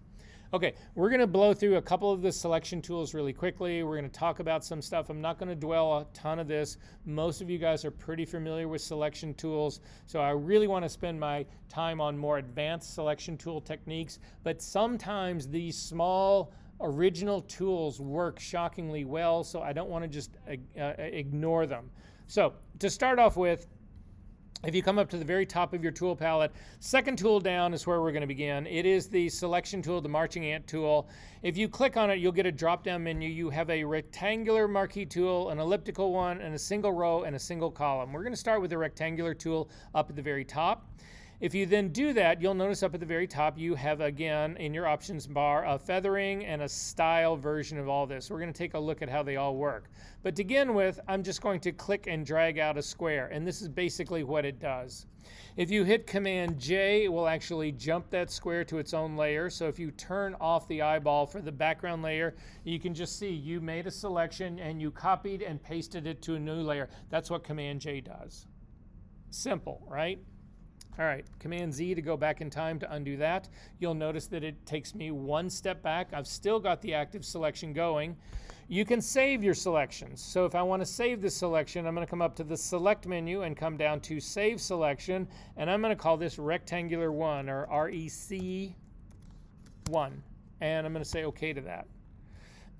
Speaker 1: Okay, we're going to blow through a couple of the selection tools really quickly. We're going to talk about some stuff. I'm not going to dwell a ton of this. Most of you guys are pretty familiar with selection tools, so I really want to spend my time on more advanced selection tool techniques, but sometimes these small original tools work shockingly well, so I don't want to just ignore them. So to start off with, if you come up to the very top of your tool palette, second tool down is where we're going to begin. It is the selection tool, the marching ant tool. If you click on it, you'll get a drop-down menu. You have a rectangular marquee tool, an elliptical one, and a single row and a single column. We're going to start with the rectangular tool up at the very top. If you then do that, you'll notice up at the very top you have, again, in your options bar, a feathering and a style version of all this. We're going to take a look at how they all work. But to begin with, I'm just going to click and drag out a square, and this is basically what it does. If you hit Command J, it will actually jump that square to its own layer. So if you turn off the eyeball for the background layer, you can just see you made a selection and you copied and pasted it to a new layer. That's what Command J does. Simple, right? All right, Command Z to go back in time to undo that. You'll notice that it takes me one step back. I've still got the active selection going. You can save your selections. So if I want to save this selection, I'm going to come up to the Select menu and come down to Save Selection, and I'm going to call this Rectangular 1, or REC1. And I'm going to say OK to that.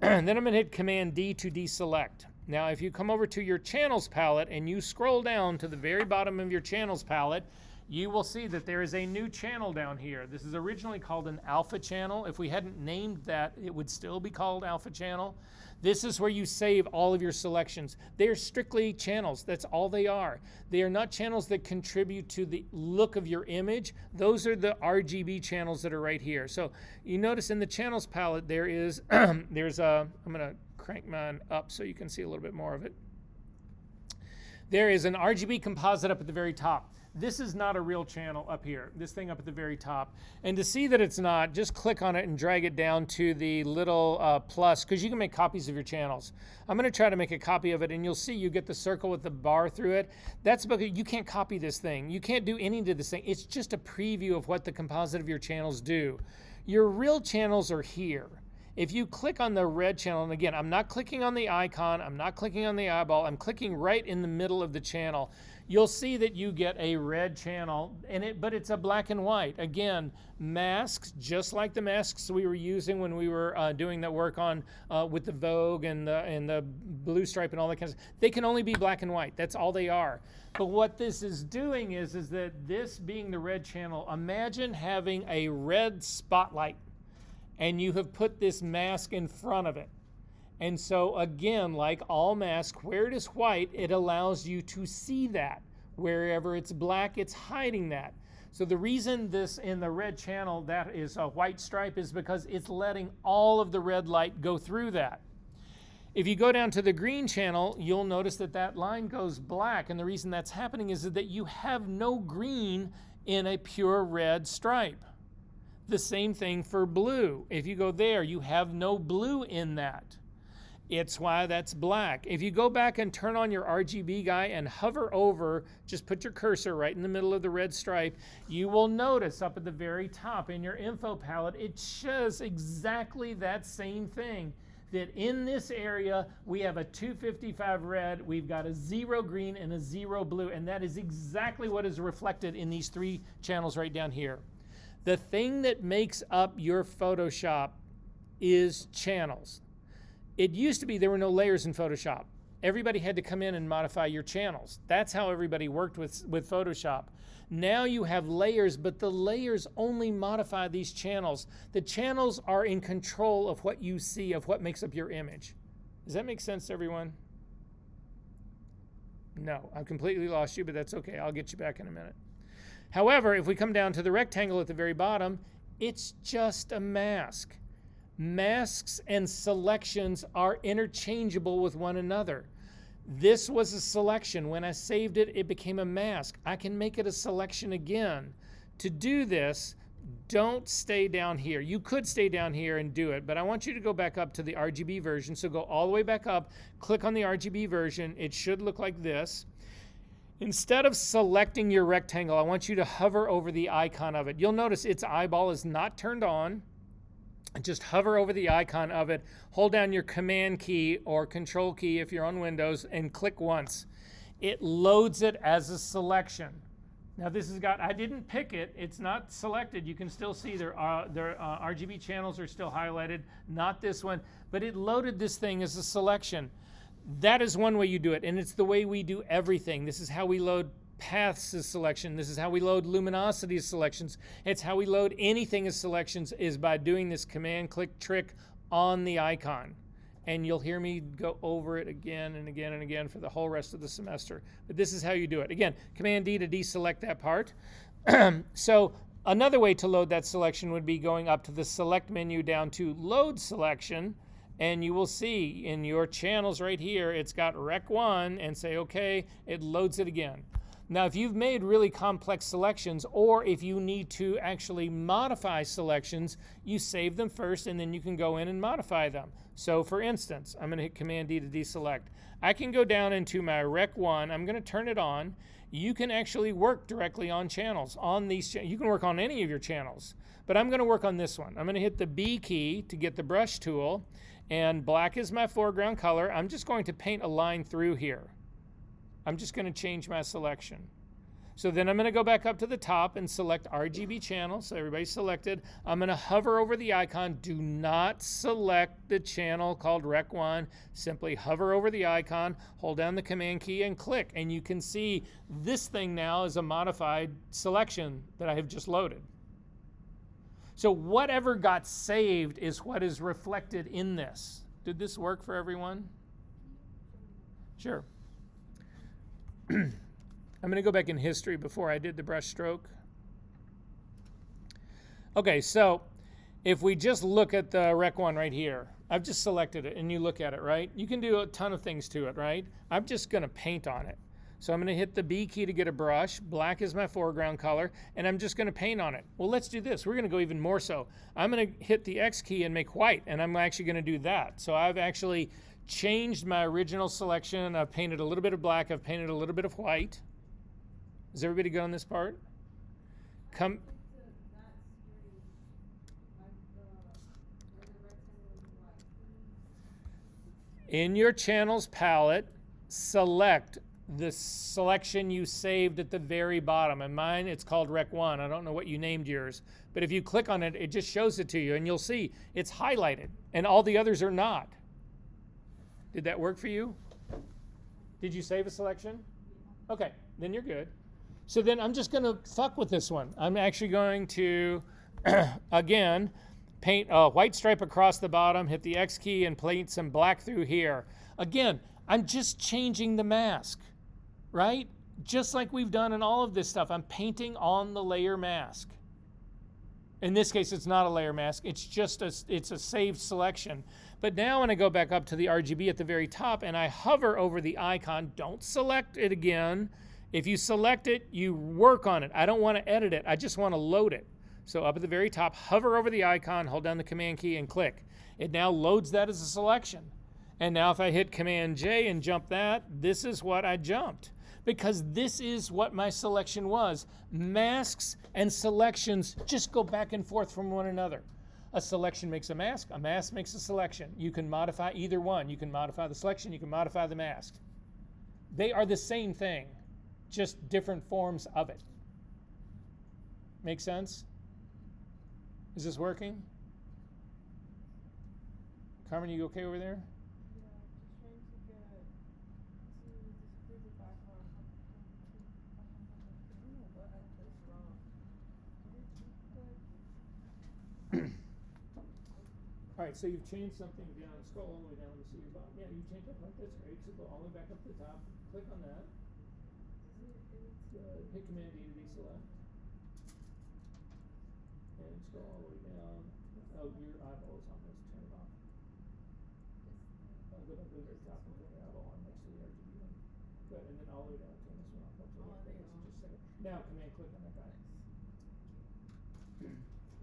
Speaker 1: And then I'm going to hit Command D to deselect. Now, if you come over to your Channels palette and you scroll down to the very bottom of your Channels palette, you will see that there is a new channel down here. This is originally called an alpha channel. If we hadn't named that, it would still be called alpha channel. This is where you save all of your selections. They are strictly channels. That's all they are. They are not channels that contribute to the look of your image. Those are the RGB channels that are right here. So you notice in the channels palette there is, I'm going to crank mine up so you can see a little bit more of it. There is an RGB composite up at the very top. This is not a real channel up here, this thing up at the very top. And to see that it's not, just click on it and drag it down to the little plus, because you can make copies of your channels. I'm going to try to make a copy of it, and you'll see you get the circle with the bar through it. That's because you can't copy this thing. You can't do any of this thing. It's just a preview of what the composite of your channels do. Your real channels are here. If you click on the red channel, and again, I'm not clicking on the icon, I'm not clicking on the eyeball, I'm clicking right in the middle of the channel. You'll see that you get a red channel, but it's a black and white. Again, masks, just like the masks we were using when we were doing that work on with the Vogue and the blue stripe and all that kind of stuff. They can only be black and white. That's all they are. But what this is doing is that this being the red channel, imagine having a red spotlight, and you have put this mask in front of it. And so again, like all masks, where it is white, it allows you to see that. Wherever it's black, it's hiding that. So the reason this in the red channel, that is a white stripe, is because it's letting all of the red light go through that. If you go down to the green channel, you'll notice that that line goes black. And the reason that's happening is that you have no green in a pure red stripe. The same thing for blue. If you go there, you have no blue in that. It's why that's black. If you go back and turn on your RGB guy and hover over, just put your cursor right in the middle of the red stripe, you will notice up at the very top in your info palette, it shows exactly that same thing. That in this area, we have a 255 red, we've got a 0 green and a 0 blue, and that is exactly what is reflected in these 3 channels right down here. The thing that makes up your Photoshop is channels. It used to be there were no layers in Photoshop. Everybody had to come in and modify your channels. That's how everybody worked with Photoshop. Now you have layers, but the layers only modify these channels. The channels are in control of what you see, of what makes up your image. Does that make sense to everyone? No, I've completely lost you, but that's okay. I'll get you back in a minute. However, if we come down to the rectangle at the very bottom, it's just a mask. Masks and selections are interchangeable with one another. This was a selection. When I saved it, it became a mask. I can make it a selection again. To do this, don't stay down here. You could stay down here and do it, but I want you to go back up to the RGB version. So go all the way back up, click on the RGB version. It should look like this. Instead of selecting your rectangle, I want you to hover over the icon of it. You'll notice its eyeball is not turned on. Just hover over the icon of it, hold down your Command key or Control key if you're on Windows, and click once. It loads it as a selection. Now this has got, I didn't pick it, it's not selected. You can still see their RGB channels are still highlighted, not this one, but it loaded this thing as a selection. That is one way you do it, and it's the way we do everything. This is how we load paths as selection. This is how we load luminosity as selections. It's how we load anything as selections, is by doing this command click trick on the icon. And you'll hear me go over it again and again and again for the whole rest of the semester. But this is how you do it. Again, Command D to deselect that part. So another way to load that selection would be going up to the select menu down to load selection, and you will see in your channels right here, it's got Rec 1, and say okay, it loads it again. Now, if you've made really complex selections, or if you need to actually modify selections, you save them first and then you can go in and modify them. So for instance, I'm going to hit Command D to deselect. I can go down into my Rec 1, I'm going to turn it on. You can actually work directly on channels. You can work on any of your channels, but I'm going to work on this one. I'm going to hit the B key to get the brush tool, and black is my foreground color. I'm just going to paint a line through here. I'm just going to change my selection. So then I'm going to go back up to the top and select RGB channel. So everybody's selected. I'm going to hover over the icon. Do not select the channel called Rec 1. Simply hover over the icon, hold down the Command key, and click. And you can see this thing now is a modified selection that I have just loaded. So whatever got saved is what is reflected in this. Did this work for everyone? Sure. I'm going to go back in history before I did the brush stroke. Okay, so if we just look at the Rec 1 right here, I've just selected it, and you look at it, right? You can do a ton of things to it, right? I'm just going to paint on it. So I'm going to hit the B key to get a brush. Black is my foreground color, and I'm just going to paint on it. Well, let's do this. We're going to go even more so. I'm going to hit the X key and make white, and I'm actually going to do that. So I've actually changed my original selection. I've painted a little bit of black. I've painted a little bit of white. Is everybody good on this part? Come. In your channels palette, select the selection you saved at the very bottom. And mine, it's called Rec 1. I don't know what you named yours. But if you click on it, it just shows it to you. And you'll see it's highlighted. And all the others are not. Did that work for you? Did you save a selection? Okay, then you're good. So then I'm just going to fuck with this one. I'm actually going to, again, paint a white stripe across the bottom, hit the X key, and paint some black through here. Again, I'm just changing the mask, right? Just like we've done in all of this stuff. I'm painting on the layer mask. In this case, it's not a layer mask. It's just it's a saved selection. But now when I go back up to the RGB at the very top and I hover over the icon, don't select it again. If you select it, you work on it. I don't want to edit it. I just want to load it. So up at the very top, hover over the icon, hold down the Command key, and click. It now loads that as a selection. And now if I hit Command J and jump that, this is what I jumped. Because this is what my selection was. Masks and selections just go back and forth from one another. A selection makes a mask makes a selection. You can modify either one. You can modify the selection, you can modify the mask. They are the same thing, just different forms of it. Make sense? Is this working? Carmen, you okay over there?
Speaker 3: Yeah, just trying to get to display the background. I don't know what I placed wrong. What did you put?
Speaker 1: All right, so you've changed something down. Scroll all the way down. Let me see your bottom. Yeah, you changed it. Right, that's great. So go all the way back up to the top. Click on that. Good. Hit Command D to deselect. And scroll all the way down. Oh, your eyeball is on this. Turn it off. Go down to the very top and turn your eyeball on next to the RGB one. Good. And then all the way down. Turn this one off. I'll turn it off. Just a second. Now Command click on that guy.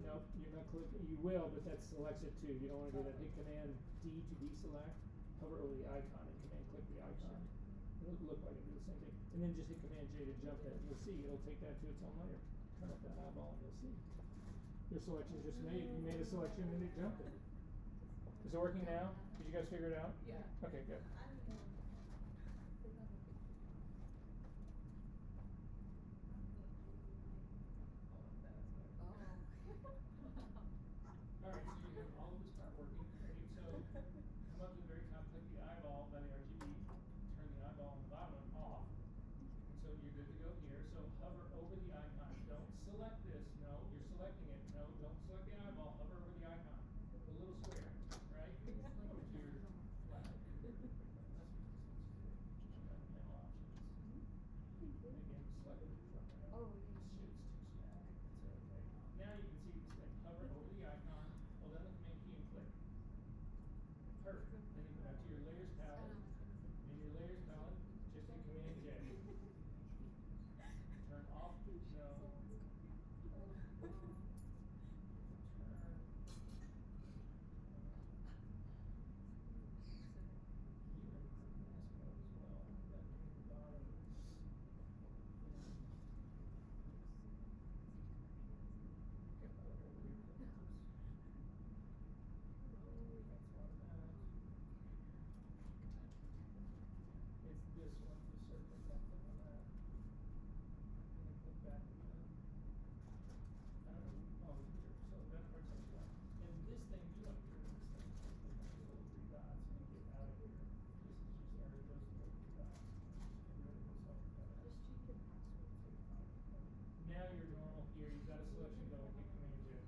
Speaker 1: Nope, you're not clicking. You will, but that selects it too. You don't want to do that. Hit Command D to deselect. Hover over the icon and Command click the icon. It'll look like it do the same thing. And then just hit Command J to jump that. You'll see it'll take that to its own layer. Turn up that eyeball and you'll see. Your selection just made. You made a selection and it jumped it. Is it working now? Did you guys figure it out?
Speaker 3: Yeah.
Speaker 1: Okay, good. All right, so you have all of this part working. Great. So come up to the very top, click the eyeball by the RGB, turn the eyeball on the bottom off. And so you're good to go here. So hover over the icon. Don't select this. No, you're selecting it. No, don't select the eyeball. Hover over the icon. The little square, right? Over to your flag. That's what this one's for. Panel options. Again, select it from there.
Speaker 2: Oh,
Speaker 1: This shit's too small. It's okay. Now you can see this thing. Hover over the icon, hold down the Command key and click. Perfect. Then you go back to your layers palette. In your layers palette, just hit Command J. Turn off the no. Turn. You're in mask mode as well. That thing at the bottom is. Get that over here. That's one of that. It's this one, the circle. Yeah, click on that. And then click back again. Oh, here. So that part's like that. And this thing, you want to get rid of this thing. Click on those little three dots and get out of here. This is just area those little three dots. Just get rid of this altogether.
Speaker 3: Just check your password so you find it.
Speaker 1: Now you're normal here. You've got a selection going. Hit Command J.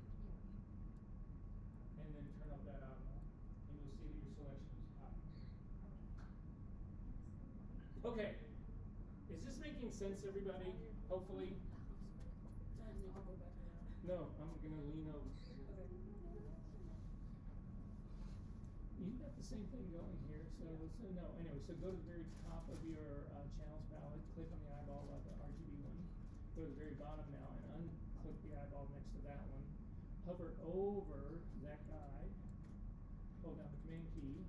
Speaker 1: And then turn up that eyeball. And you'll see that your selection is hot. Okay. Is this making sense, everybody? Hopefully. No, I'm gonna lean over. You've got the same thing going here, so no. Anyway, so go to the very top of your channels palette, click on the eyeball of the RGB one. Go to the very bottom now and unclick the eyeball next to that one. Hover over that guy. Hold down the Command key.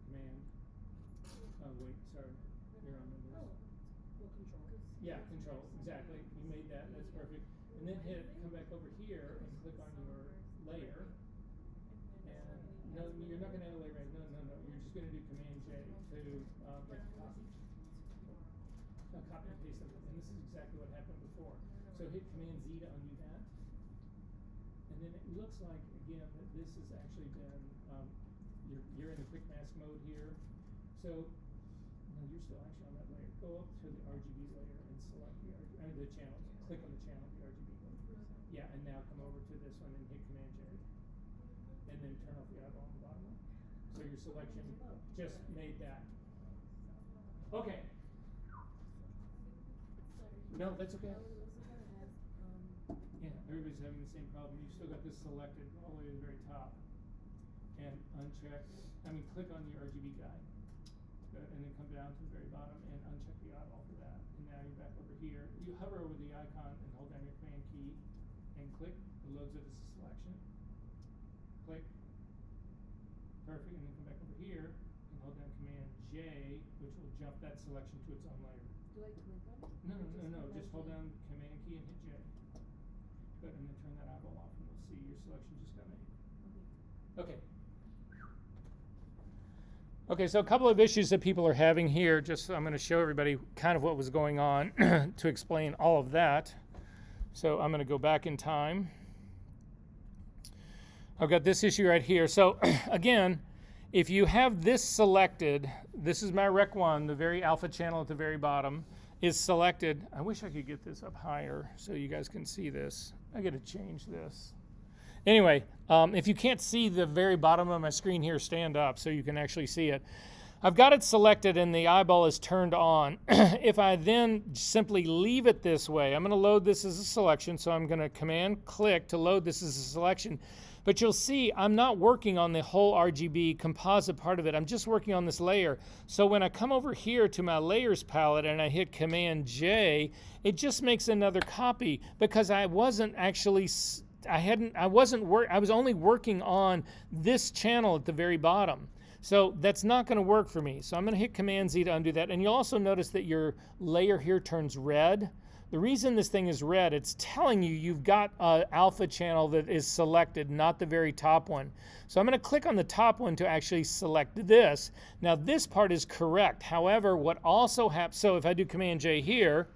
Speaker 1: Command. Oh wait, sorry. You're on Windows.
Speaker 3: Well, control.
Speaker 1: Yeah, Control. Exactly. You made that. That's perfect. And then come back over here and click on your layer. And no, you're not going to add a layer. No. You're just going to do Command J to make a copy. Copy and paste them. And this is exactly what happened before. So hit Command Z to undo that. And then it looks like again that this has actually been you're in the quick mask mode here. So no, you're still actually on that layer. Go up to the RGB layer and select the channel. Click on the channel, the RGB one. Yeah, and now come over to this one and hit Command J. And then turn off the eyeball on the bottom one. So your selection just made that. Okay. No, that's okay. Yeah, everybody's having the same problem. You've still got this selected all the way to the very top. And click on the RGB guy. And then come down to the very bottom and uncheck the eyeball for that. And now you're back over here. You hover over the icon and hold down your Command key and click. It loads it as a selection. Click. Perfect. And then come back over here selection to its own layer.
Speaker 3: Do I click on it?
Speaker 1: No,
Speaker 3: Or
Speaker 1: no, no, no.
Speaker 3: hit
Speaker 1: Just
Speaker 3: that
Speaker 1: hold
Speaker 3: J?
Speaker 1: down Command key and hit J. Good, and then turn that eyeball off, and we'll see your selection just got made.
Speaker 3: Okay.
Speaker 1: Okay. Okay, so a couple of issues that people are having here. Just I'm going to show everybody kind of what was going on to explain all of that. So I'm going to go back in time. I've got this issue right here. So again, if you have this selected, this is my Rec 1, the very alpha channel at the very bottom, is selected. I wish I could get this up higher so you guys can see this. I got to change this. Anyway, if you can't see the very bottom of my screen here, stand up so you can actually see it. I've got it selected and the eyeball is turned on. If I then simply leave it this way, I'm going to load this as a selection, so I'm going to command click to load this as a selection. But you'll see I'm not working on the whole RGB composite part of it. I'm just working on this layer. So when I come over here to my layers palette and I hit Command J, it just makes another copy because I wasn't actually I was only working on this channel at the very bottom. So that's not going to work for me. So I'm going to hit Command Z to undo that. And you'll also notice that your layer here turns red. The reason this thing is red, it's telling you you've got an alpha channel that is selected, not the very top one. So I'm going to click on the top one to actually select this. Now this part is correct. However, what also happens, so if I do Command J here,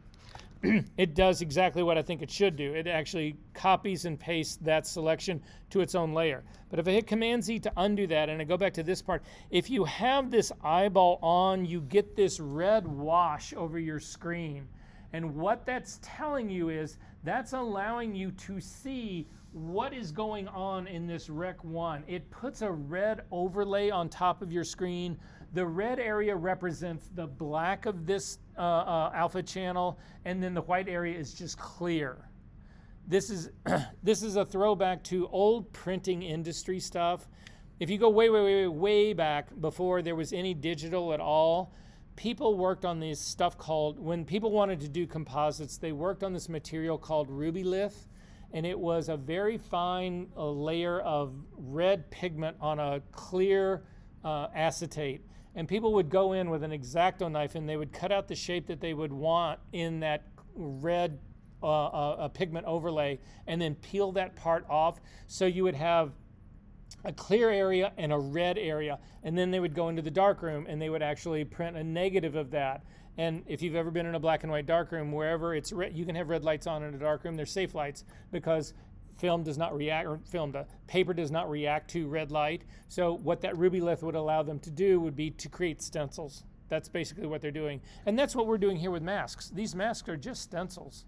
Speaker 1: it does exactly what I think it should do. It actually copies and pastes that selection to its own layer. But if I hit Command Z to undo that and I go back to this part, if you have this eyeball on, you get this red wash over your screen. And what that's telling you is that's allowing you to see what is going on in this Rec 1. It puts a red overlay on top of your screen. The red area represents the black of this alpha channel, and then the white area is just clear. This is this is a throwback to old printing industry stuff. If you go way back before there was any digital at all, people worked on this stuff called, when people wanted to do composites, they worked on this material called rubylith, and it was a very fine layer of red pigment on a clear acetate. And people would go in with an X-Acto knife and they would cut out the shape that they would want in that red pigment overlay and then peel that part off. So you would have a clear area and a red area. And then they would go into the darkroom and they would actually print a negative of that. And if you've ever been in a black and white darkroom, wherever it's red, you can have red lights on in a darkroom. They're safe lights because film does not react, or paper does not react to red light. So what that rubylith would allow them to do would be to create stencils. That's basically what they're doing. And that's what we're doing here with masks. These masks are just stencils.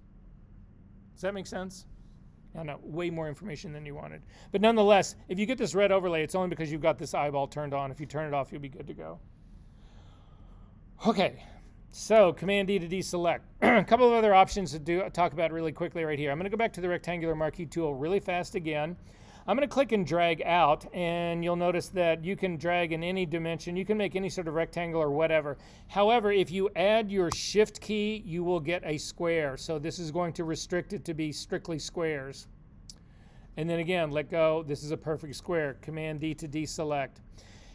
Speaker 1: Does that make sense? I know, way more information than you wanted. But nonetheless, if you get this red overlay, it's only because you've got this eyeball turned on. If you turn it off, you'll be good to go. Okay. So Command D to deselect. A couple of other options to talk about really quickly right here. I'm going to go back to the rectangular marquee tool really fast again. I'm going to click and drag out, and you'll notice that you can drag in any dimension. You can make any sort of rectangle or whatever. However, if you add your shift key, you will get a square. So this is going to restrict it to be strictly squares. And then again, let go. This is a perfect square. Command D to deselect.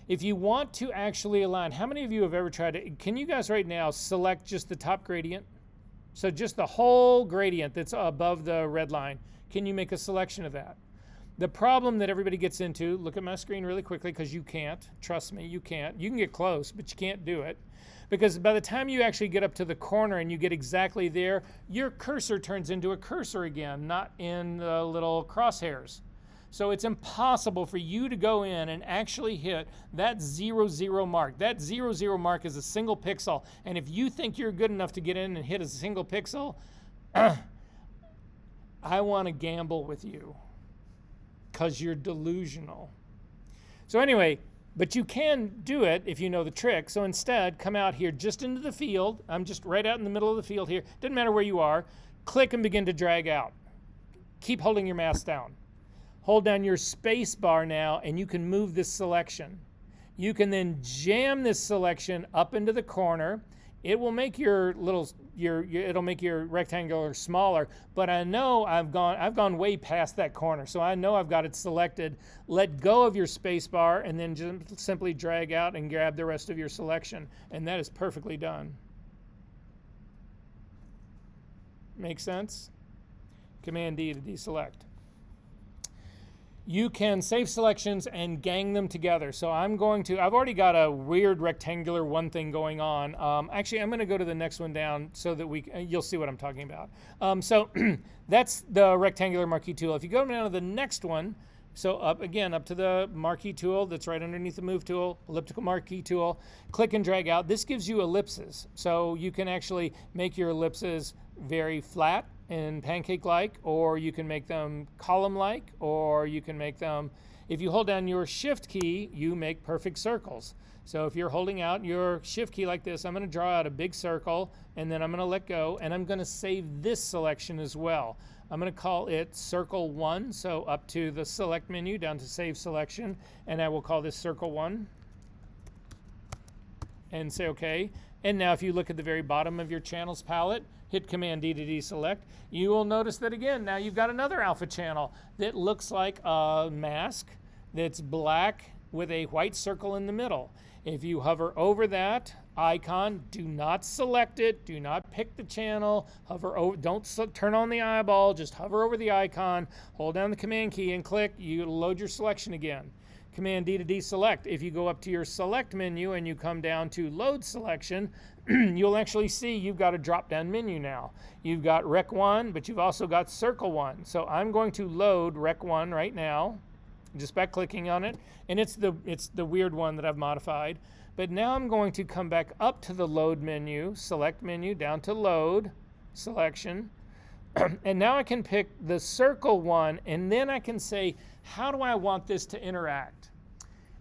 Speaker 1: If you want to actually align, how many of you have ever tried to, can you guys right now select just the top gradient? So just the whole gradient that's above the red line. Can you make a selection of that? The problem that everybody gets into, look at my screen really quickly because you can't, trust me, you can't. You can get close, but you can't do it. Because by the time you actually get up to the corner and you get exactly there, your cursor turns into a cursor again, not in the little crosshairs. So it's impossible for you to go in and actually hit that 0, 0 mark. That 0, 0 mark is a single pixel. And if you think you're good enough to get in and hit a single pixel, I want to gamble with you because you're delusional. So anyway, but you can do it if you know the trick. So instead, come out here just into the field. I'm just right out in the middle of the field here. Doesn't matter where you are. Click and begin to drag out. Keep holding your mouse down. Hold down your space bar now and you can move this selection. You can then jam this selection up into the corner. It will make it'll make your rectangular smaller, but I know I've gone way past that corner. So I know I've got it selected. Let go of your space bar and then just simply drag out and grab the rest of your selection. And that is perfectly done. Make sense? Command D to deselect. You can save selections and gang them together. So I've already got a weird rectangular one thing going on. Actually, I'm going to go to the next one down so that you'll see what I'm talking about. So that's the rectangular marquee tool. If you go down to the next one, so up to the marquee tool that's right underneath the move tool, elliptical marquee tool, click and drag out. This gives you ellipses. So you can actually make your ellipses very flat and pancake-like, or you can make them column-like, or you can make them, if you hold down your shift key, you make perfect circles. So if you're holding out your shift key like this, I'm going to draw out a big circle, and then I'm going to let go, and I'm going to save this selection as well. I'm going to call it Circle 1, so up to the Select menu, down to Save Selection, and I will call this Circle 1, and say OK. And now if you look at the very bottom of your channels palette, hit Command D to deselect, you will notice that again, now you've got another alpha channel that looks like a mask that's black with a white circle in the middle. If you hover over that icon, do not select it, do not pick the channel, hover over, don't turn on the eyeball, just hover over the icon, hold down the Command key and click, you load your selection again. Command D to deselect. If you go up to your Select menu and you come down to Load Selection, you'll actually see you've got a drop-down menu now. You've got Rec 1, but you've also got Circle 1. So I'm going to load Rec 1 right now, just by clicking on it, and it's the weird one that I've modified. But now I'm going to come back up to the Load menu, Select menu, down to Load Selection, and now I can pick the Circle 1, and then I can say, how do I want this to interact?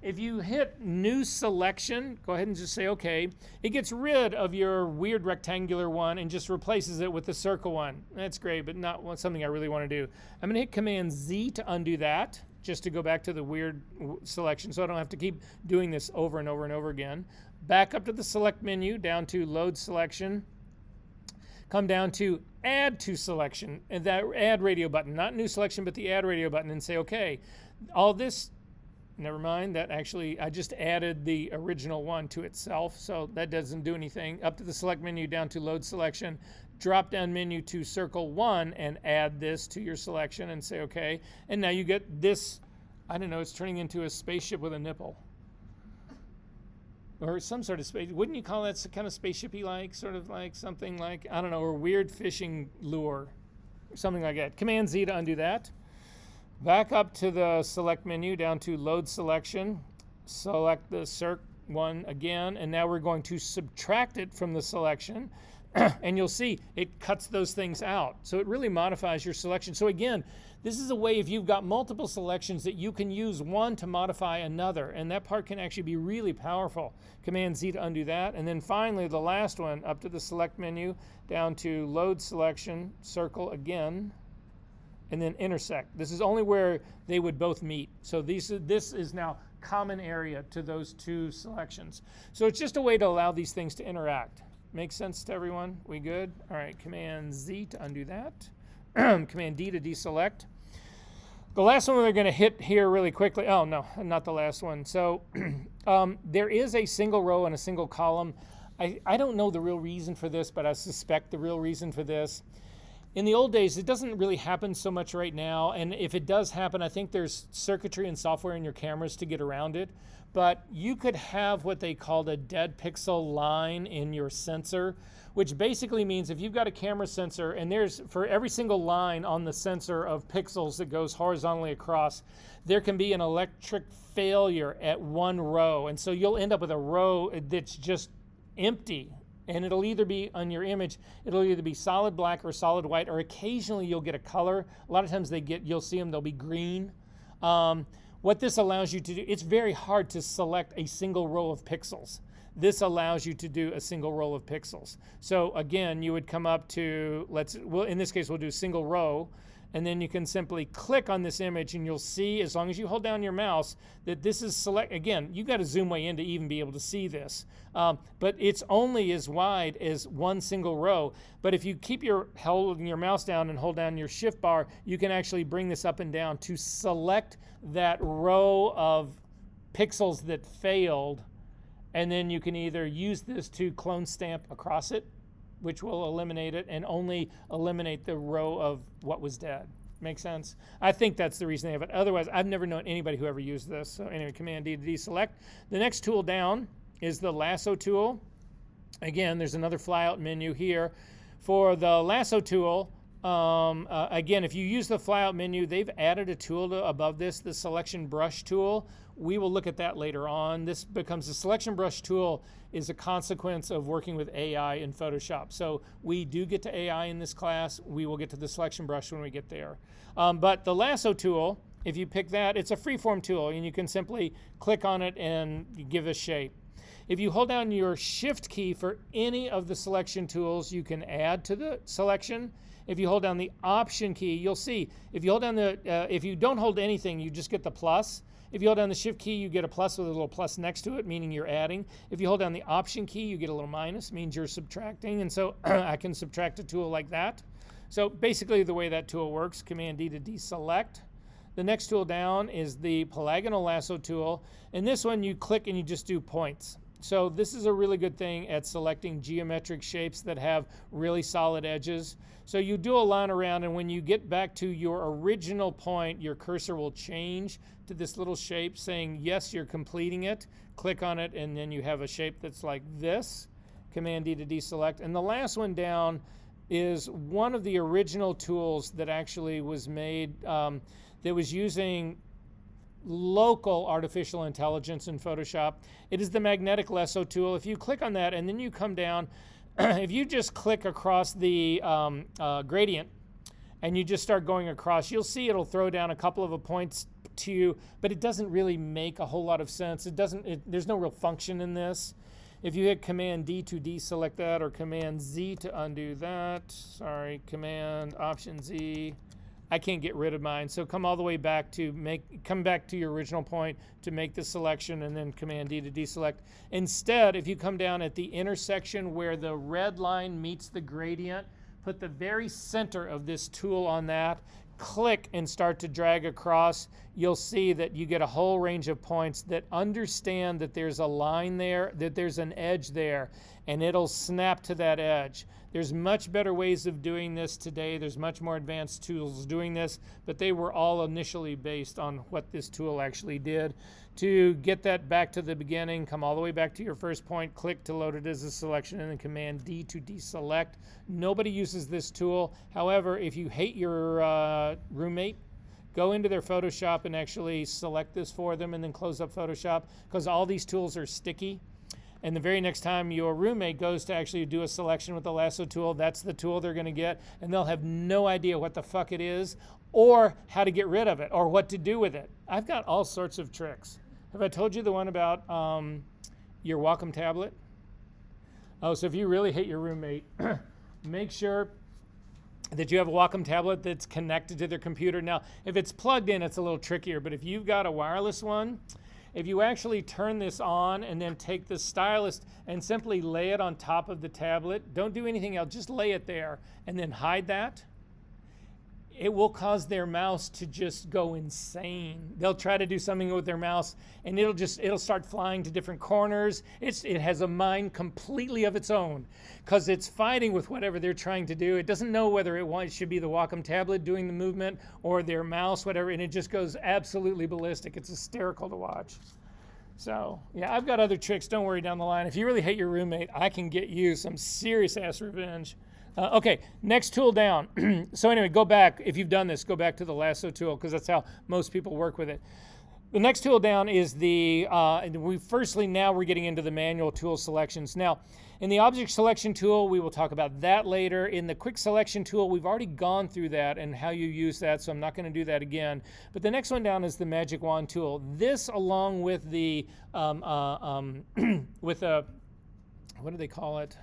Speaker 1: If you hit New Selection, go ahead and just say OK. It gets rid of your weird rectangular one and just replaces it with the circle one. That's great, but not something I really want to do. I'm going to hit Command Z to undo that, just to go back to the weird selection, so I don't have to keep doing this over and over and over again. Back up to the Select menu, down to Load Selection. Come down to Add to Selection, and that Add Radio button, not New Selection, but the Add Radio button, and say OK. All this, never mind, that actually, I just added the original one to itself, so that doesn't do anything. Up to the Select menu, down to Load Selection, drop down menu to Circle 1 and add this to your selection and say OK. And now you get this, I don't know, it's turning into a spaceship with a nipple. Or some sort of space. Wouldn't you call that kind of spaceshipy like, sort of like something like, I don't know, or weird fishing lure, something like that. Command Z to undo that. Back up to the Select menu, down to Load Selection. Select the Circ 1 again, and now we're going to subtract it from the selection. And you'll see it cuts those things out. So it really modifies your selection. So again, this is a way if you've got multiple selections that you can use one to modify another. And that part can actually be really powerful. Command Z to undo that. And then finally, the last one, up to the Select menu, down to Load Selection, Circle again, and then Intersect. This is only where they would both meet. So this is now common area to those two selections. So it's just a way to allow these things to interact. Makes sense to everyone? We good? All right, Command Z to undo that. Command D to deselect. The last one we're going to hit here really quickly. Oh, no, not the last one. So there is a single row and a single column. I don't know the real reason for this, but I suspect the real reason for this. In the old days, it doesn't really happen so much right now. And if it does happen, I think there's circuitry and software in your cameras to get around it. But you could have what they called a dead pixel line in your sensor, which basically means if you've got a camera sensor and there's, for every single line on the sensor of pixels that goes horizontally across, there can be an electric failure at one row. And so you'll end up with a row that's just empty. And it'll either be on your image, it'll either be solid black or solid white, or occasionally you'll get a color. A lot of times you'll see them, they'll be green. What this allows you to do, it's very hard to select a single row of pixels. This allows you to do a single row of pixels. So again, you would come up to, in this case, we'll do single row, and then you can simply click on this image and you'll see, as long as you hold down your mouse, that this is select. Again, you got to zoom way in to even be able to see this. But it's only as wide as one single row. But if you keep holding your mouse down and hold down your shift bar, you can actually bring this up and down to select that row of pixels that failed. And then you can either use this to clone stamp across it, which will eliminate it and only eliminate the row of what was dead. Make sense? I think that's the reason they have it. Otherwise, I've never known anybody who ever used this. So anyway, Command D to deselect. The next tool down is the lasso tool. Again, there's another flyout menu here. For the lasso tool, again, if you use the flyout menu, they've added a tool above this, the selection brush tool. We will look at that later on. This becomes the selection brush tool is a consequence of working with AI in Photoshop. So we do get to AI in this class. We will get to the selection brush when we get there. But the lasso tool, if you pick that, it's a freeform tool, and you can simply click on it and give a shape. If you hold down your Shift key for any of the selection tools, you can add to the selection. If you hold down the Option key, you'll see, if you hold down if you don't hold anything, you just get the plus. If you hold down the Shift key, you get a plus with a little plus next to it, meaning you're adding. If you hold down the Option key, you get a little minus, means you're subtracting. And so I can subtract a tool like that. So basically the way that tool works, Command D to deselect. The next tool down is the polygonal lasso tool. And this one you click and you just do points. So this is a really good thing at selecting geometric shapes that have really solid edges. So you do a line around, and when you get back to your original point, your cursor will change to this little shape saying, yes, you're completing it. Click on it, and then you have a shape that's like this. Command D to deselect. And the last one down is one of the original tools that actually was made that was using local artificial intelligence in Photoshop. It is the magnetic lasso tool. If you click on that and then you come down, if you just click across the gradient and you just start going across, you'll see it'll throw down a couple of points to you, but it doesn't really make a whole lot of sense. There's no real function in this. If you hit Command D to deselect that, or Command Z to undo that, sorry, Command Option Z, I can't get rid of mine. So come all the way back to come back to your original point to make the selection, and then Command D to deselect. Instead, if you come down at the intersection where the red line meets the gradient, put the very center of this tool on that, click and start to drag across, you'll see that you get a whole range of points that understand that there's a line there, that there's an edge there, and it'll snap to that edge. There's much better ways of doing this today. There's much more advanced tools doing this, but they were all initially based on what this tool actually did. To get that back to the beginning, come all the way back to your first point, click to load it as a selection, and then Command D to deselect. Nobody uses this tool. However, if you hate your roommate, go into their Photoshop and actually select this for them and then close up Photoshop, because all these tools are sticky. And the very next time your roommate goes to actually do a selection with the lasso tool, that's the tool they're going to get, and they'll have no idea what the fuck it is or how to get rid of it or what to do with it. I've got all sorts of tricks. Have I told you the one about your Wacom tablet? Oh, so if you really hate your roommate, make sure that you have a Wacom tablet that's connected to their computer. Now, if it's plugged in, it's a little trickier, but if you've got a wireless one, if you actually turn this on and then take the stylus and simply lay it on top of the tablet, don't do anything else, just lay it there and then hide that, it will cause their mouse to just go insane. They'll try to do something with their mouse and it'll start flying to different corners. It has a mind completely of its own because it's fighting with whatever they're trying to do. It doesn't know whether it should be the Wacom tablet doing the movement or their mouse, whatever, and it just goes absolutely ballistic. It's hysterical to watch. So, yeah, I've got other tricks. Don't worry down the line. If you really hate your roommate, I can get you some serious ass revenge. Okay, next tool down. So anyway, go back. If you've done this, go back to the lasso tool because that's how most people work with it. The next tool down is now we're getting into the manual tool selections. Now, in the object selection tool, we will talk about that later. In the quick selection tool, we've already gone through that and how you use that, so I'm not going to do that again. But the next one down is the magic wand tool. This, along with the, what do they call it?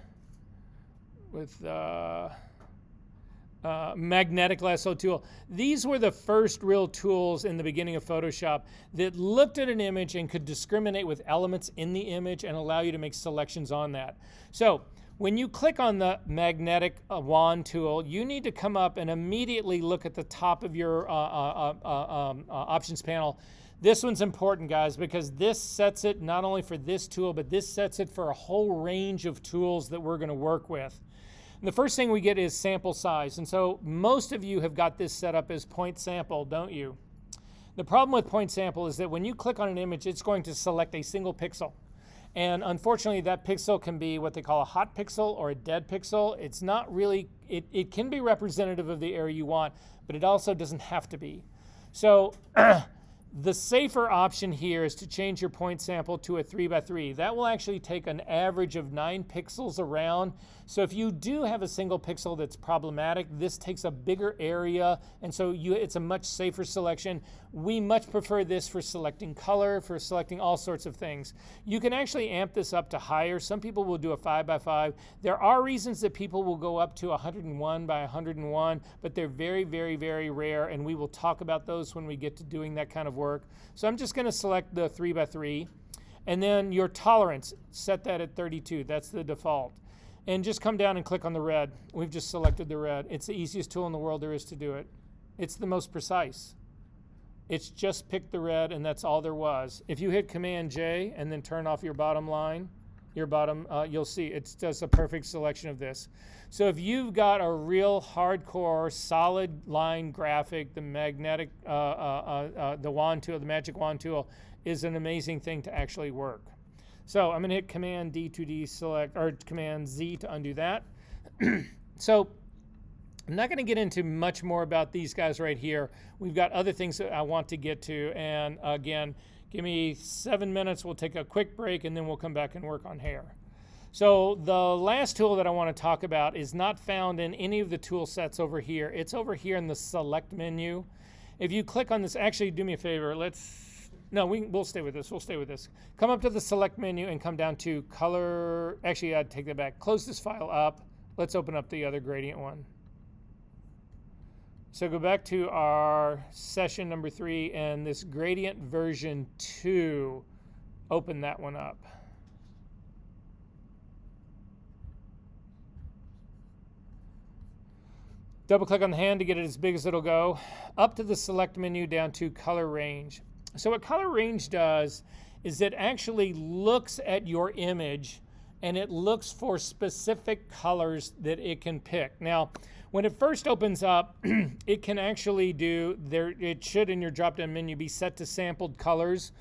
Speaker 1: With magnetic lasso tool. These were the first real tools in the beginning of Photoshop that looked at an image and could discriminate with elements in the image and allow you to make selections on that. So when you click on the magnetic wand tool, you need to come up and immediately look at the top of your options panel. This one's important, guys, because this sets it not only for this tool, but this sets it for a whole range of tools that we're going to work with. The first thing we get is sample size. And so most of you have got this set up as point sample, don't you? The problem with point sample is that when you click on an image, it's going to select a single pixel. And unfortunately, that pixel can be what they call a hot pixel or a dead pixel. It's not really, it can be representative of the area you want, but it also doesn't have to be. So the safer option here is to change your point sample to a 3x3. That will actually take an average of 9 pixels around. So if you do have a single pixel that's problematic, this takes a bigger area, and so it's a much safer selection. We much prefer this for selecting color, for selecting all sorts of things. You can actually amp this up to higher. Some people will do a 5x5. There are reasons that people will go up to 101 by 101, but they're very, very, very rare, and we will talk about those when we get to doing that kind of work. So I'm just going to select the 3x3, and then your tolerance, set that at 32. That's the default. And just come down and click on the red. We've just selected the red. It's the easiest tool in the world there is to do it. It's the most precise. It's just pick the red, and that's all there was. If you hit Command J and then turn off your bottom line, you'll see it does a perfect selection of this. So if you've got a real hardcore solid line graphic, the magnetic, the wand tool, the magic wand tool is an amazing thing to actually work. So I'm going to hit Command D to deselect, or Command Z to undo that. So I'm not going to get into much more about these guys right here. We've got other things that I want to get to, and again, give me 7 minutes. We'll take a quick break, and then we'll come back and work on hair. So the last tool that I want to talk about is not found in any of the tool sets over here. It's over here in the Select menu. If you click on this, actually do me a favor. We'll stay with this. We'll stay with this. Come up to the Select menu and come down to Color. Actually, I'd take that back. Close this file up. Let's open up the other gradient one. So go back to our session number 3 and this gradient version 2. Open that one up. Double click on the hand to get it as big as it'll go. Up to the Select menu down to Color Range. So what Color Range does is it actually looks at your image and it looks for specific colors that it can pick. Now, when it first opens up, it can actually it should in your drop-down menu be set to sampled colors.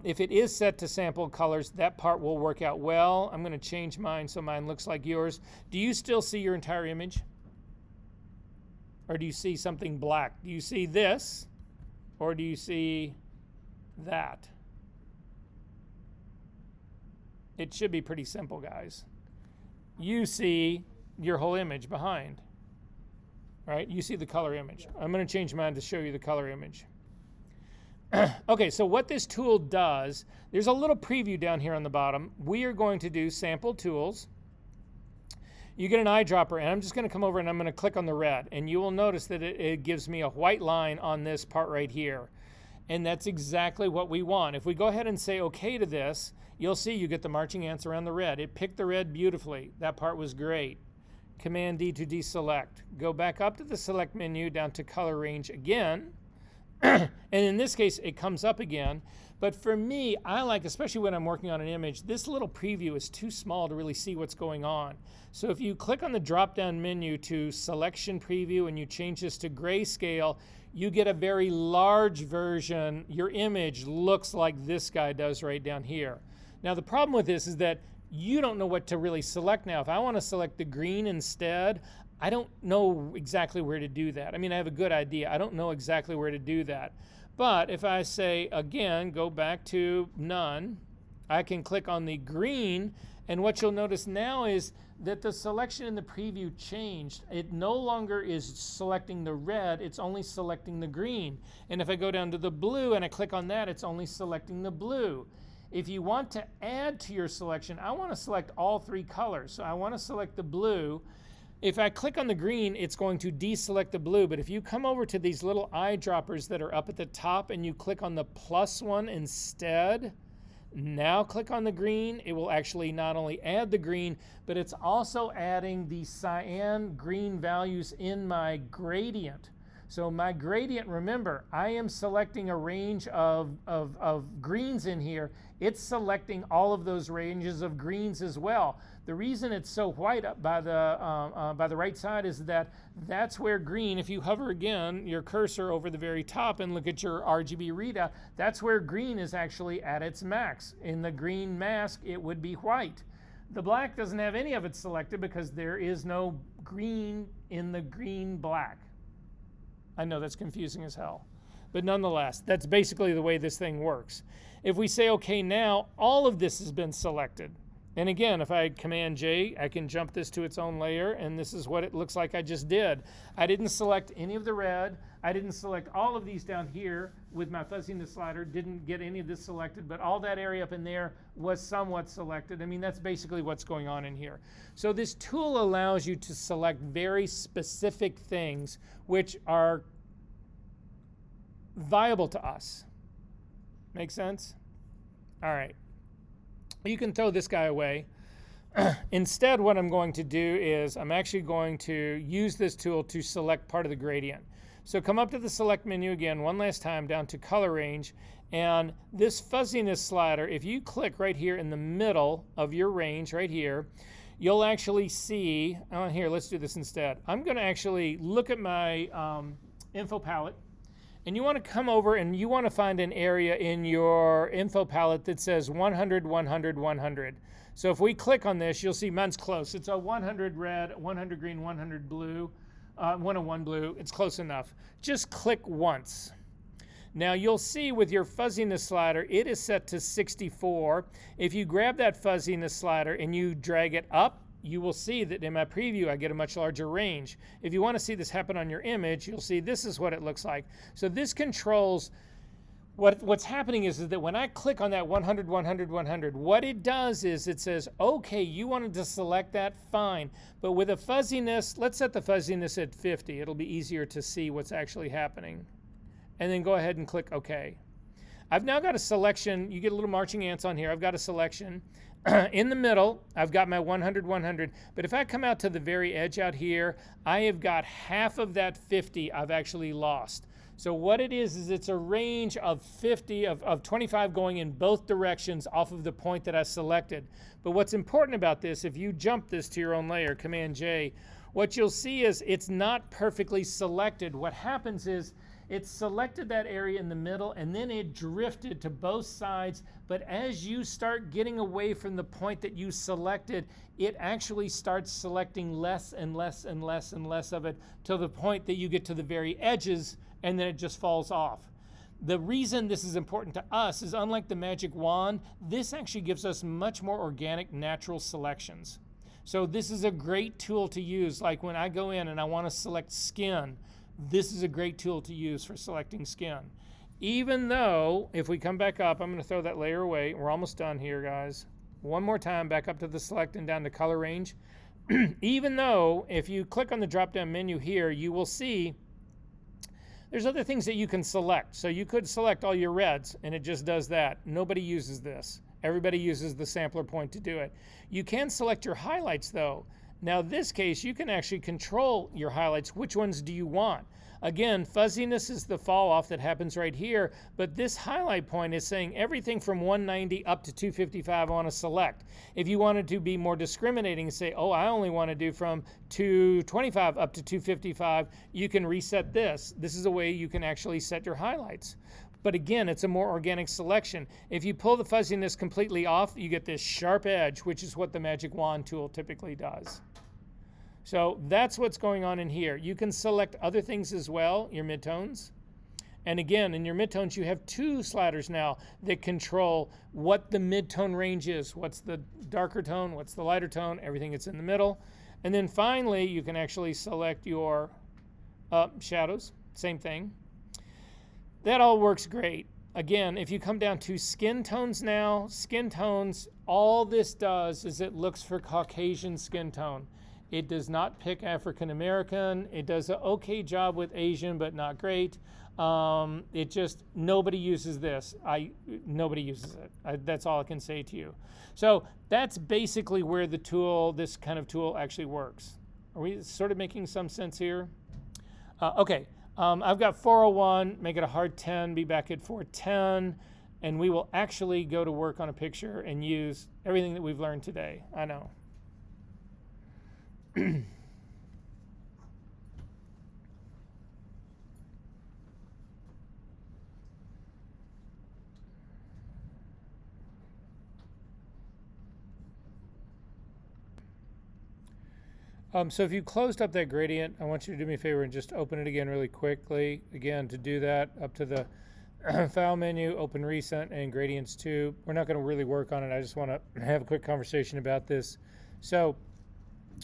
Speaker 1: If it is set to sampled colors, that part will work out well. I'm going to change mine so mine looks like yours. Do you still see your entire image? Or do you see something black? Do you see this? Or do you see that? It should be pretty simple, guys. You see your whole image behind, right? You see the color image. I'm going to change mine to show you the color image. Okay, so what this tool does, there's a little preview down here on the bottom. We are going to do sample tools. You get an eyedropper, and I'm just going to come over and I'm going to click on the red, and you will notice that it gives me a white line on this part right here. And that's exactly what we want. If we go ahead and say OK to this, you'll see you get the marching ants around the red. It picked the red beautifully. That part was great. Command D to deselect. Go back up to the Select menu down to Color Range again. And in this case, it comes up again. But for me, I like, especially when I'm working on an image, this little preview is too small to really see what's going on. So if you click on the drop-down menu to Selection Preview and you change this to grayscale, you get a very large version. Your image looks like this guy does right down here. Now the problem with this is that you don't know what to really select now. If I want to select the green instead, I don't know exactly where to do that. I mean, I have a good idea. I don't know exactly where to do that. But if I say, again, go back to none, I can click on the green, and what you'll notice now is that the selection in the preview changed. It no longer is selecting the red, it's only selecting the green. And if I go down to the blue and I click on that, it's only selecting the blue. If you want to add to your selection, I want to select all 3 colors. So I want to select the blue. If I click on the green, it's going to deselect the blue. But if you come over to these little eyedroppers that are up at the top and you click on the plus one instead, now click on the green, it will actually not only add the green, but it's also adding the cyan green values in my gradient. So my gradient, remember, I am selecting a range of greens in here. It's selecting all of those ranges of greens as well. The reason it's so white up by the right side is that that's where green, if you hover again your cursor over the very top and look at your RGB readout, that's where green is actually at its max. In the green mask, it would be white. The black doesn't have any of it selected because there is no green in the green black. I know that's confusing as hell, but nonetheless, that's basically the way this thing works. If we say, okay, now all of this has been selected. And again, if I Command J, I can jump this to its own layer, and this is what it looks like I just did. I didn't select any of the red. I didn't select all of these down here with my fuzziness slider, didn't get any of this selected, but all that area up in there was somewhat selected. I mean, that's basically what's going on in here. So this tool allows you to select very specific things which are viable to us. Make sense? All right. You can throw this guy away. Instead, what I'm going to do is I'm actually going to use this tool to select part of the gradient. So come up to the select menu again one last time down to color range, and this fuzziness slider, if you click right here in the middle of your range right here, you'll actually see, here, let's do this instead. I'm going to actually look at my info palette, and you want to come over and you want to find an area in your info palette that says 100, 100, 100. So if we click on this, you'll see mine's close. It's a 100 red, 100 green, 100 blue, 101 blue. It's close enough. Just click once. Now you'll see with your fuzziness slider, it is set to 64. If you grab that fuzziness slider and you drag it up, you will see that in my preview I get a much larger range. If you want to see this happen on your image, you'll see this is what it looks like. So this controls what's happening is that when I click on that 100, 100, 100, what it does is it says, okay, you wanted to select that, fine. But with a fuzziness, let's set the fuzziness at 50. It'll be easier to see what's actually happening. And then go ahead and click OK. I've now got a selection. You get a little marching ants on here. I've got a selection. In the middle, I've got my 100, 100. But if I come out to the very edge out here, I have got half of that 50 I've actually lost. So what it is it's a range of 50, of 25 going in both directions off of the point that I selected. But what's important about this, if you jump this to your own layer, Command J, what you'll see is it's not perfectly selected. What happens is it selected that area in the middle and then it drifted to both sides. But as you start getting away from the point that you selected, it actually starts selecting less and less and less and less of it till the point that you get to the very edges and then it just falls off. The reason this is important to us is unlike the magic wand, this actually gives us much more organic, natural selections. So this is a great tool to use. Like when I go in and I want to select skin, this is a great tool to use for selecting skin. Even though, if we come back up, I'm going to throw that layer away. We're almost done here, guys. One more time, back up to the select and down to color range. Even though, if you click on the drop-down menu here, you will see there's other things that you can select. So you could select all your reds, and it just does that. Nobody uses this. Everybody uses the sampler point to do it. You can select your highlights, though. Now, this case, you can actually control your highlights. Which ones do you want? Again, fuzziness is the fall off that happens right here, but this highlight point is saying everything from 190 up to 255 I want to select. If you wanted to be more discriminating and say, oh, I only want to do from 225 up to 255, you can reset this. This is a way you can actually set your highlights. But again, it's a more organic selection. If you pull the fuzziness completely off, you get this sharp edge, which is what the magic wand tool typically does. So that's what's going on in here. You can select other things as well, your midtones. And again, in your midtones, you have two sliders now that control what the midtone range is. What's the darker tone, what's the lighter tone, everything that's in the middle. And then finally, you can actually select your shadows, same thing. That all works great. Again, if you come down to skin tones now, skin tones, all this does is it looks for Caucasian skin tone. It does not pick African American. It does an okay job with Asian, but not great. It just, nobody uses this. Nobody uses it. That's all I can say to you. So that's basically where the tool, this kind of tool actually works. Are we sort of making some sense here? Okay. I've got 401, make it a hard 10, be back at 410, and we will actually go to work on a picture and use everything that we've learned today. I know. So if you closed up that gradient, I want you to do me a favor and just open it again really quickly. Again, to do that, up to the file menu, open recent and gradients 2. We're not going to really work on it. I just want to have a quick conversation about this. So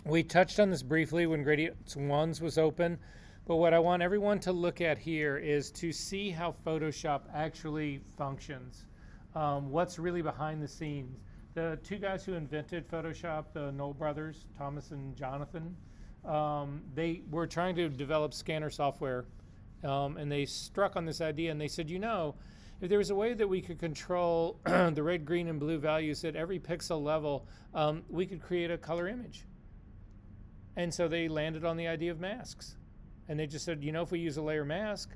Speaker 1: we touched on this briefly when gradients 1s was open, but what I want everyone to look at here is to see how Photoshop actually functions. What's really behind the scenes. The two guys who invented Photoshop, the Knoll brothers, Thomas and Jonathan, they were trying to develop scanner software, and they struck on this idea, and they said, you know, if there was a way that we could control the red, green, and blue values at every pixel level, we could create a color image. And so they landed on the idea of masks. And they just said, you know, if we use a layer mask,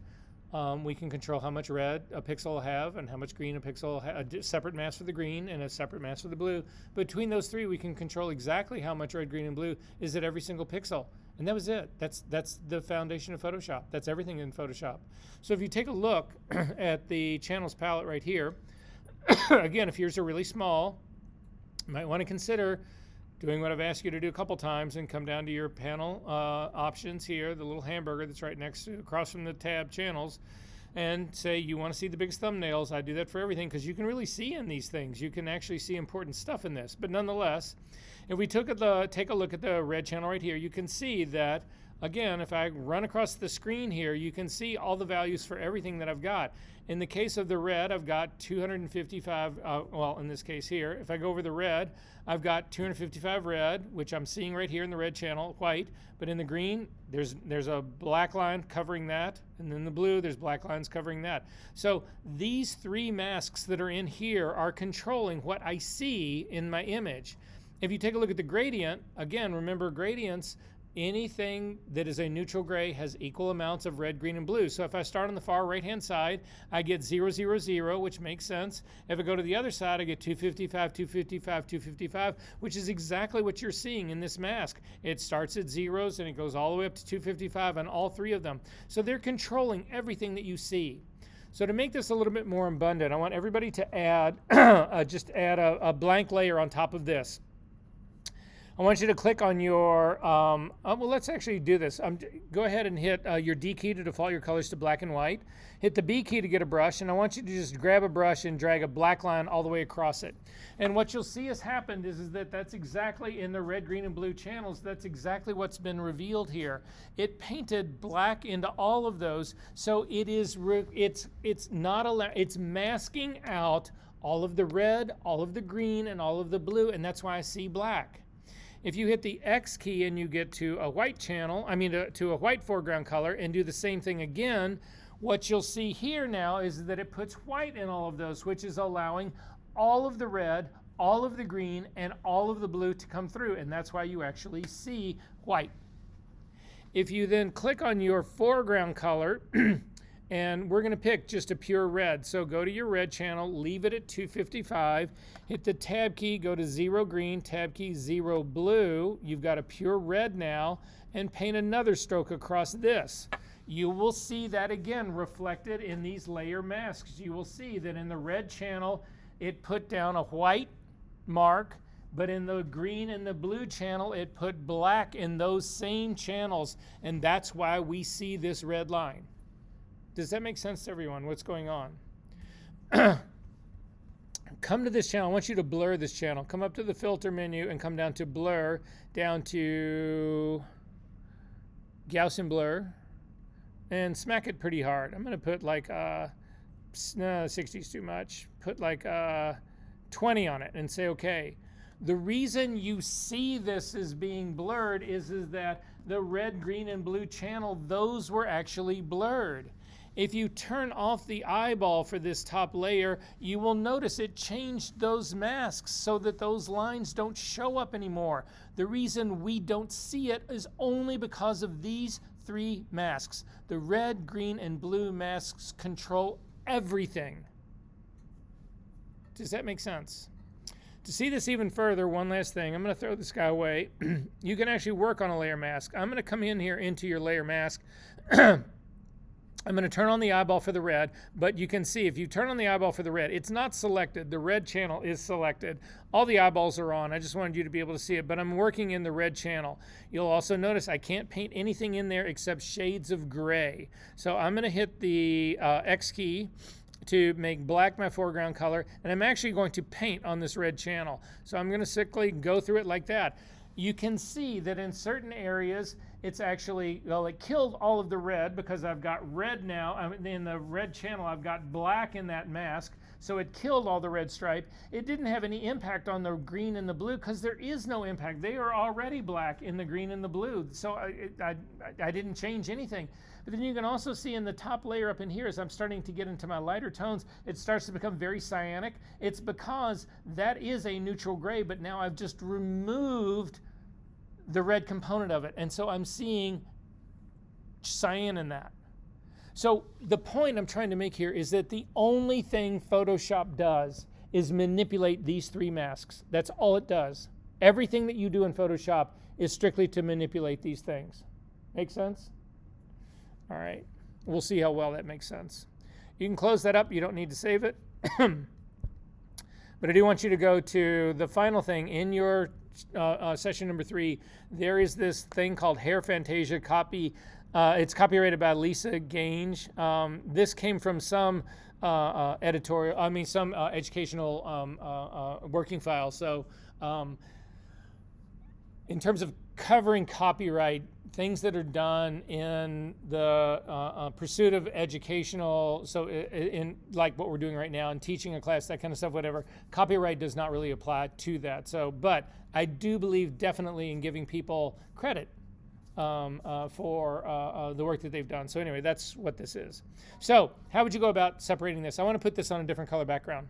Speaker 1: we can control how much red a pixel will have and how much green a pixel will have, a separate mask for the green and a separate mask for the blue. Between those three, we can control exactly how much red, green, and blue is at every single pixel. And that was it. That's the foundation of Photoshop. That's everything in Photoshop. So if you take a look at the channels palette right here, again, if yours are really small, you might want to consider doing what I've asked you to do a couple times and come down to your panel options here, the little hamburger that's right next to, across from the tab channels, and say you want to see the biggest thumbnails. I do that for everything because you can really see in these things. You can actually see important stuff in this. But nonetheless, if we take a look at the red channel right here, you can see that, again, if I run across the screen here, you can see all the values for everything that I've got. In the case of the red, I've got 255, well, in this case here, if I go over the red, I've got 255 red, which I'm seeing right here in the red channel, white, but in the green, there's a black line covering that, and in the blue, there's black lines covering that. So these three masks that are in here are controlling what I see in my image. If you take a look at the gradient, again, remember gradients, anything that is a neutral gray has equal amounts of red, green, and blue. So if I start on the far right-hand side, I get 0, 0, 0, which makes sense. If I go to the other side, I get 255, 255, 255, which is exactly what you're seeing in this mask. It starts at zeros and it goes all the way up to 255 on all three of them. So they're controlling everything that you see. So to make this a little bit more abundant, I want everybody to add, just add a blank layer on top of this. I want you to click on your, well, let's actually do this. Go ahead and hit your D key to default your colors to black and white. Hit the B key to get a brush, and I want you to just grab a brush and drag a black line all the way across it. And what you'll see has happened is that that's exactly in the red, green, and blue channels. That's exactly what's been revealed here. It painted black into all of those, so it's masking out all of the red, all of the green, and all of the blue, and that's why I see black. If you hit the X key and you get to a white channel, to a white foreground color, and do the same thing again, what you'll see here now is that it puts white in all of those, which is allowing all of the red, all of the green, and all of the blue to come through, and that's why you actually see white. If you then click on your foreground color, and we're going to pick just a pure red. So go to your red channel, leave it at 255, hit the tab key, go to 0 green, tab key 0 blue. You've got a pure red now, and paint another stroke across this. You will see that again reflected in these layer masks. You will see that in the red channel, it put down a white mark, but in the green and the blue channel, it put black in those same channels, and that's why we see this red line. Does that make sense to everyone? What's going on? Come to this channel. I want you to blur this channel. Come up to the filter menu and come down to blur, down to Gaussian blur, and smack it pretty hard. I'm going to put like, no, 60 is too much. Put like 20 on it and say okay. The reason you see this as being blurred is that the red, green, and blue channel, those were actually blurred. If you turn off the eyeball for this top layer, you will notice it changed those masks so that those lines don't show up anymore. The reason we don't see it is only because of these three masks. The red, green, and blue masks control everything. Does that make sense? To see this even further, one last thing. I'm going to throw this guy away. You can actually work on a layer mask. I'm going to come in here into your layer mask. I'm going to turn on the eyeball for the red, but you can see if you turn on the eyeball for the red, it's not selected. The red channel is selected. All the eyeballs are on. I just wanted you to be able to see it, but I'm working in the red channel. You'll also notice I can't paint anything in there except shades of gray. So I'm going to hit the X key to make black my foreground color, and I'm actually going to paint on this red channel. So I'm going to simply go through it like that. You can see that in certain areas, it's actually, well, it killed all of the red because I've got red now. In the red channel, I've got black in that mask. So it killed all the red stripe. It didn't have any impact on the green and the blue because there is no impact. They are already black in the green and the blue. So I didn't change anything. But then you can also see in the top layer up in here, as I'm starting to get into my lighter tones, it starts to become very cyanic. It's because that is a neutral gray, but now I've just removed the red component of it. And so I'm seeing cyan in that. So the point I'm trying to make here is that the only thing Photoshop does is manipulate these three masks. That's all it does. Everything that you do in Photoshop is strictly to manipulate these things. Make sense? All right. We'll see how well that makes sense. You can close that up. You don't need to save it. But I do want you to go to the final thing in your session number 3. There is this thing called Hair Fantasia copy. It's copyrighted by Lisa Gange. This came from some some educational working file. So in terms of covering copyright, things that are done in the pursuit of educational, so in like what we're doing right now in teaching a class, that kind of stuff, whatever, copyright does not really apply to that. So, but I do believe definitely in giving people credit for the work that they've done. So anyway, that's what this is. So how would you go about separating this? I want to put this on a different color background.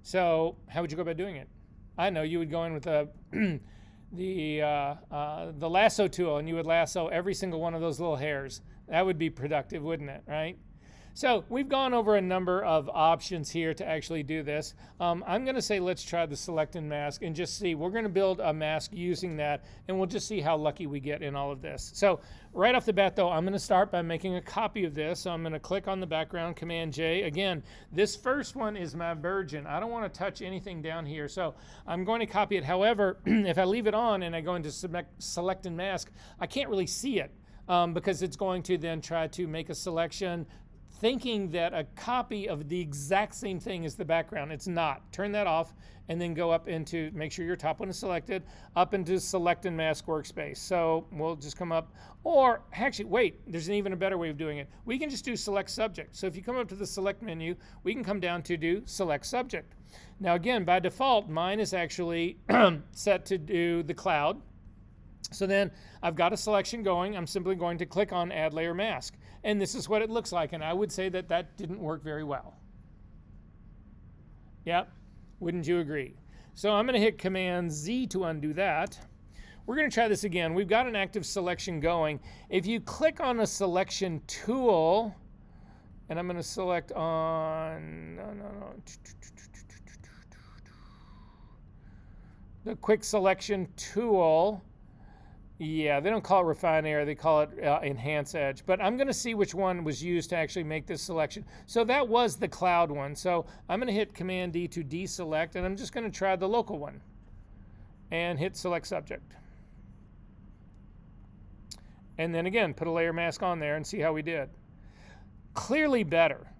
Speaker 1: So how would you go about doing it? I know you would go in with the lasso tool, and you would lasso every single one of those little hairs. That would be productive, wouldn't it, right? So we've gone over a number of options here to actually do this. I'm going to say let's try the select and mask and just see. We're going to build a mask using that, and we'll just see how lucky we get in all of this. So right off the bat, though, I'm going to start by making a copy of this. So I'm going to click on the background, Command J. Again, this first one is my virgin. I don't want to touch anything down here, so I'm going to copy it. However, if I leave it on and I go into select and mask, I can't really see it because it's going to then try to make a selection thinking that a copy of the exact same thing is the background. It's not. Turn that off and then go up into, make sure your top one is selected, up into select and mask workspace. So we'll just come up, or actually, wait, there's an even a better way of doing it. We can just do select subject. So if you come up to the select menu, we can come down to do select subject. Now again, by default, mine is actually set to do the cloud. So then I've got a selection going. I'm simply going to click on Add Layer Mask. And this is what it looks like. And I would say that that didn't work very well. Yep, wouldn't you agree? So I'm going to hit Command Z to undo that. We're going to try this again. We've got an active selection going. If you click on a selection tool, and I'm going to select on, the quick selection tool. Yeah, they don't call it refine area, they call it enhance edge. But I'm going to see which one was used to actually make this selection. So that was the cloud one. So I'm going to hit Command D to deselect, and I'm just going to try the local one and hit select subject. And then again, put a layer mask on there and see how we did. Clearly better.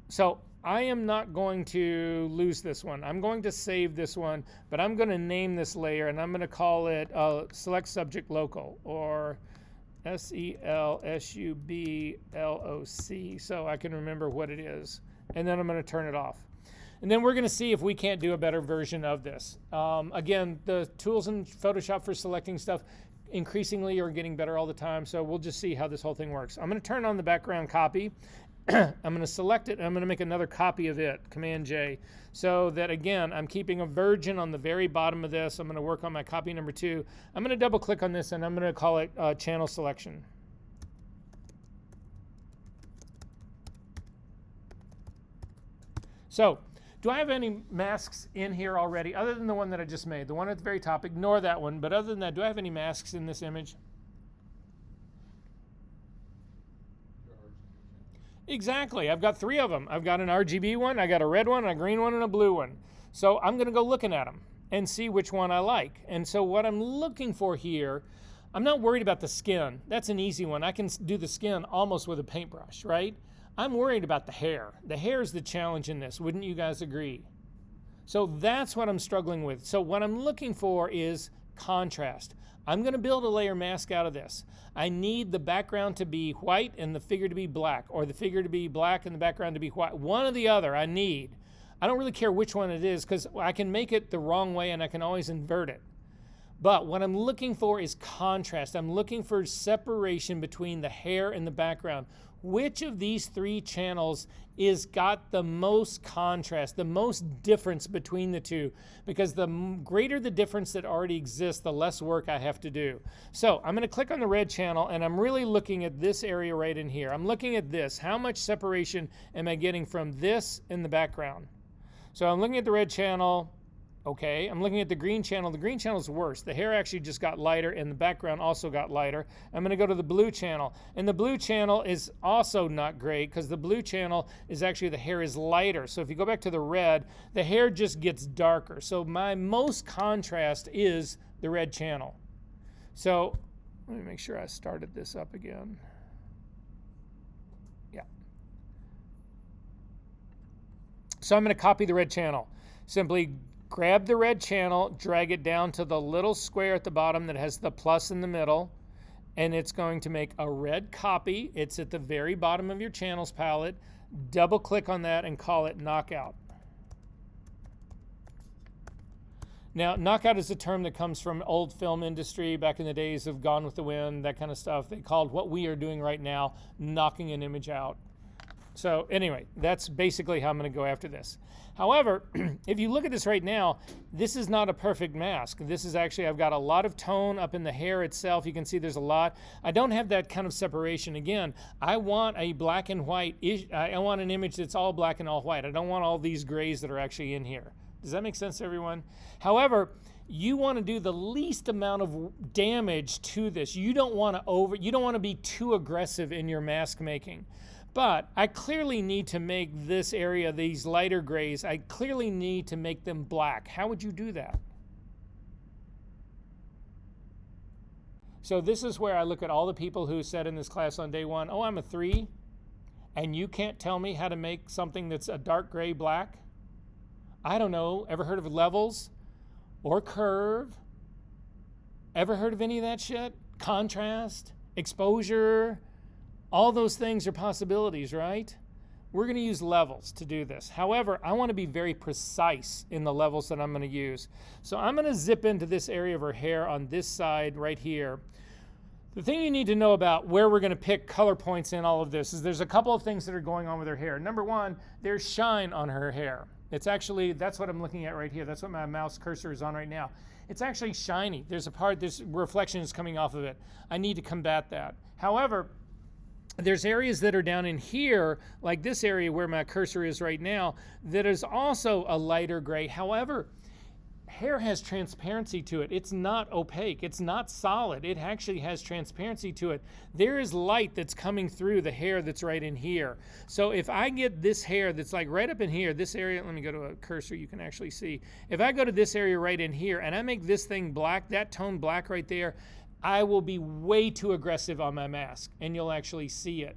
Speaker 1: So I am not going to lose this one. I'm going to save this one, but I'm going to name this layer, and I'm going to call it Select Subject Local, or SELSUBLOC, so I can remember what it is. And then I'm going to turn it off. And then we're going to see if we can't do a better version of this. Again, the tools in Photoshop for selecting stuff increasingly are getting better all the time, so we'll just see how this whole thing works. I'm going to turn on the background copy. I'm going to select it, and I'm going to make another copy of it, Command J, so that, again, I'm keeping a virgin on the very bottom of this. I'm going to work on my copy number 2. I'm going to double click on this, and I'm going to call it channel selection. So, do I have any masks in here already, other than the one that I just made? The one at the very top, ignore that one, but other than that, do I have any masks in this image? Exactly, I've got 3 of them. I've got an RGB one, I got a red one, a green one, and a blue one. So I'm gonna go looking at them and see which one I like. And so what I'm looking for here, I'm not worried about the skin. That's an easy one. I can do the skin almost with a paintbrush, right? I'm worried about the hair. The hair is the challenge in this, wouldn't you guys agree? So that's what I'm struggling with. So what I'm looking for is contrast. I'm gonna build a layer mask out of this. I need the background to be white and the figure to be black, or the figure to be black and the background to be white. One or the other I need. I don't really care which one it is, because I can make it the wrong way and I can always invert it. But what I'm looking for is contrast. I'm looking for separation between the hair and the background. Which of these 3 channels is got the most contrast, the most difference between the two? Because the greater the difference that already exists, the less work I have to do. So I'm going to click on the red channel, and I'm really looking at this area right in here. I'm looking at this. How much separation am I getting from this in the background? So I'm looking at the red channel. Okay, I'm looking at the green channel. The green channel is worse. The hair actually just got lighter and the background also got lighter. I'm gonna go to the blue channel. And the blue channel is also not great, because the blue channel is actually, the hair is lighter. So if you go back to the red, the hair just gets darker. So my most contrast is the red channel. So let me make sure I started this up again. Yeah. So I'm gonna copy the red channel. Simply grab the red channel, drag it down to the little square at the bottom that has the plus in the middle, and it's going to make a red copy. It's at the very bottom of your channels palette. Double click on that and call it Knockout. Now, knockout is a term that comes from old film industry back in the days of Gone with the Wind, that kind of stuff. They called what we are doing right now knocking an image out. So anyway, that's basically how I'm going to go after this. However, if you look at this right now, this is not a perfect mask. This is actually, I've got a lot of tone up in the hair itself. You can see there's a lot. I don't have that kind of separation. Again, I want a black and white, I want an image that's all black and all white. I don't want all these grays that are actually in here. Does that make sense to everyone? However, you want to do the least amount of damage to this. You don't want to be too aggressive in your mask making. But I clearly need to make this area, these lighter grays, I clearly need to make them black. How would you do that? So this is where I look at all the people who said in this class on day 1, oh, I'm a 3, and you can't tell me how to make something that's a dark gray black? I don't know. Ever heard of levels or curve? Ever heard of any of that shit? Contrast, exposure, all those things are possibilities, right? We're going to use levels to do this. However, I want to be very precise in the levels that I'm going to use. So I'm going to zip into this area of her hair on this side right here. The thing you need to know about where we're going to pick color points in all of this is there's a couple of things that are going on with her hair. Number 1, there's shine on her hair. It's actually, that's what I'm looking at right here. That's what my mouse cursor is on right now. It's actually shiny. There's a part, this reflection is coming off of it. I need to combat that. However, there's areas that are down in here, like this area where my cursor is right now, that is also a lighter gray. However, hair has transparency to it. It's not opaque. It's not solid. It actually has transparency to it. There is light that's coming through the hair that's right in here. So if I get this hair that's like right up in here, this area, let me go to a cursor you can actually see. If I go to this area right in here and I make this thing black, that tone black right there, I will be way too aggressive on my mask and you'll actually see it.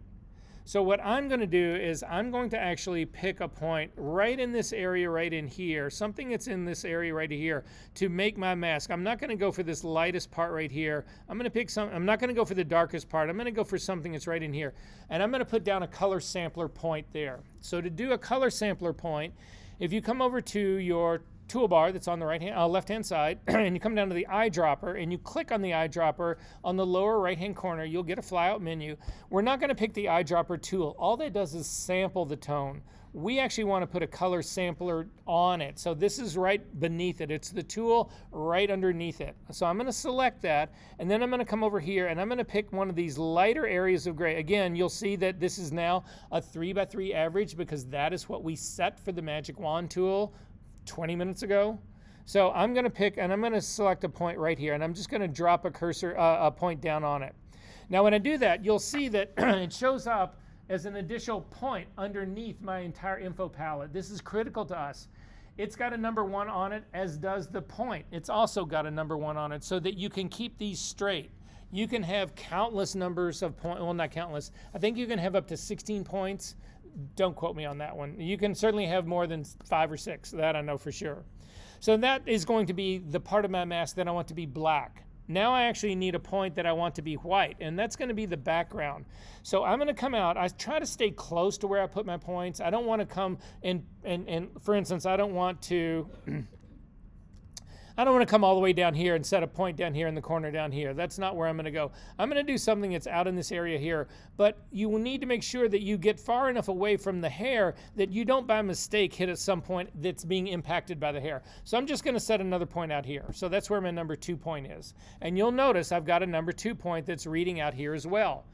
Speaker 1: So what I'm going to do is I'm going to actually pick a point right in this area right in here, something that's in this area right here to make my mask. I'm not going to go for this lightest part right here. I'm going to pick I'm not going to go for the darkest part. I'm going to go for something that's right in here. And I'm going to put down a color sampler point there. So to do a color sampler point, if you come over to your toolbar that's on the left-hand side, and you come down to the eyedropper, and you click on the eyedropper on the lower right-hand corner. You'll get a flyout menu. We're not going to pick the eyedropper tool. All that does is sample the tone. We actually want to put a color sampler on it. So this is right beneath it. It's the tool right underneath it. So I'm going to select that, and then I'm going to come over here, and I'm going to pick one of these lighter areas of gray. Again, you'll see that this is now a 3x3 average because that is what we set for the Magic Wand tool 20 minutes ago. So I'm going to pick, and I'm going to select a point right here, and I'm just going to drop a cursor, a point down on it. Now when I do that, you'll see that it shows up as an additional point underneath my entire info palette. This is critical to us. It's got a number 1 on it, as does the point. It's also got a number 1 on it, so that you can keep these straight. You can have countless numbers of points, well, not countless. I think you can have up to 16 points. Don't quote me on that one. You can certainly have more than 5 or 6, that I know for sure. So that is going to be the part of my mask that I want to be black. Now I actually need a point that I want to be white, and that's going to be the background. So I'm going to come out. I try to stay close to where I put my points. I don't want to come and for instance, I don't want to come all the way down here and set a point down here in the corner down here. That's not where I'm going to go. I'm going to do something that's out in this area here, but you will need to make sure that you get far enough away from the hair that you don't by mistake hit at some point that's being impacted by the hair. So I'm just going to set another point out here. So that's where my number 2 point is. And you'll notice I've got a number 2 point that's reading out here as well.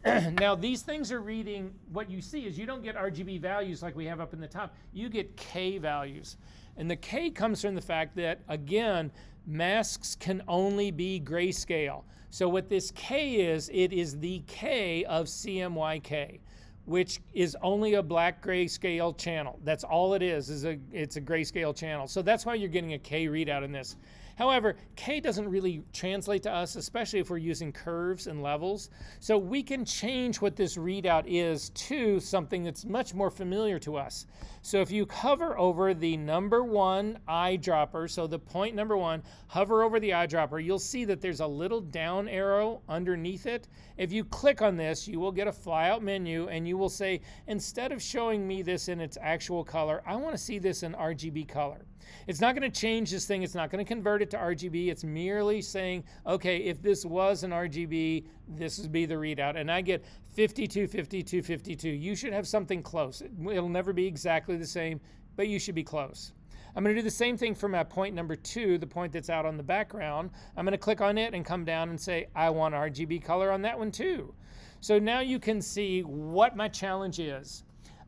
Speaker 1: Now these things are reading, what you see is you don't get RGB values like we have up in the top. You get K values. And the K comes from the fact that, again, masks can only be grayscale. So what this K is, it is the K of CMYK, which is only a black grayscale channel. That's all it is it's a grayscale channel. So that's why you're getting a K readout in this. However, K doesn't really translate to us, especially if we're using curves and levels. So we can change what this readout is to something that's much more familiar to us. So if you hover over the number 1 eyedropper, so the point number 1, hover over the eyedropper, you'll see that there's a little down arrow underneath it. If you click on this, you will get a flyout menu, and you will say, instead of showing me this in its actual color, I want to see this in RGB color. It's not going to change this thing. It's not going to convert it to RGB. It's merely saying, okay, if this was an RGB, this would be the readout. And I get 52, 52, 52. You should have something close. It'll never be exactly the same, but you should be close. I'm going to do the same thing for my point number 2, the point that's out on the background. I'm going to click on it and come down and say, I want RGB color on that one too. So now you can see what my challenge is.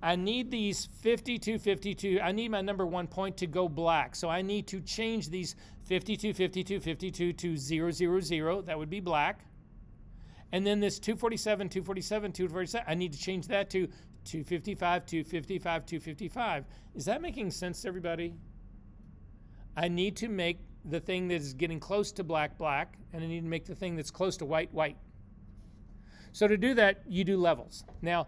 Speaker 1: I need these 52, 52. I need my number 1 point to go black. So I need to change these 52, 52, 52 to 0, 0, 0. That would be black. And then this 247, 247, 247, I need to change that to 255, 255, 255. Is that making sense to everybody? I need to make the thing that is getting close to black, black, and I need to make the thing that's close to white, white. So to do that, you do levels. Now,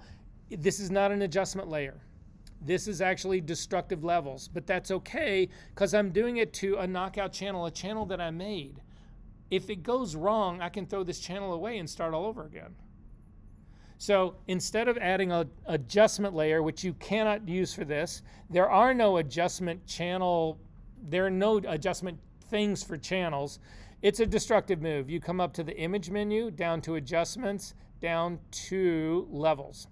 Speaker 1: this is not an adjustment layer. This is actually destructive levels, but that's okay because I'm doing it to a knockout channel, a channel that I made. If it goes wrong, I can throw this channel away and start all over again. So instead of adding an adjustment layer, which you cannot use for this, there are no adjustment things for channels. It's a destructive move. You come up to the image menu, down to adjustments, down to levels.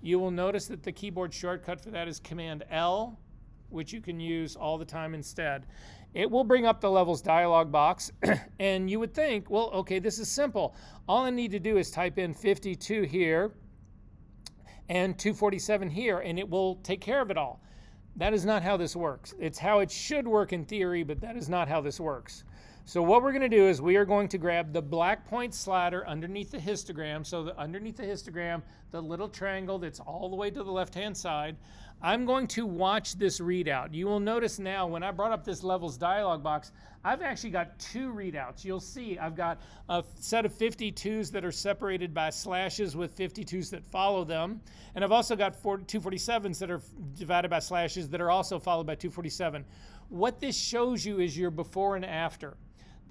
Speaker 1: You will notice that the keyboard shortcut for that is Command L, which you can use all the time instead. It will bring up the levels dialog box, and you would think, well, okay, this is simple. All I need to do is type in 52 here and 247 here, and it will take care of it all. That is not how this works. It's how it should work in theory, but that is not how this works. So what we're going to do is we are going to grab the black point slider underneath the histogram. So underneath the histogram, the little triangle that's all the way to the left-hand side, I'm going to watch this readout. You will notice now when I brought up this levels dialog box, I've actually got 2 readouts. You'll see I've got a set of 52s that are separated by slashes with 52s that follow them. And I've also got 247s that are divided by slashes that are also followed by 247. What this shows you is your before and after.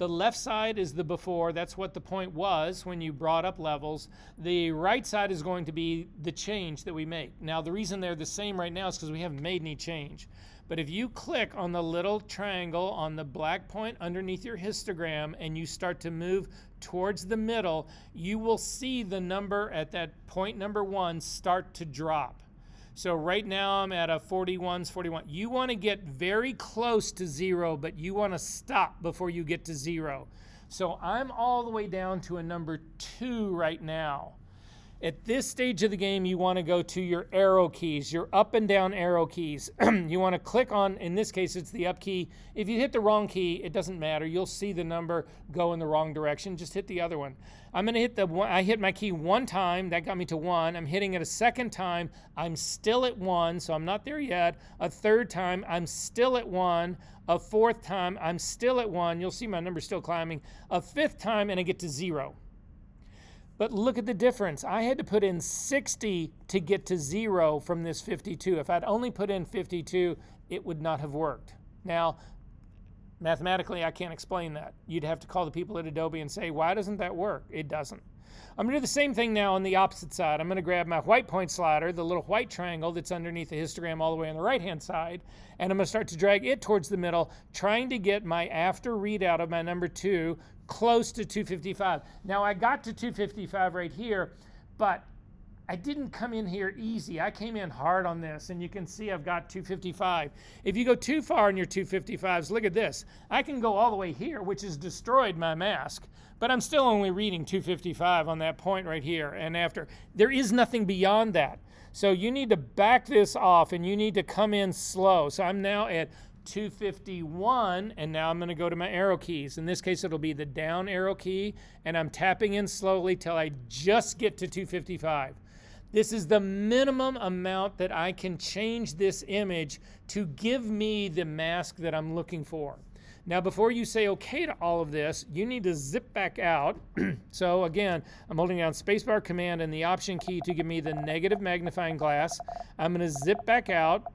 Speaker 1: The left side is the before. That's what the point was when you brought up levels. The right side is going to be the change that we make. Now, the reason they're the same right now is because we haven't made any change. But if you click on the little triangle on the black point underneath your histogram and you start to move towards the middle, you will see the number at that point number 1 start to drop. So right now I'm at a 41. You want to get very close to 0, but you want to stop before you get to 0. So I'm all the way down to a number 2 right now. At this stage of the game, you want to go to your arrow keys, your up and down arrow keys. You want to click on, in this case, it's the up key. If you hit the wrong key, it doesn't matter. You'll see the number go in the wrong direction. Just hit the other one. I'm going to hit the one. I hit my key 1 time. That got me to 1. I'm hitting it a 2nd time. I'm still at 1, so I'm not there yet. A 3rd time, I'm still at 1. A 4th time, I'm still at 1. You'll see my number still climbing. A 5th time, and I get to 0. But look at the difference. I had to put in 60 to get to 0 from this 52. If I'd only put in 52, it would not have worked. Now, mathematically, I can't explain that. You'd have to call the people at Adobe and say, why doesn't that work? It doesn't. I'm going to do the same thing now on the opposite side. I'm going to grab my white point slider, the little white triangle that's underneath the histogram all the way on the right-hand side, and I'm going to start to drag it towards the middle, trying to get my after readout of my number 2 close to 255. Now, I got to 255 right here, but I didn't come in here easy. I came in hard on this, and you can see I've got 255. If you go too far in your 255s, look at this. I can go all the way here, which has destroyed my mask, but I'm still only reading 255 on that point right here and after. There is nothing beyond that. So you need to back this off, and you need to come in slow. So I'm now at 251, and now I'm going to go to my arrow keys. In this case, it'll be the down arrow key, and I'm tapping in slowly till I just get to 255. This is the minimum amount that I can change this image to give me the mask that I'm looking for. Now, before you say okay to all of this, you need to zip back out. So again, I'm holding down spacebar command and the option key to give me the negative magnifying glass. I'm going to zip back out.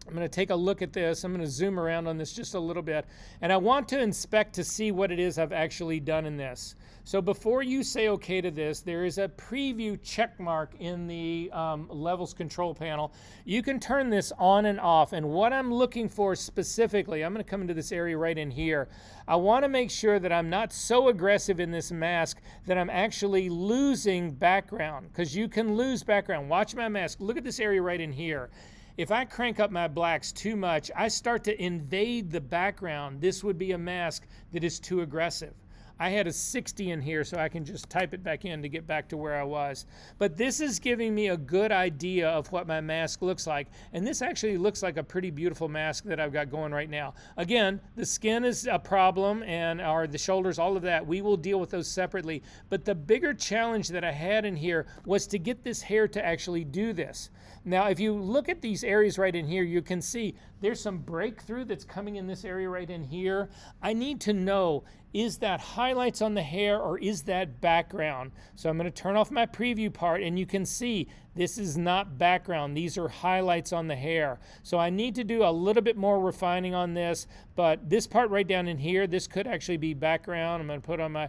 Speaker 1: I'm going to take a look at this. I'm going to zoom around on this just a little bit. And I want to inspect to see what it is I've actually done in this. So before you say okay to this, there is a preview check mark in the levels control panel. You can turn this on and off. And what I'm looking for specifically, I'm going to come into this area right in here. I want to make sure that I'm not so aggressive in this mask that I'm actually losing background, because you can lose background. Watch my mask. Look at this area right in here. If I crank up my blacks too much, I start to invade the background. This would be a mask that is too aggressive. I had a 60 in here, so I can just type it back in to get back to where I was. But this is giving me a good idea of what my mask looks like. And this actually looks like a pretty beautiful mask that I've got going right now. Again, the skin is a problem, and or the shoulders, all of that. We will deal with those separately. But the bigger challenge that I had in here was to get this hair to actually do this. Now, if you look at these areas right in here, you can see there's some breakthrough that's coming in this area right in here. I need to know, is that highlights on the hair or is that background? So I'm going to turn off my preview part, and you can see this is not background. These are highlights on the hair. So I need to do a little bit more refining on this, but this part right down in here, this could actually be background. I'm going to put on my,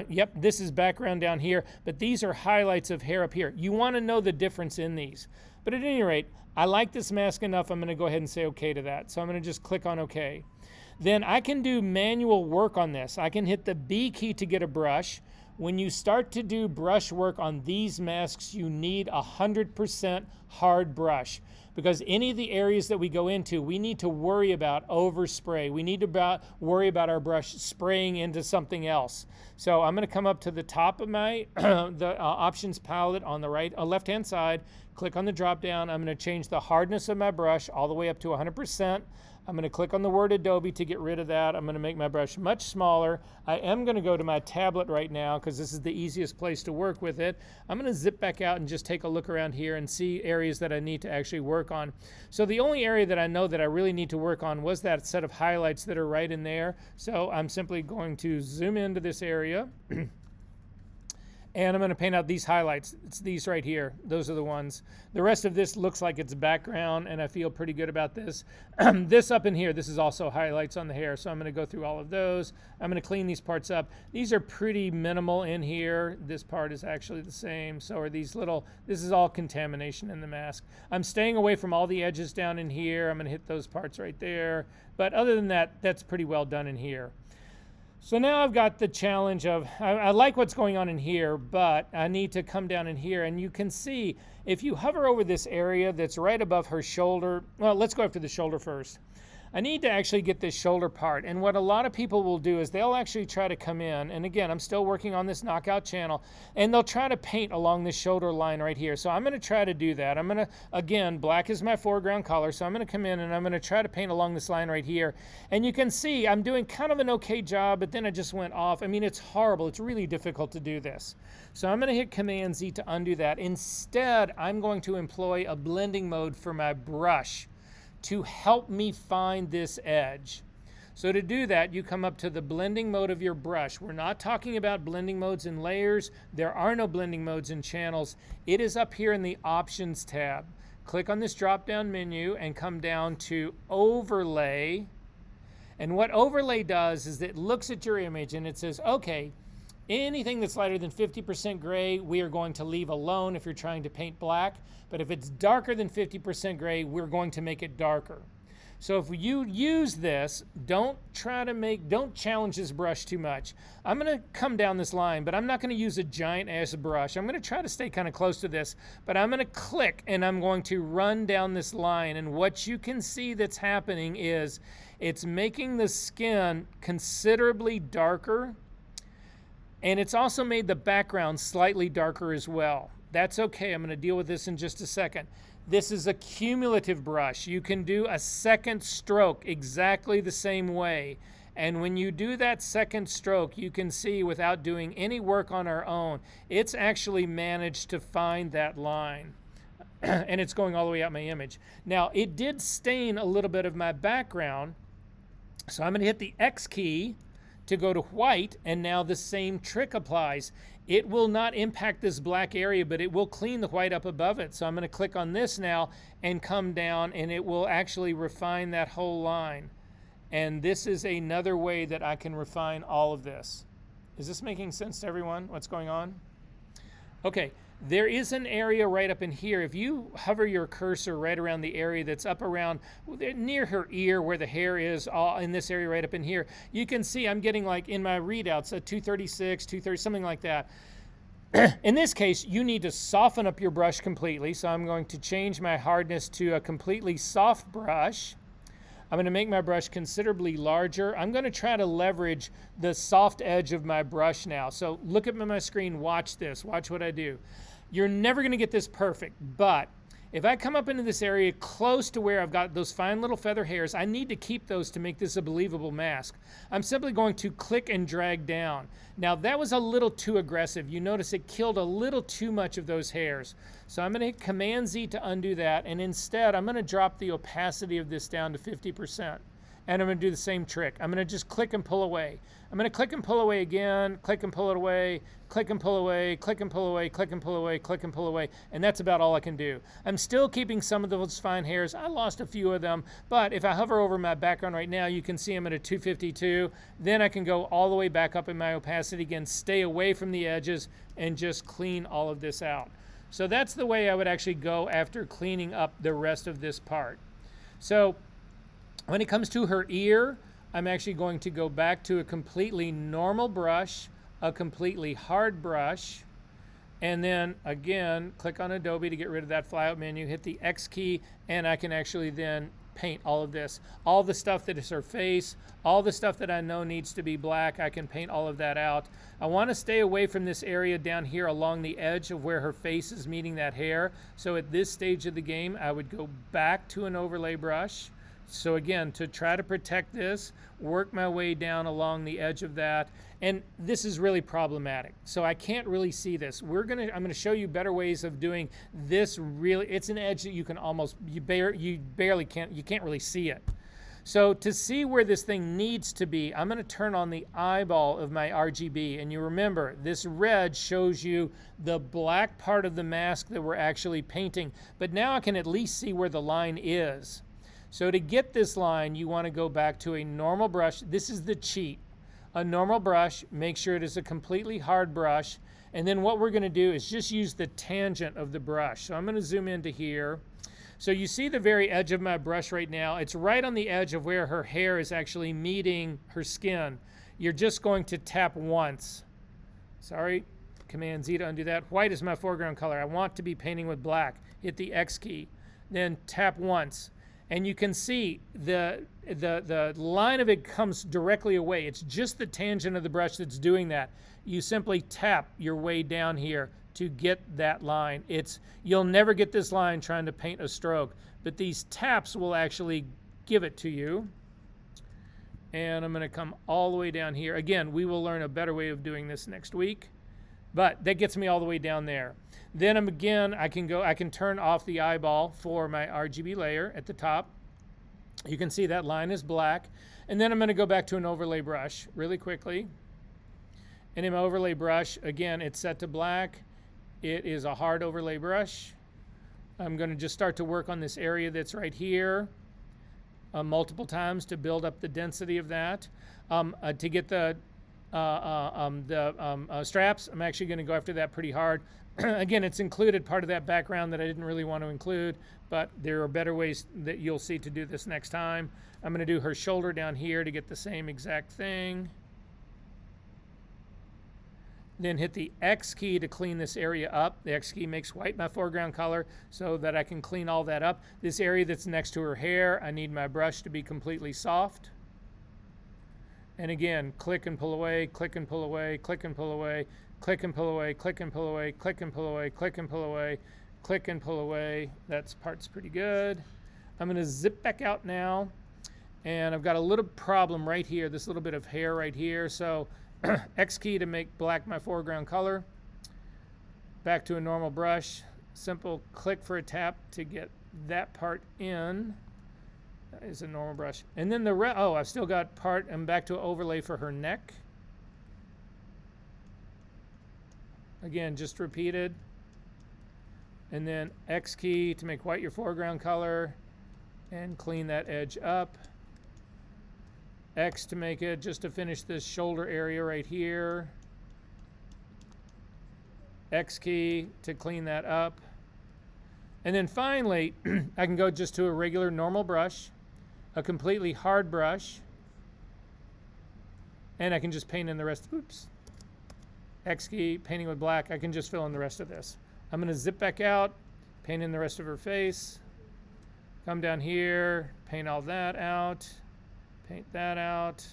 Speaker 1: yep, this is background down here, but these are highlights of hair up here. You want to know the difference in these. But at any rate, I like this mask enough, I'm going to go ahead and say okay to that. So I'm going to just click on okay. Then I can do manual work on this. I can hit the B key to get a brush. When you start to do brush work on these masks, you need 100% hard brush, because any of the areas that we go into, we need to worry about overspray. We need to worry about our brush spraying into something else. So I'm going to come up to the top of my options palette on the left-hand side, click on the drop down. I'm going to change the hardness of my brush all the way up to 100%. I'm going to click on the word Adobe to get rid of that. I'm going to make my brush much smaller. I am going to go to my tablet right now because this is the easiest place to work with it. I'm going to zip back out and just take a look around here and see areas that I need to actually work on. So the only area that I know that I really need to work on was that set of highlights that are right in there. So I'm simply going to zoom into this area. And I'm going to paint out these highlights. It's these right here. Those are the ones. The rest of this looks like it's background, and I feel pretty good about this. This up in here, this is also highlights on the hair, so I'm going to go through all of those. I'm going to clean these parts up. These are pretty minimal in here. This part is actually the same. So are these little, this is all contamination in the mask. I'm staying away from all the edges down in here. I'm going to hit those parts right there. But other than that, that's pretty well done in here. So now I've got the challenge of, I like what's going on in here, but I need to come down in here. And you can see, if you hover over this area that's right above her shoulder, well, let's go after the shoulder first. I need to actually get this shoulder part. And what a lot of people will do is they'll actually try to come in, and again, I'm still working on this knockout channel, and they'll try to paint along this shoulder line right here. So I'm going to try to do that. I'm going to, again, black is my foreground color, so I'm going to come in and I'm going to try to paint along this line right here. And you can see I'm doing kind of an okay job, but then I just went off. I mean, it's horrible. It's really difficult to do this. So I'm going to hit Command Z to undo that. Instead, I'm going to employ a blending mode for my brush to help me find this edge. So to do that, you come up to the blending mode of your brush. We're not talking about blending modes in layers. There are no blending modes in channels. It is up here in the Options tab. Click on this drop-down menu and come down to Overlay. And what Overlay does is it looks at your image and it says, okay, anything that's lighter than 50% gray, we are going to leave alone if you're trying to paint black. But if it's darker than 50% gray, we're going to make it darker. So if you use this, don't challenge this brush too much. I'm going to come down this line, but I'm not going to use a giant ass brush. I'm going to try to stay kind of close to this, but I'm going to click and I'm going to run down this line. And what you can see that's happening is it's making the skin considerably darker. And it's also made the background slightly darker as well. That's okay. I'm going to deal with this in just a second. This is a cumulative brush. You can do a second stroke exactly the same way. And when you do that second stroke, you can see without doing any work on our own, it's actually managed to find that line. And it's going all the way out my image. Now, it did stain a little bit of my background. So I'm going to hit the X key to go to white, and now the same trick applies. It will not impact this black area, but it will clean the white up above it. So I'm going to click on this now and come down, and it will actually refine that whole line. And this is another way that I can refine all of this. Is this making sense to everyone, what's going on? Okay, there is an area right up in here. If you hover your cursor right around the area that's up around near her ear where the hair is, all in this area right up in here, you can see I'm getting, like in my readouts, a 236, 230, something like that. In this case, you need to soften up your brush completely. So I'm going to change my hardness to a completely soft brush. I'm going to make my brush considerably larger. I'm going to try to leverage the soft edge of my brush now. So look at my screen, watch this, watch what I do. You're never going to get this perfect, but if I come up into this area close to where I've got those fine little feather hairs, I need to keep those to make this a believable mask. I'm simply going to click and drag down. Now that was a little too aggressive. You notice it killed a little too much of those hairs. So I'm going to hit Command Z to undo that, and instead I'm going to drop the opacity of this down to 50%. And I'm going to do the same trick. I'm going to just click and pull away. I'm going to click and pull away again, click and pull it away, click and pull away, click and pull away, click and pull away, click and pull away, and that's about all I can do. I'm still keeping some of those fine hairs. I lost a few of them, but if I hover over my background right now, you can see I'm at a 252. Then I can go all the way back up in my opacity again, stay away from the edges, and just clean all of this out. So that's the way I would actually go after cleaning up the rest of this part. So when it comes to her ear, I'm actually going to go back to a completely normal brush, a completely hard brush, and then again, click on Adobe to get rid of that flyout menu, hit the X key, and I can actually then paint all of this. All the stuff that is her face, all the stuff that I know needs to be black, I can paint all of that out. I want to stay away from this area down here along the edge of where her face is meeting that hair. So at this stage of the game, I would go back to an overlay brush. So again, to try to protect this, work my way down along the edge of that. And this is really problematic. So I can't really see this. I'm gonna show you better ways of doing this. Really, it's an edge that you can almost, you can't really see it. So to see where this thing needs to be, I'm going to turn on the eyeball of my RGB. And you remember, this red shows you the black part of the mask that we're actually painting. But now I can at least see where the line is. So to get this line, you want to go back to a normal brush. This is the cheat. A normal brush, make sure it is a completely hard brush. And then what we're going to do is just use the tangent of the brush. So I'm going to zoom into here. So you see the very edge of my brush right now. It's right on the edge of where her hair is actually meeting her skin. You're just going to tap once. Sorry, Command Z to undo that. White is my foreground color. I want to be painting with black. Hit the X key, then tap once. And you can see the line of it comes directly away. It's just the tangent of the brush that's doing that. You simply tap your way down here to get that line. You'll never get this line trying to paint a stroke, but these taps will actually give it to you. And I'm going to come all the way down here. Again, we will learn a better way of doing this next week, but that gets me all the way down there. Then I can turn off the eyeball for my RGB layer at the top. You can see that line is black. And then I'm going to go back to an overlay brush really quickly. And in my overlay brush, again, it's set to black. It is a hard overlay brush. I'm going to just start to work on this area that's right here multiple times to build up the density of that. To get the straps, I'm actually going to go after that pretty hard. Again, it's included part of that background that I didn't really want to include, but there are better ways that you'll see to do this next time. I'm going to do her shoulder down here to get the same exact thing. Then hit the X key to clean this area up. The X key makes white my foreground color so that I can clean all that up. This area that's next to her hair, I need my brush to be completely soft. And again, click and pull away, click and pull away, click and pull away, click and pull away, click and pull away, click and pull away, click and pull away, click and pull away. That part's pretty good. I'm going to zip back out now. And I've got a little problem right here, this little bit of hair right here. So X key to make black my foreground color. Back to a normal brush. Simple click for a tap to get that part in. That is a normal brush. And then I've still got part, I'm back to an overlay for her neck. Again, just repeated. And then X key to make white your foreground color and clean that edge up. X to make it, just to finish this shoulder area right here. X key to clean that up. And then finally, I can go just to a regular normal brush, a completely hard brush, and I can just paint in the rest. Oops. X key, painting with black. I can just fill in the rest of this. I'm going to zip back out, paint in the rest of her face. Come down here, paint all that out. Paint that out,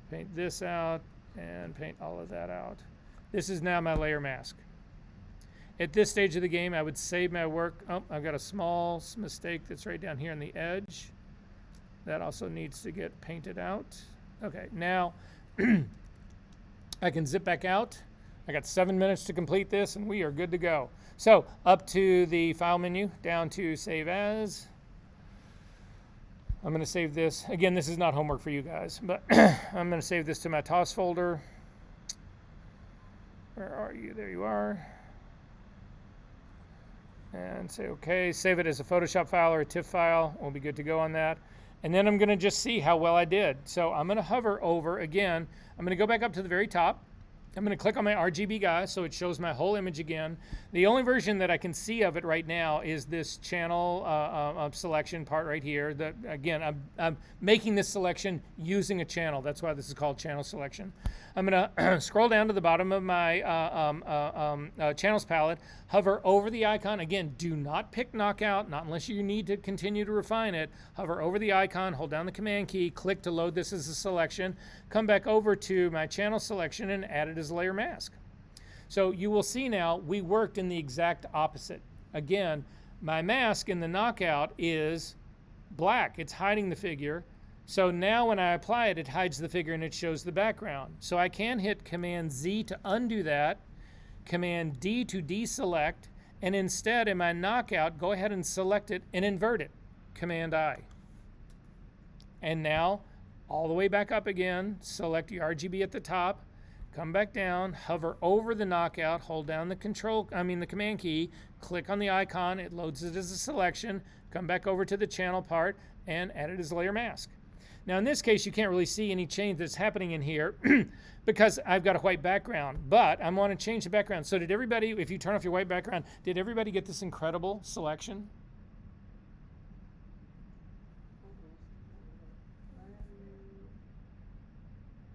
Speaker 1: paint this out, and paint all of that out. This is now my layer mask. At this stage of the game, I would save my work. Oh, I've got a small mistake that's right down here on the edge. That also needs to get painted out. Okay, now I can zip back out. I got 7 minutes to complete this, and we are good to go. So up to the File menu, down to Save As. I'm going to save this. Again, this is not homework for you guys, but I'm going to save this to my TOS folder. Where are you? There you are. And say OK. Save it as a Photoshop file or a TIFF file. We'll be good to go on that. And then I'm going to just see how well I did. So I'm going to hover over again. I'm going to go back up to the very top. I'm going to click on my RGB guy so it shows my whole image again. The only version that I can see of it right now is this channel selection part right here. Again, I'm making this selection using a channel. That's why this is called channel selection. I'm going to scroll down to the bottom of my channels palette, hover over the icon. Again, do not pick knockout, not unless you need to continue to refine it. Hover over the icon, hold down the command key, click to load this as a selection, come back over to my channel selection and add it as a layer mask. So you will see now we worked in the exact opposite. Again, my mask in the knockout is black. It's hiding the figure. So now when I apply it, it hides the figure and it shows the background. So I can hit Command Z to undo that, Command D to deselect, and instead in my knockout, go ahead and select it and invert it, Command I. And now, all the way back up again, select your RGB at the top, come back down, hover over the knockout, hold down the command key, click on the icon, it loads it as a selection, come back over to the channel part, and add it as a layer mask. Now in this case, you can't really see any change that's happening in here because I've got a white background, but I want to change the background. So did everybody, if you turn off your white background, did everybody get this incredible selection?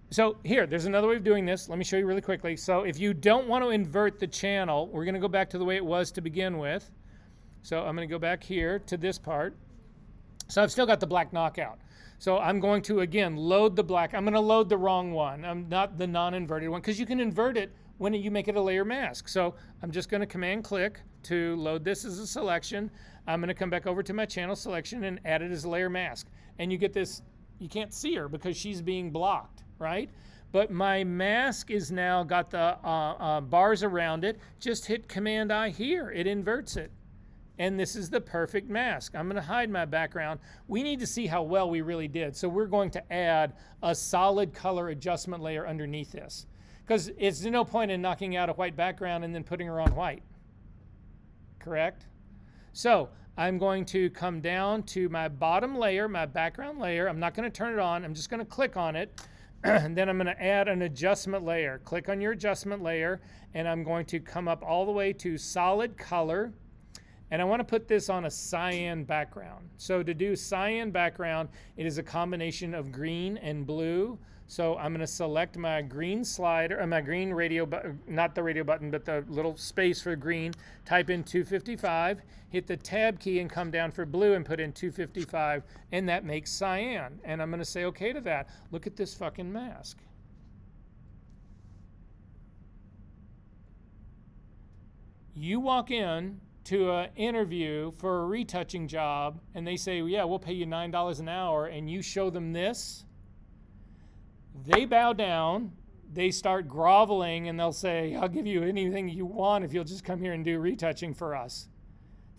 Speaker 1: So here, there's another way of doing this. Let me show you really quickly. So if you don't want to invert the channel, we're going to go back to the way it was to begin with. So I'm going to go back here to this part. So I've still got the black knockout. So I'm going to, again, load the black. I'm going to load the wrong one. I'm not the non-inverted one, because you can invert it when you make it a layer mask. So I'm just going to command click to load this as a selection. I'm going to come back over to my channel selection and add it as a layer mask. And you get this, you can't see her because she's being blocked, right? But my mask is now got the bars around it. Just hit Command I here. It inverts it. And this is the perfect mask. I'm going to hide my background. We need to see how well we really did. So we're going to add a solid color adjustment layer underneath this, because it's no point in knocking out a white background and then putting her on white. Correct? So I'm going to come down to my bottom layer, my background layer. I'm not going to turn it on. I'm just going to click on it. And then I'm going to add an adjustment layer. Click on your adjustment layer, and I'm going to come up all the way to solid color. And I want to put this on a cyan background. So to do cyan background, it is a combination of green and blue. So I'm going to select my green slider, or my green radio button, not the radio button, but the little space for green. Type in 255, hit the tab key and come down for blue and put in 255, and that makes cyan. And I'm going to say okay to that. Look at this fucking mask. You walk in to an interview for a retouching job, and they say, yeah, we'll pay you $9 an hour, and you show them this, they bow down, they start groveling, and they'll say, I'll give you anything you want if you'll just come here and do retouching for us.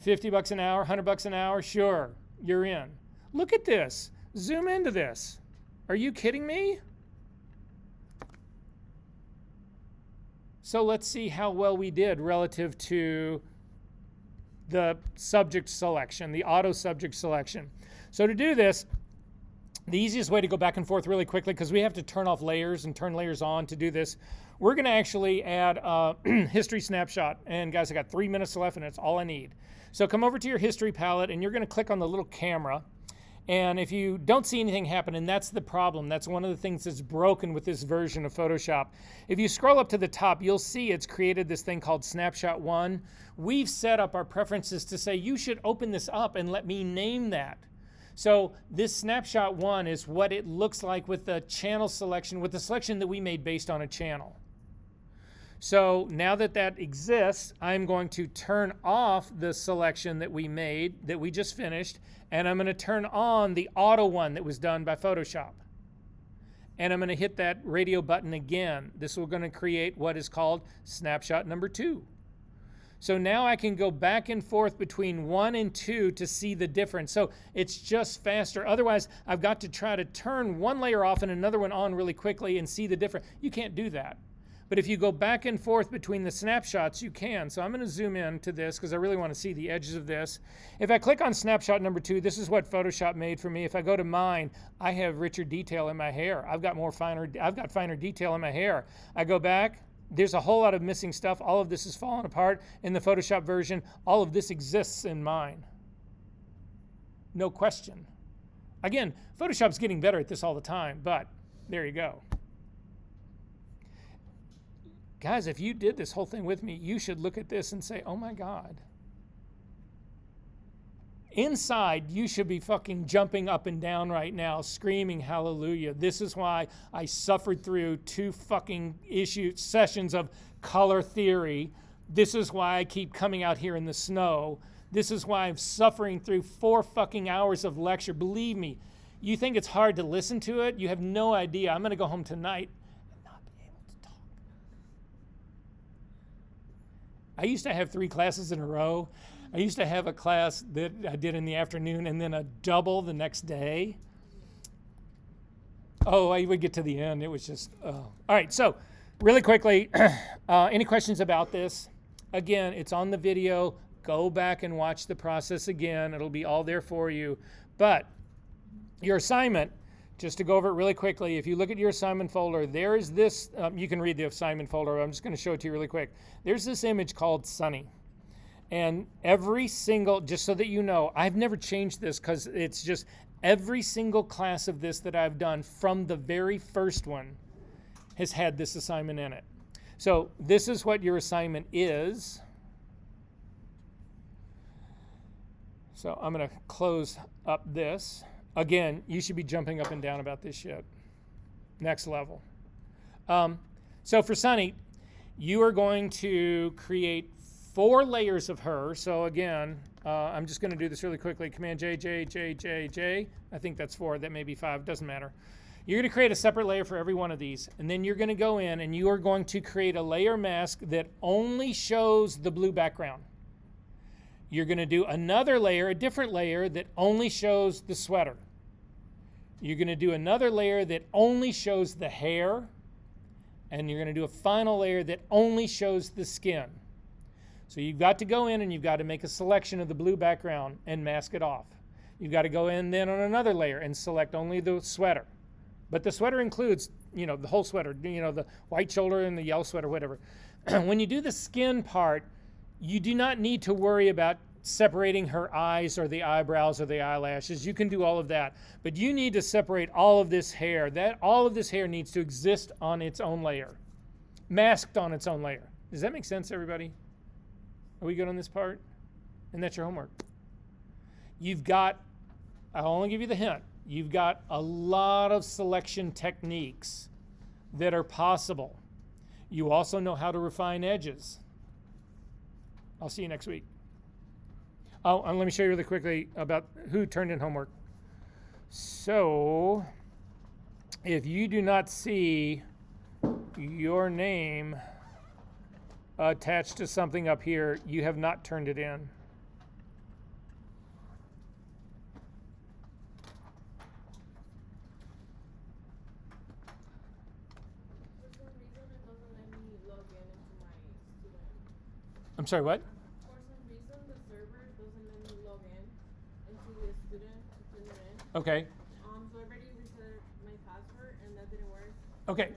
Speaker 1: $50 an hour, $100 an hour, sure, you're in. Look at this. Zoom into this. Are you kidding me? So let's see how well we did relative to the subject selection, the auto subject selection. So to do this, the easiest way to go back and forth really quickly, because we have to turn off layers and turn layers on to do this, we're going to actually add a history snapshot. And guys, I got 3 minutes left, and it's all I need. So come over to your history palette, and you're going to click on the little camera. And if you don't see anything happen, and that's the problem, that's one of the things that's broken with this version of Photoshop. If you scroll up to the top, you'll see it's created this thing called Snapshot 1. We've set up our preferences to say, you should open this up and let me name that. So this Snapshot 1 is what it looks like with the channel selection, with the selection that we made based on a channel. So now that that exists, I'm going to turn off the selection that we made, that we just finished, and I'm going to turn on the auto one that was done by Photoshop. And I'm going to hit that radio button again. This is going to create what is called snapshot number 2. So now I can go back and forth between 1 and 2 to see the difference. So it's just faster. Otherwise, I've got to try to turn one layer off and another one on really quickly and see the difference. You can't do that. But if you go back and forth between the snapshots, you can. So I'm going to zoom in to this because I really want to see the edges of this. If I click on snapshot number 2, this is what Photoshop made for me. If I go to mine, I have richer detail in my hair. I've got finer detail in my hair. I go back, there's a whole lot of missing stuff. All of this is falling apart in the Photoshop version. All of this exists in mine. No question. Again, Photoshop's getting better at this all the time, but there you go. Guys, if you did this whole thing with me, you should look at this and say, oh my God. Inside, you should be fucking jumping up and down right now, screaming hallelujah. This is why I suffered through 2 fucking sessions of color theory. This is why I keep coming out here in the snow. This is why I'm suffering through 4 fucking hours of lecture. Believe me, you think it's hard to listen to it? You have no idea. I'm going to go home tonight. I used to have 3 classes in a row. I used to have a class that I did in the afternoon and then a double the next day. Oh, I would get to the end. It was just, all right. So really quickly, any questions about this? Again, it's on the video. Go back and watch the process again. It'll be all there for you. But your assignment, just to go over it really quickly, if you look at your assignment folder, there is this, you can read the assignment folder. I'm just going to show it to you really quick. There's this image called Sunny. And every single, just so that you know, I've never changed this because it's just every single class of this that I've done from the very first one has had this assignment in it. So this is what your assignment is. So I'm going to close up this. Again, you should be jumping up and down about this shit. Next level. So for Sunny, you are going to create 4 layers of her. So again, I'm just going to do this really quickly. Command J, J, J, J, J. I think that's 4. That may be 5. Doesn't matter. You're going to create a separate layer for every one of these. And then you're going to go in and you are going to create a layer mask that only shows the blue background. You're going to do another layer, a different layer, that only shows the sweater. You're going to do another layer that only shows the hair. And you're going to do a final layer that only shows the skin. So you've got to go in and you've got to make a selection of the blue background and mask it off. You've got to go in then on another layer and select only the sweater. But the sweater includes, the whole sweater, the white shoulder and the yellow sweater, whatever. When you do the skin part, you do not need to worry about separating her eyes or the eyebrows or the eyelashes. You can do all of that. But you need to separate all of this hair. All of this hair needs to exist on its own layer, masked on its own layer. Does that make sense, everybody? Are we good on this part? And that's your homework. I'll only give you the hint. You've got a lot of selection techniques that are possible. You also know how to refine edges. I'll see you next week. Oh, and let me show you really quickly about who turned in homework. So, if you do not see your name attached to something up here, you have not turned it in. I'm sorry, what?
Speaker 3: For some reason, the server doesn't let me log in into the student to fill it in.
Speaker 1: Okay.
Speaker 3: So I already reset my password and that didn't work.
Speaker 1: Okay.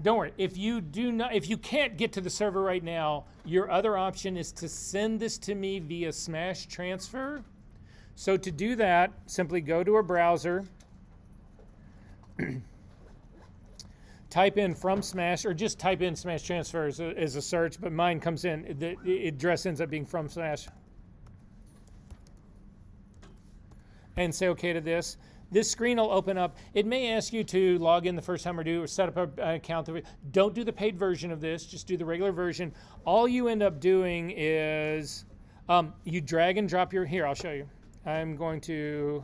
Speaker 1: Don't worry. If you can't get to the server right now, your other option is to send this to me via Smash Transfer. So to do that, simply go to a browser, type in from Smash, or just type in Smash Transfer as a search, but mine comes in, the address ends up being from Smash. And say okay to this. This screen will open up. It may ask you to log in the first time or set up an account. Don't do the paid version of this. Just do the regular version. All you end up doing is you drag and drop here, I'll show you. I'm going to...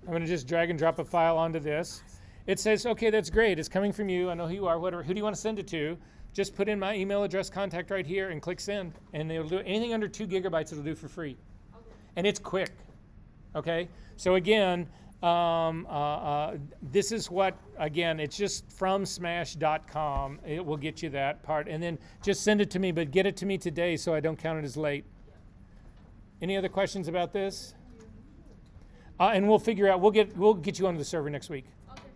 Speaker 1: I'm going to just drag and drop a file onto this. It says, okay, that's great. It's coming from you. I know who you are, whatever. Who do you want to send it to? Just put in my email address contact right here and click send. And it'll do anything under 2 gigabytes, it'll do for free. Okay. And it's quick. Okay? So again, this is what, again, it's just from smash.com. It will get you that part. And then just send it to me, but get it to me today so I don't count it as late. Any other questions about this? And we'll figure out, we'll get you onto the server next week.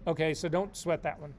Speaker 1: Okay, so don't sweat that one.